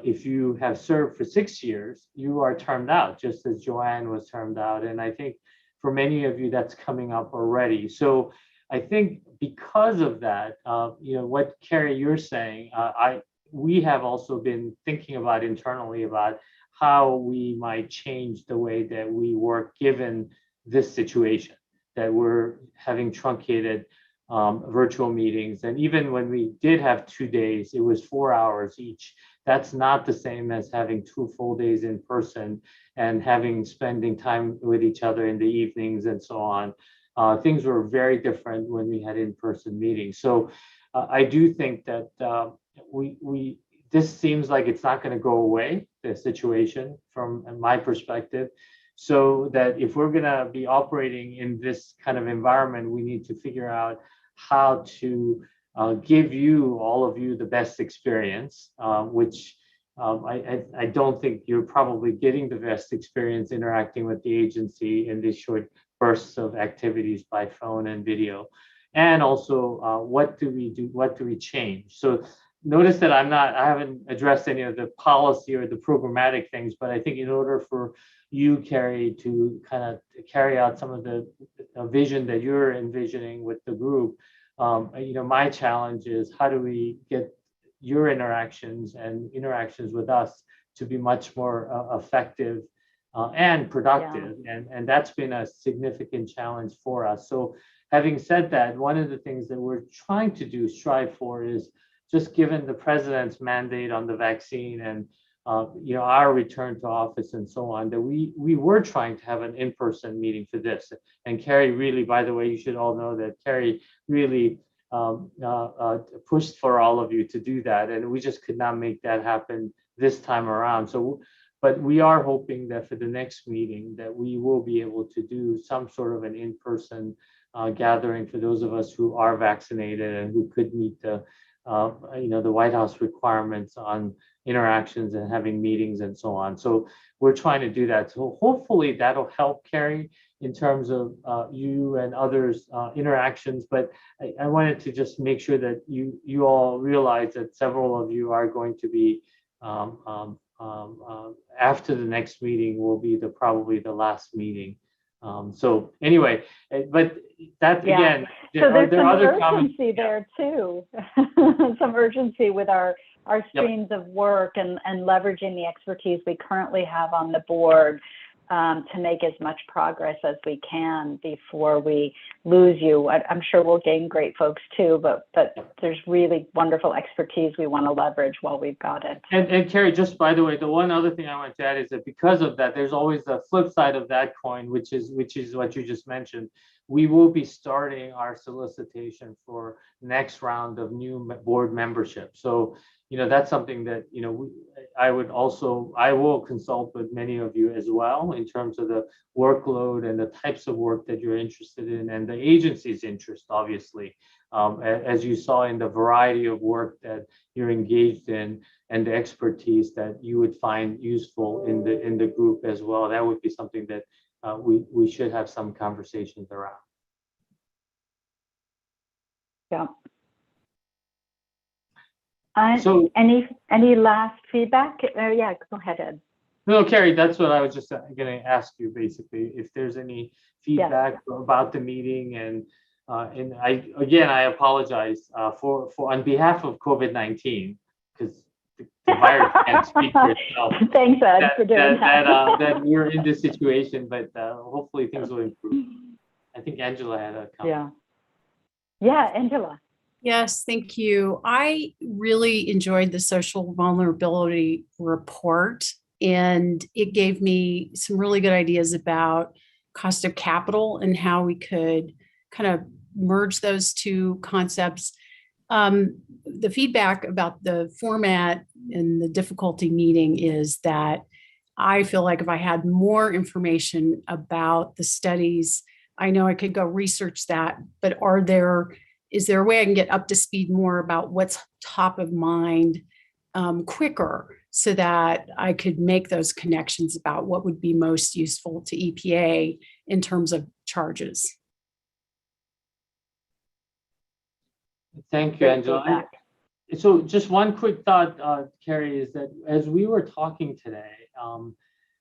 if you have served for 6 years, you are termed out, just as Joanne was termed out. And I think for many of you, that's coming up already. So I think because of that, what Carrie, you're saying, we have also been thinking about internally about how we might change the way that we work given this situation, that we're having truncated virtual meetings. And even when we did have 2 days, it was 4 hours each. That's not the same as having 2 full days in person and spending time with each other in the evenings and so on. Things were very different when we had in-person meetings. So I do think that this seems like it's not going to go away, the situation from my perspective. So that if we're going to be operating in this kind of environment, we need to figure out how to give all of you, the best experience, which I don't think you're probably getting the best experience interacting with the agency in these short bursts of activities by phone and video. And also, what do we do? What do we change? So notice that I haven't addressed any of the policy or the programmatic things, but I think in order for you, Carrie, to kind of carry out some of the vision that you're envisioning with the group, my challenge is how do we get your interactions with us to be much more effective and productive. Yeah. And that's been a significant challenge for us. So having said that, one of the things that we're trying to strive for is just given the president's mandate on the vaccine and our return to office and so on, that we were trying to have an in-person meeting for this. And Carrie really, by the way, you should all know that Carrie really pushed for all of you to do that. And we just could not make that happen this time around. So, but we are hoping that for the next meeting that we will be able to do some sort of an in-person gathering for those of us who are vaccinated and who could meet the White House requirements on interactions and having meetings and so on. So we're trying to do that. So hopefully that'll help, Carrie, in terms of you and others' interactions. But I wanted to just make sure that you all realize that several of you are going to be after the next meeting will be probably the last meeting. So anyway, but that again, so there's some urgency there too. Some urgency with our streams of work and leveraging the expertise we currently have on the board to make as much progress as we can before we lose you. I'm sure we'll gain great folks too, but there's really wonderful expertise we want to leverage while we've got it. And Carrie, just by the way, the one other thing I want to add is that because of that, there's always the flip side of that coin, which is what you just mentioned. We will be starting our solicitation for next round of new board membership. So that's something that, I will consult with many of you as well in terms of the workload and the types of work that you're interested in and the agency's interest, obviously. As you saw in the variety of work that you're engaged in and the expertise that you would find useful in the group as well, that would be something that we should have some conversations around. Yeah. So any last feedback? Yeah, go ahead, Ed. No, Carrie, that's what I was just going to ask you, basically, if there's any feedback about the meeting, and I apologize for on behalf of COVID-19, because the virus can't speak for itself. Thanks, Ed, for doing that. That we're in this situation, but hopefully things will improve. I think Angela had a comment. Yeah, Angela. Yes, thank you. I really enjoyed the social vulnerability report, and it gave me some really good ideas about cost of capital and how we could kind of merge those two concepts. The feedback about the format and the difficulty meeting is that I feel like if I had more information about the studies, I know I could go research that, but is there a way I can get up to speed more about what's top of mind quicker, so that I could make those connections about what would be most useful to EPA in terms of charges? Thank you, Angela. So just one quick thought, Carrie, is that as we were talking today,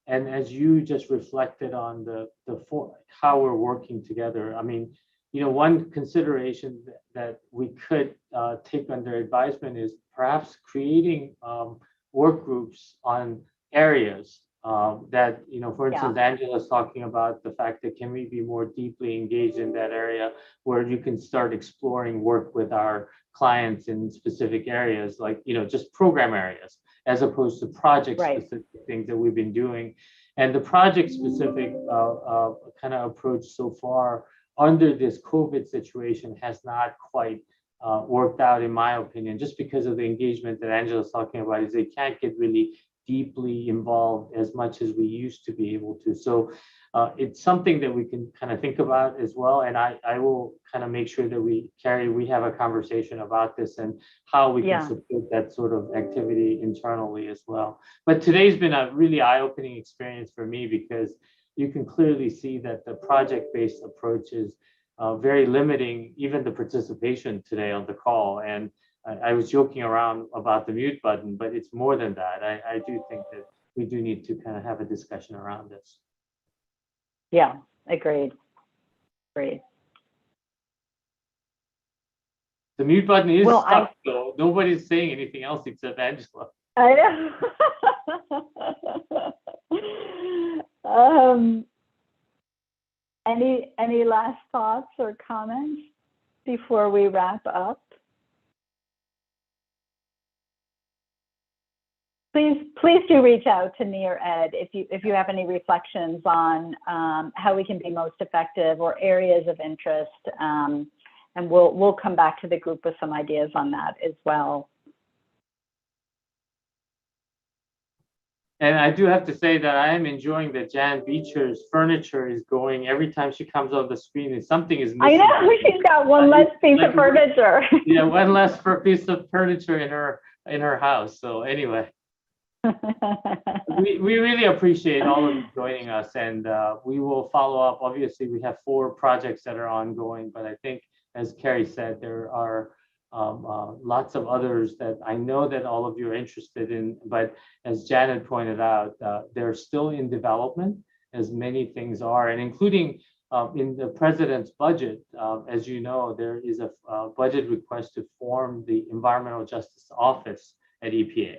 and as you just reflected on how we're working together, I mean, one consideration that we could take under advisement is perhaps creating work groups on areas that, for instance, Angela's talking about the fact that can we be more deeply engaged in that area, where you can start exploring work with our clients in specific areas, like, just program areas, as opposed to project-specific things that we've been doing. And the project-specific kind of approach so far under this COVID situation has not quite worked out, in my opinion, just because of the engagement that Angela's talking about, is they can't get really deeply involved as much as we used to be able to. So it's something that we can kind of think about as well. And I will kind of make sure that we have a conversation about this and how we can support that sort of activity internally as well. But today's been a really eye-opening experience for me, because you can clearly see that the project-based approach is very limiting, even the participation today on the call. And I was joking around about the mute button, but it's more than that. I do think that we do need to kind of have a discussion around this. Yeah, agreed. Agreed. The mute button is stuck, so nobody's saying anything else except Angela. I know. Any last thoughts or comments before we wrap up? Please do reach out to me or Ed if you have any reflections on how we can be most effective or areas of interest, and we'll come back to the group with some ideas on that as well. And I do have to say that I am enjoying that Jan Beecher's furniture is going every time she comes on the screen, and something is missing. I know, she's got one less piece of furniture. Yeah, one less piece of furniture in her house. So anyway, we really appreciate all of you joining us, and we will follow up. Obviously, we have 4 projects that are ongoing, but I think, as Carrie said, there are lots of others that I know that all of you are interested in, but as Janet pointed out, they're still in development, as many things are, and including in the president's budget. As you know, there is a budget request to form the Environmental Justice Office at EPA,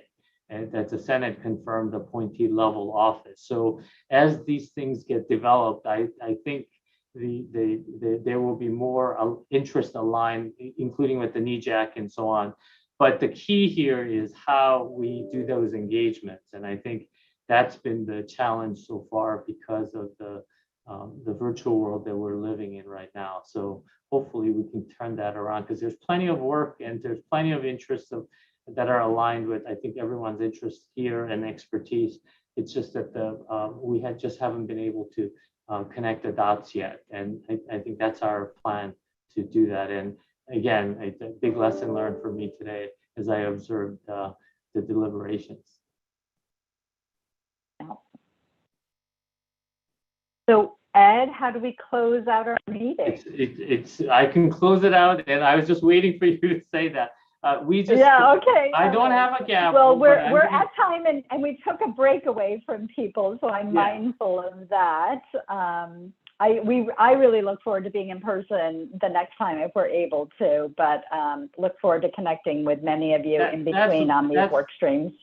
and that's a Senate confirmed appointee level office. So as these things get developed, I think there will be more interest aligned, including with the NEJAC and so on. But the key here is how we do those engagements. And I think that's been the challenge so far because of the virtual world that we're living in right now. So hopefully we can turn that around, because there's plenty of work and there's plenty of interest that are aligned with, I think, everyone's interest here and expertise. It's just that we haven't been able to connect the dots yet. And I think that's our plan to do that. And again, a big lesson learned for me today as I observed the deliberations. So Ed, how do we close out our meeting? I can close it out, and I was just waiting for you to say that. Yeah, okay. I don't have a gavel. Well, we're at time, and we took a break away from people, so I'm mindful of that. I really look forward to being in person the next time if we're able to, but look forward to connecting with many of you in between on these work streams.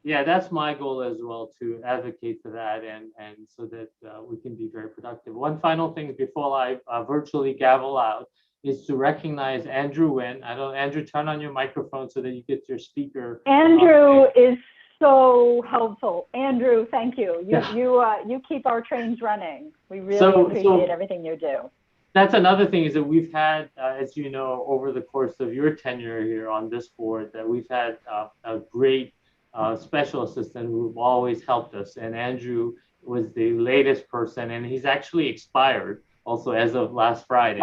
Yeah, that's my goal as well, to advocate for that and so that we can be very productive. One final thing before I virtually gavel out is to recognize Andrew Wynn. Andrew, turn on your microphone so that you get your speaker. Andrew is so helpful. Andrew, thank you. You keep our trains running. We really appreciate everything you do. That's another thing is that we've had, as you know, over the course of your tenure here on this board, that we've had a great special assistant who've always helped us. And Andrew was the latest person, and he's actually expired also as of last Friday.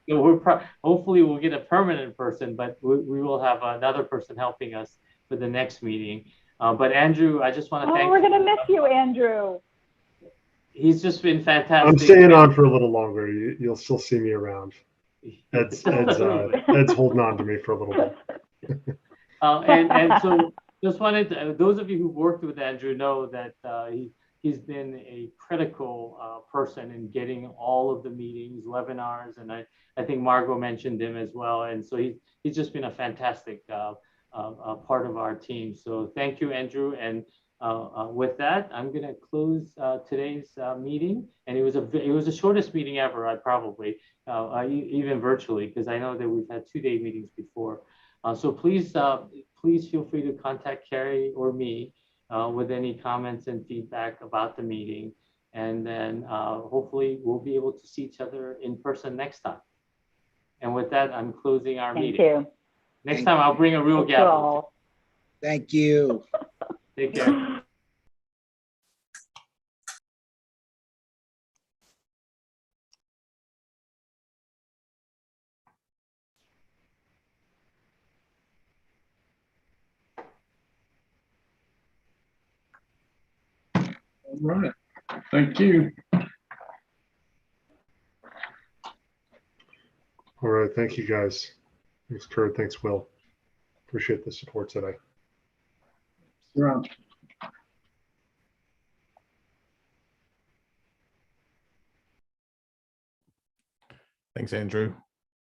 So hopefully we'll get a permanent person, but we will have another person helping us for the next meeting. But Andrew, I just want to thank you. We're going to miss you, Andrew. He's just been fantastic. I'm staying on for a little longer. You'll still see me around. Ed's holding on to me for a little bit. And so just wanted to, those of you who've worked with Andrew know that he's been a critical person in getting all of the meetings, webinars, and I think Margot mentioned him as well. And so he's just been a fantastic part of our team. So thank you, Andrew. And with that, I'm going to close today's meeting. And it was the shortest meeting ever, probably, even virtually, because I know that we've had 2-day meetings before. So please feel free to contact Carrie or me with any comments and feedback about the meeting. And then hopefully we'll be able to see each other in person next time. And with that, I'm closing our meeting. Thank you. Next time I'll bring a real gavel. Thank you. Take care. All right. Thank you. All right. Thank you, guys. Thanks, Kurt. Thanks, Will. Appreciate the support today. Yeah. Thanks, Andrew.